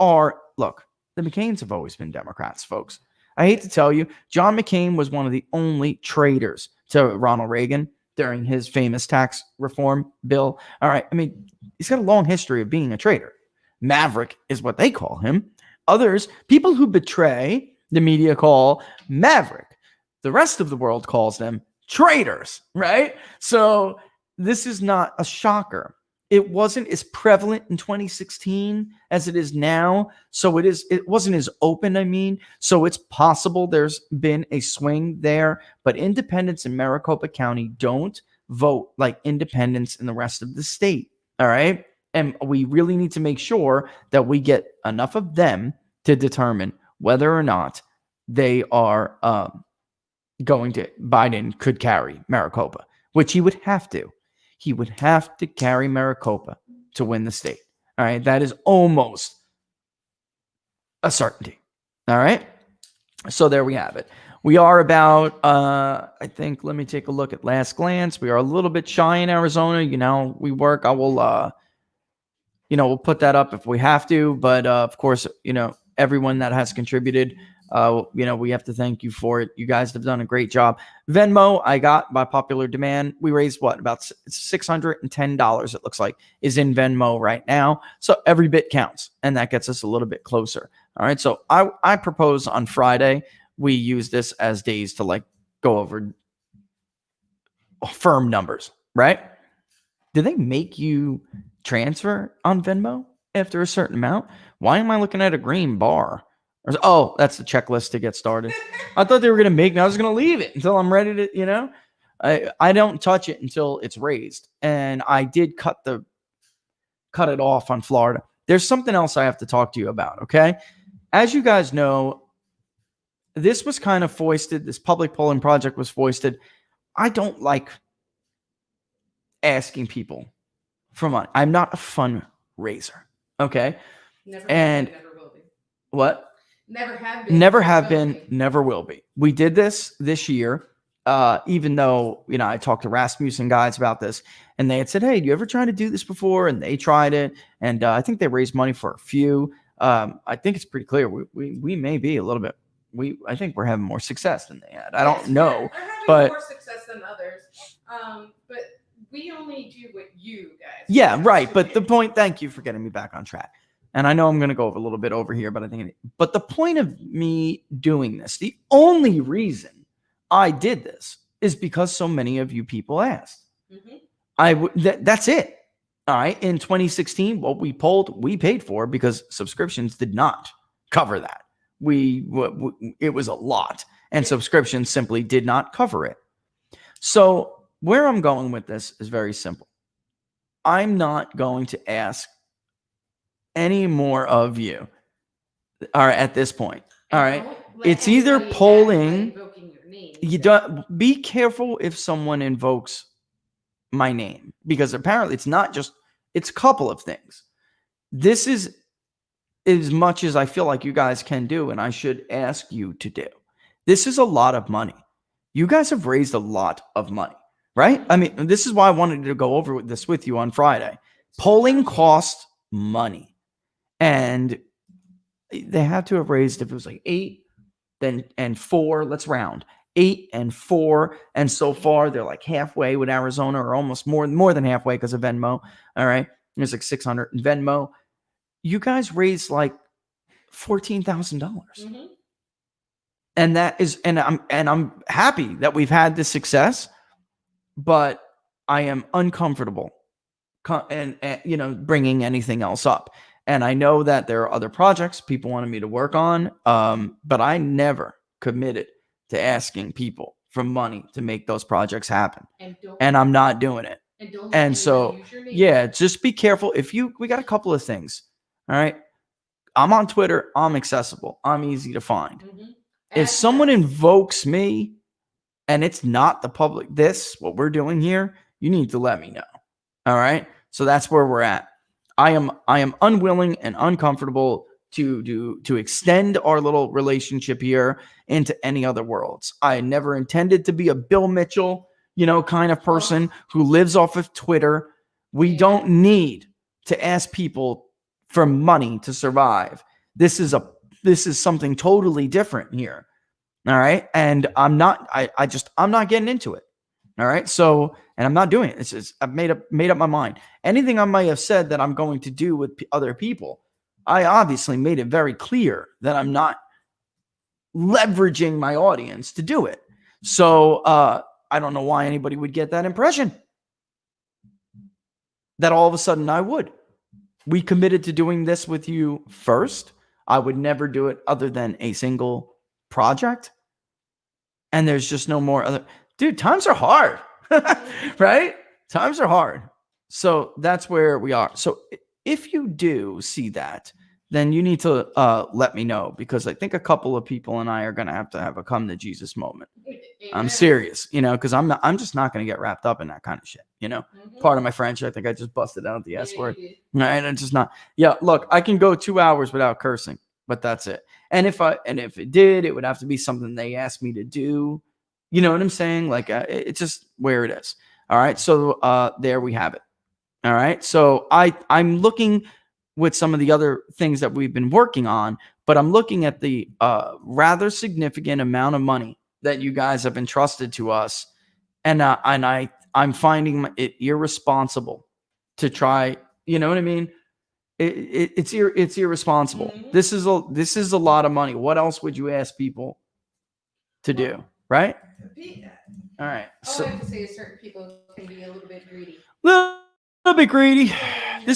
Speaker 5: McCains have always been Democrats, folks. I hate to tell you, John McCain was one of the only traitors to Ronald Reagan during his famous tax reform bill. All right. I mean, he's got a long history of being a traitor. Maverick is what they call him. Others, people who betray, the media call Maverick. The rest of the world calls them traitors, right? So this is not a shocker. It wasn't as prevalent in 2016 as it is now. So it wasn't as open, I mean. So it's possible there's been a swing there, but independents in Maricopa County don't vote like independents in the rest of the state. All right. And we really need to make sure that we get enough of them to determine whether or not they are Biden could carry Maricopa, which he would have to. He would have to carry Maricopa to win the state. All right. That is almost a certainty. All right. So there we have it. We are about, I think, let me take a look at last glance. We are a little bit shy in Arizona. We work. I will, we'll put that up if we have to. But of course, everyone that has contributed We have to thank you for it. You guys have done a great job. Venmo, I got by popular demand. We raised about $610, it looks like, is in Venmo right now. So every bit counts, and that gets us a little bit closer. All right. So I propose on Friday we use this as days to like go over firm numbers, right? Do they make you transfer on Venmo after a certain amount? Why am I looking at a green bar? Oh, that's the checklist to get started. I thought they were going to make me. I was going to leave it until I'm ready to, I don't touch it until it's raised. And I did cut it off on Florida. There's something else I have to talk to you about, okay? As you guys know, this was kind of foisted. This public polling project was foisted. I don't like asking people for money. I'm not a fundraiser, okay?
Speaker 4: Never will be.
Speaker 5: What?
Speaker 4: Never have been.
Speaker 5: Never have been, never will be. We did this year, even though, I talked to Rasmussen guys about this, and they had said, hey, do you ever try to do this before? And they tried it, and I think they raised money for a few. I think it's pretty clear. We may be a little bit, I think we're having more success than they had. I don't know,
Speaker 4: we're having
Speaker 5: but
Speaker 4: more success than others. But we only do what you guys.
Speaker 5: Yeah, right. But the point, thank you for getting me back on track. And I know I'm going to go a little bit over here, but but the point of me doing this, the only reason I did this is because so many of you people asked. That's it. All right. In 2016, what we polled, we paid for because subscriptions did not cover that. It was a lot, and subscriptions simply did not cover it. So where I'm going with this is very simple. I'm not going to ask any more of you. All right, at this point. All right. It's either polling. You don't be careful if someone invokes my name, because apparently it's not just, it's a couple of things. This is as much as I feel like you guys can do, and I should ask you to do. This is a lot of money. You guys have raised a lot of money, right? I mean, this is why I wanted to go over this with you on Friday. Polling costs money. And they had to have raised, if it was like 8, then and 4, let's round 8 and 4. And so far they're like halfway with Arizona, or almost more than halfway because of Venmo. All right. There's like 600 in Venmo. You guys raised like $14,000. And that is, and I'm happy that we've had this success, but I am uncomfortable and bringing anything else up. And I know that there are other projects people wanted me to work on, but I never committed to asking people for money to make those projects happen. And I'm not doing it. And so, yeah, just be careful. We got a couple of things. All right. I'm on Twitter. I'm accessible. I'm easy to find. If someone invokes me and it's not the public, what we're doing here, you need to let me know. All right. So that's where we're at. I am unwilling and uncomfortable to extend our little relationship here into any other worlds. I never intended to be a Bill Mitchell, kind of person who lives off of Twitter. We don't need to ask people for money to survive. This is something totally different here. All right. And I'm not getting into it. All right. So, and I'm not doing it. It's just, I've made up my mind. Anything I might have said that I'm going to do with other people, I obviously made it very clear that I'm not leveraging my audience to do it. So, I don't know why anybody would get that impression that all of a sudden I would. We committed to doing this with you first. I would never do it other than a single project. And there's just no more other. Dude, times are hard, right? Times are hard. So that's where we are. So if you do see that, then you need to let me know, because I think a couple of people and I are going to have a come to Jesus moment. I'm serious, because I'm just not going to get wrapped up in that kind of shit. Part of my French, I think I just busted out the S word. Right? I'm just not. Yeah, look, I can go 2 hours without cursing, but that's it. And if it did, it would have to be something they asked me to do. You know what I'm saying? Like, it's just where it is. All right. So there we have it. All right. So I'm looking with some of the other things that we've been working on, but I'm looking at the rather significant amount of money that you guys have entrusted to us, and I'm finding it irresponsible to try. You know what I mean? It's irresponsible. This is a lot of money. What else would you ask people to do, right? All right.
Speaker 4: All I have to say is certain people can be a little bit greedy.
Speaker 5: Little bit greedy. A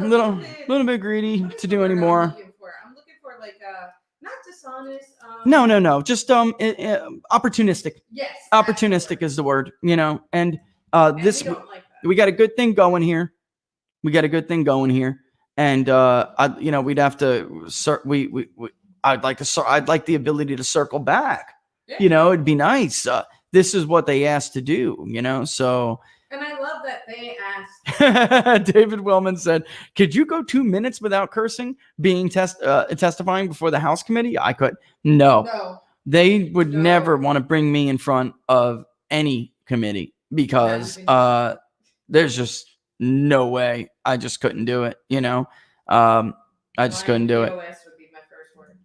Speaker 5: little bit greedy to do anymore.
Speaker 4: I'm looking for like not dishonest.
Speaker 5: No. Just opportunistic.
Speaker 4: Yes.
Speaker 5: Opportunistic is the word, and
Speaker 4: And
Speaker 5: this
Speaker 4: we don't like that.
Speaker 5: we got a good thing going here. And we'd have to I'd like the ability to circle back.
Speaker 4: Yeah.
Speaker 5: It'd be nice. This is what they asked to do, so.
Speaker 4: And I love that they asked.
Speaker 5: David Wellman said, could you go 2 minutes without cursing being testifying before the House committee? I could. No. They would never want to bring me in front of any committee because there's just no way. I just couldn't do it, I just couldn't do it.
Speaker 4: POS would be my first word.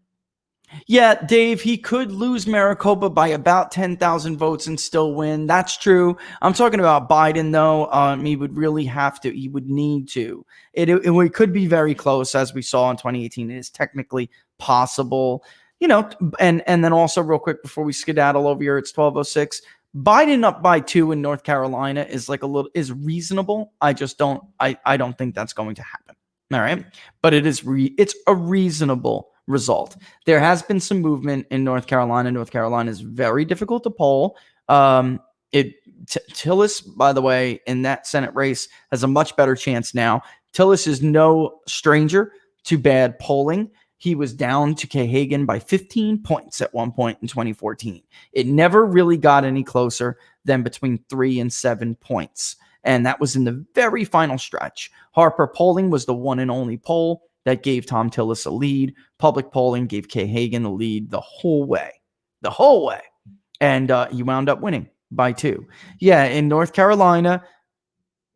Speaker 5: Yeah, Dave, he could lose Maricopa by about 10,000 votes and still win. That's true. I'm talking about Biden, though. He would really have to. He would need to. It could be very close, as we saw in 2018. It is technically possible. And then also real quick before we skedaddle over here, it's 12:06. Biden up by 2 in North Carolina is reasonable. I just don't. I don't think that's going to happen. All right, but it's a reasonable result. There has been some movement in North Carolina. North Carolina is very difficult to poll. Tillis, by the way, in that Senate race has a much better chance now. Tillis is no stranger to bad polling. He was down to Kay Hagan by 15 points at one point in 2014. It never really got any closer than between 3 and 7 points. And that was in the very final stretch. Harper polling was the one and only poll that gave Tom Tillis a lead. Public polling gave Kay Hagan the lead the whole way. And he wound up winning by 2. Yeah, in North Carolina,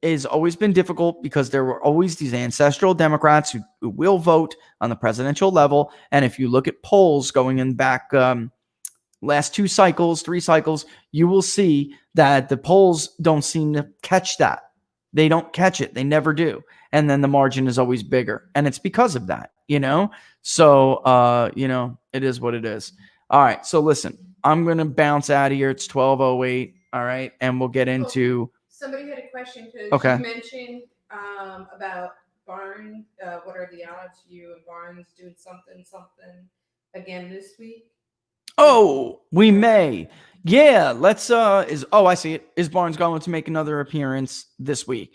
Speaker 5: it's always been difficult because there were always these ancestral Democrats who will vote on the presidential level. And if you look at polls going in back last 3 cycles, you will see that the polls don't seem to catch that. They don't catch it. They never do. And then the margin is always bigger. And it's because of that, So, it is what it is. All right. So listen, I'm going to bounce out of here. It's 12:08. All right. And we'll get into.
Speaker 4: Somebody had a question because
Speaker 5: Okay.
Speaker 4: you mentioned about Barnes. What are the odds you and Barnes doing something again this week?
Speaker 5: Oh, we may. Yeah, let's I see it. Is Barnes going to make another appearance this week?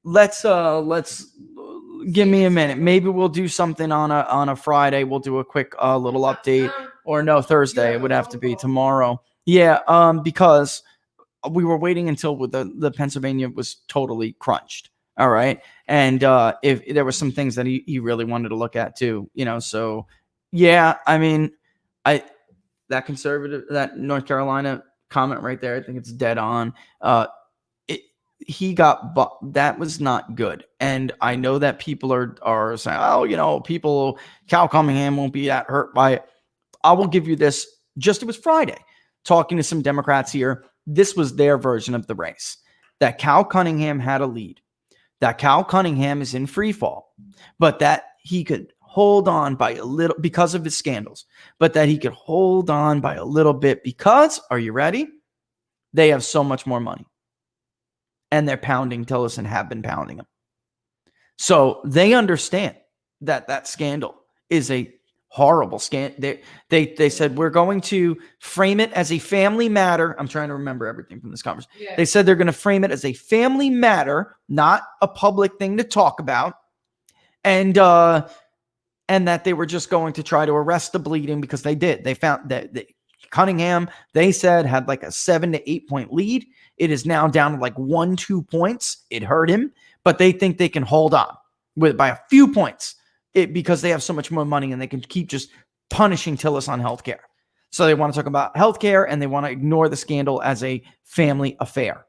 Speaker 5: Let's give me a minute. Maybe we'll do something on a Friday. We'll do a quick little update. Or no, Thursday. It would have to be tomorrow. Yeah, because we were waiting until the Pennsylvania was totally crunched. All right. And if there were some things that he really wanted to look at too, so yeah, I mean, that North Carolina comment right there, I think it's dead on. That was not good. And I know that people are saying, Cal Cunningham won't be that hurt by it. I will give you this. It was Friday, talking to some Democrats here. This was their version of the race, that Cal Cunningham had a lead, that Cal Cunningham is in free fall, but that he could hold on by a little because of his scandals, but that he could hold on by a little bit because, are you ready? They have so much more money and they're pounding Tillis and have been pounding him. So they understand that scandal is a horrible scandal. They said, we're going to frame it as a family matter. I'm trying to remember everything from this conversation. Yeah. They said they're going to frame it as a family matter, not a public thing to talk about. And that they were just going to try to arrest the bleeding because they did. They found that Cunningham, they said, had like a 7 to 8 point lead. It is now down to like 1-2 points. It hurt him, but they think they can hold on by a few points because they have so much more money and they can keep just punishing Tillis on healthcare. So they want to talk about healthcare and they want to ignore the scandal as a family affair.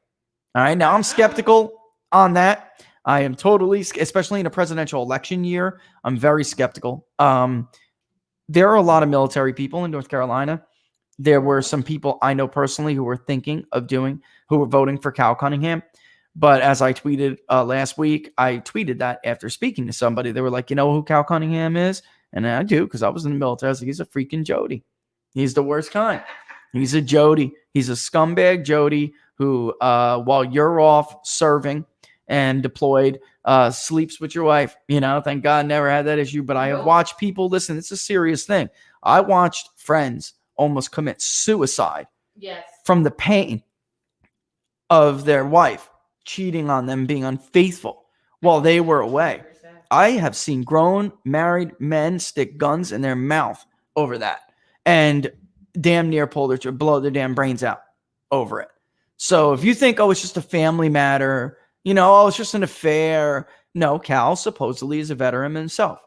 Speaker 5: All right. Now I'm skeptical on that. I am totally, especially in a presidential election year, I'm very skeptical. There are a lot of military people in North Carolina. There were some people I know personally who were who were voting for Cal Cunningham. But as I tweeted last week, I tweeted that after speaking to somebody. They were like, you know who Cal Cunningham is? And I do, because I was in the military. I was like, he's a freaking Jody. He's the worst kind. He's a Jody. He's a scumbag Jody who, while you're off serving and deployed, sleeps with your wife. Thank God never had that issue. But I have watched people, listen, it's a serious thing. I watched friends almost commit suicide from the pain of their wife cheating on them, being unfaithful while they were away. I have seen grown married men stick guns in their mouth over that and damn near blow their damn brains out over it. So if you think, oh, it's just a family matter, oh, it's just an affair. No, Cal supposedly is a veteran himself.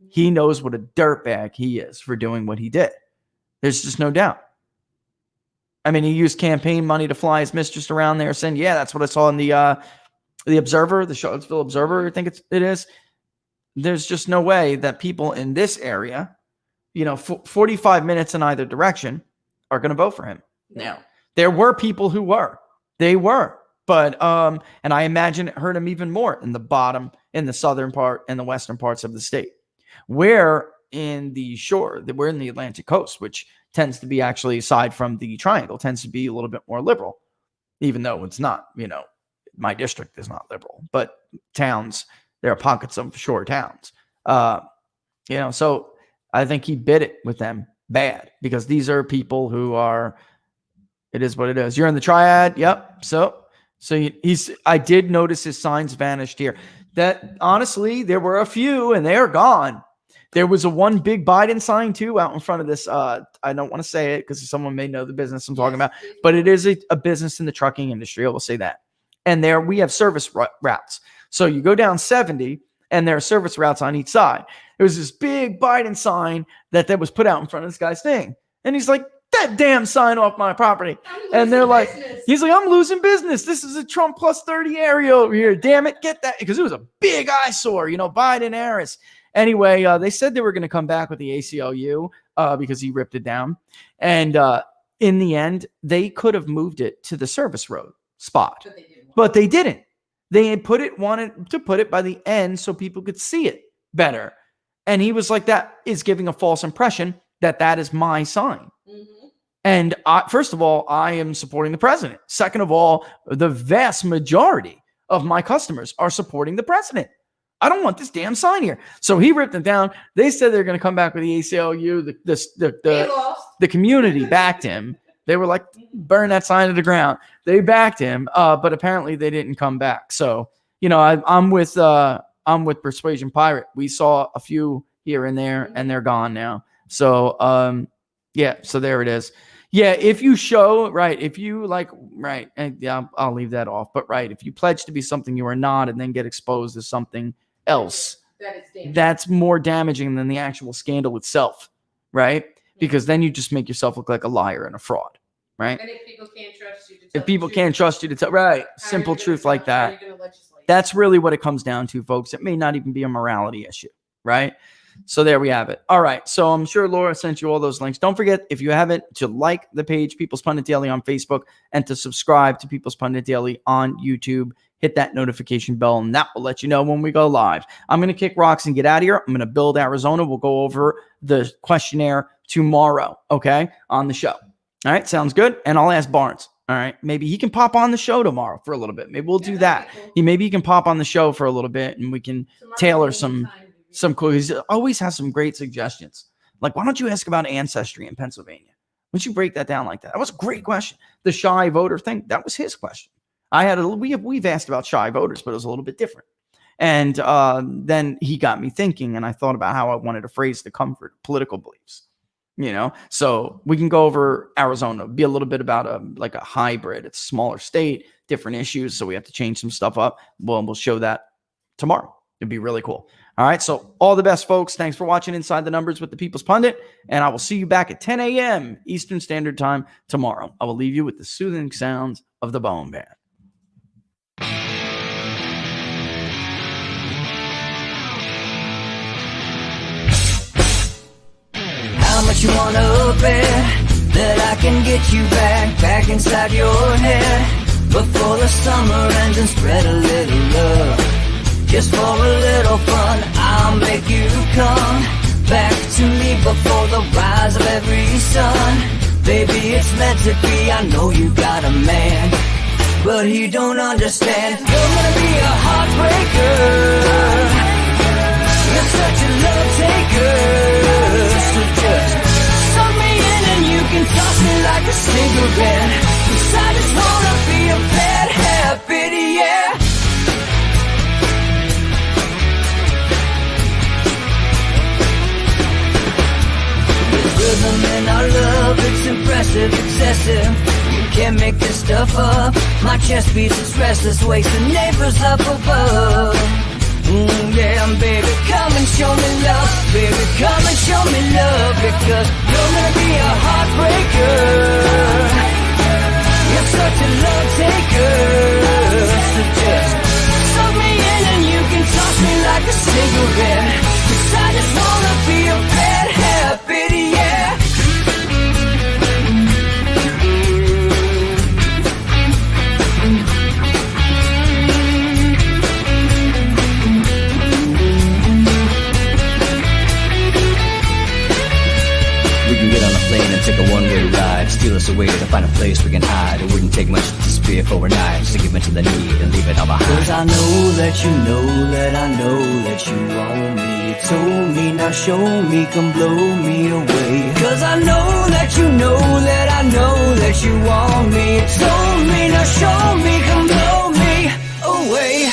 Speaker 5: He knows what a dirtbag he is for doing what he did. There's just no doubt. I mean, he used campaign money to fly his mistress around there saying, yeah, that's what I saw in the Observer, the Charlottesville Observer, I think it is. There's just no way that people in this area, 45 minutes in either direction, are going to vote for him. Now, there were people who were. They were. But, and I imagine it hurt him even more in the southern part and the western parts of the state. We're in the Atlantic coast, which tends to be actually, aside from the triangle, tends to be a little bit more liberal, even though it's not, my district is not liberal, but towns, there are pockets of shore towns. So I think he bit it with them bad because these are people who are, it is what it is. You're in the triad. Yep. So I did notice his signs vanished here. That honestly, there were a few and they're gone. There was a one big Biden sign too out in front of this. I don't want to say it because someone may know the business I'm talking about, but it is a business in the trucking industry. I will say that. And there we have service routes. So you go down 70 and there are service routes on each side. There was this big Biden sign that was put out in front of this guy's thing. And he's like, that damn sign off my property. And they're like, he's like, I'm losing business. This is a Trump plus 30 area over here. Damn it. Get that. Because it was a big eyesore, Biden Harris. Anyway, they said they were going to come back with the ACLU because he ripped it down. And in the end, they could have moved it to the service road spot. But they didn't. They wanted to put it by the end so people could see it better. And he was like, that is giving a false impression that is my sign. Mm-hmm. And first of all, I am supporting the president. Second of all, the vast majority of my customers are supporting the president. I don't want this damn sign here. So he ripped it down. They said they're going to come back with the ACLU. The community backed him. They were like, burn that sign to the ground. They backed him, but apparently they didn't come back. So, I'm with Persuasion Pirate. We saw a few here and there, and they're gone now. So, so there it is. Yeah, if you show, right, if you and yeah, I'll leave that off. But right, if you pledge to be something you are not and then get exposed as something else, that's more damaging than the actual scandal itself, right? Because then you just make yourself look like a liar and a fraud, right? And if people can't trust you to tell, right, simple truth like that. That's really what it comes down to, folks. It may not even be a morality issue, right? So there we have it. All right. So I'm sure Laura sent you all those links. Don't forget, if you haven't, to like the page People's Pundit Daily on Facebook and to subscribe to People's Pundit Daily on YouTube. Hit that notification bell, and that will let you know when we go live. I'm going to kick rocks and get out of here. I'm going to build Arizona. We'll go over the questionnaire tomorrow, okay, on the show. All right. Sounds good. And I'll ask Barnes. All right. Maybe he can pop on the show tomorrow for a little bit. Maybe we'll do that. Maybe he can pop on the show for a little bit, and we can tailor some cool. He always has some great suggestions. Like, why don't you ask about ancestry in Pennsylvania? Why don't you break that down like that? That was a great question. The shy voter thing, that was his question. We've asked about shy voters, but it was a little bit different. And then he got me thinking, and I thought about how I wanted to phrase the comfort political beliefs. So we can go over Arizona, be a little bit about a hybrid. It's a smaller state, different issues, so we have to change some stuff up. We'll show that tomorrow. It'd be really cool. All right. So all the best, folks. Thanks for watching Inside the Numbers with the People's Pundit. And I will see you back at 10 a.m. Eastern Standard Time tomorrow. I will leave you with the soothing sounds of the Bone Band.
Speaker 1: much you wanna bet that I can get you back inside your head before the summer ends and spread a little love. Just for a little fun, I'll make you come back to me before the rise of every sun. Baby, it's meant to be, I know you got a man, but he don't understand. You're gonna be a heartbreaker, you're such a love taker. So just suck me in and you can toss me like a cigarette, 'cause I just wanna be a bad habit, yeah. Rhythm in our love, it's impressive, excessive. You can't make this stuff up. My chest beats, it's restless, wakes the neighbors up above. Yeah, baby, come and show me love. Baby, come and show me love, because you're gonna be a heartbreaker, you're such a love taker. So just suck me in and you can toss me like a cigarette, 'cause I just wanna be a bad habit, yeah.
Speaker 2: We can get on a plane and take a one-way ride, steal us away to find a place we can hide. It wouldn't take much to spear for a night, just to give in to the need and leave it all behind.
Speaker 1: 'Cause I know that you know that I know that you want me. You told me, now show me, come blow me away. 'Cause I know that you know that I know that you want me. You told me, now show me, come blow me away.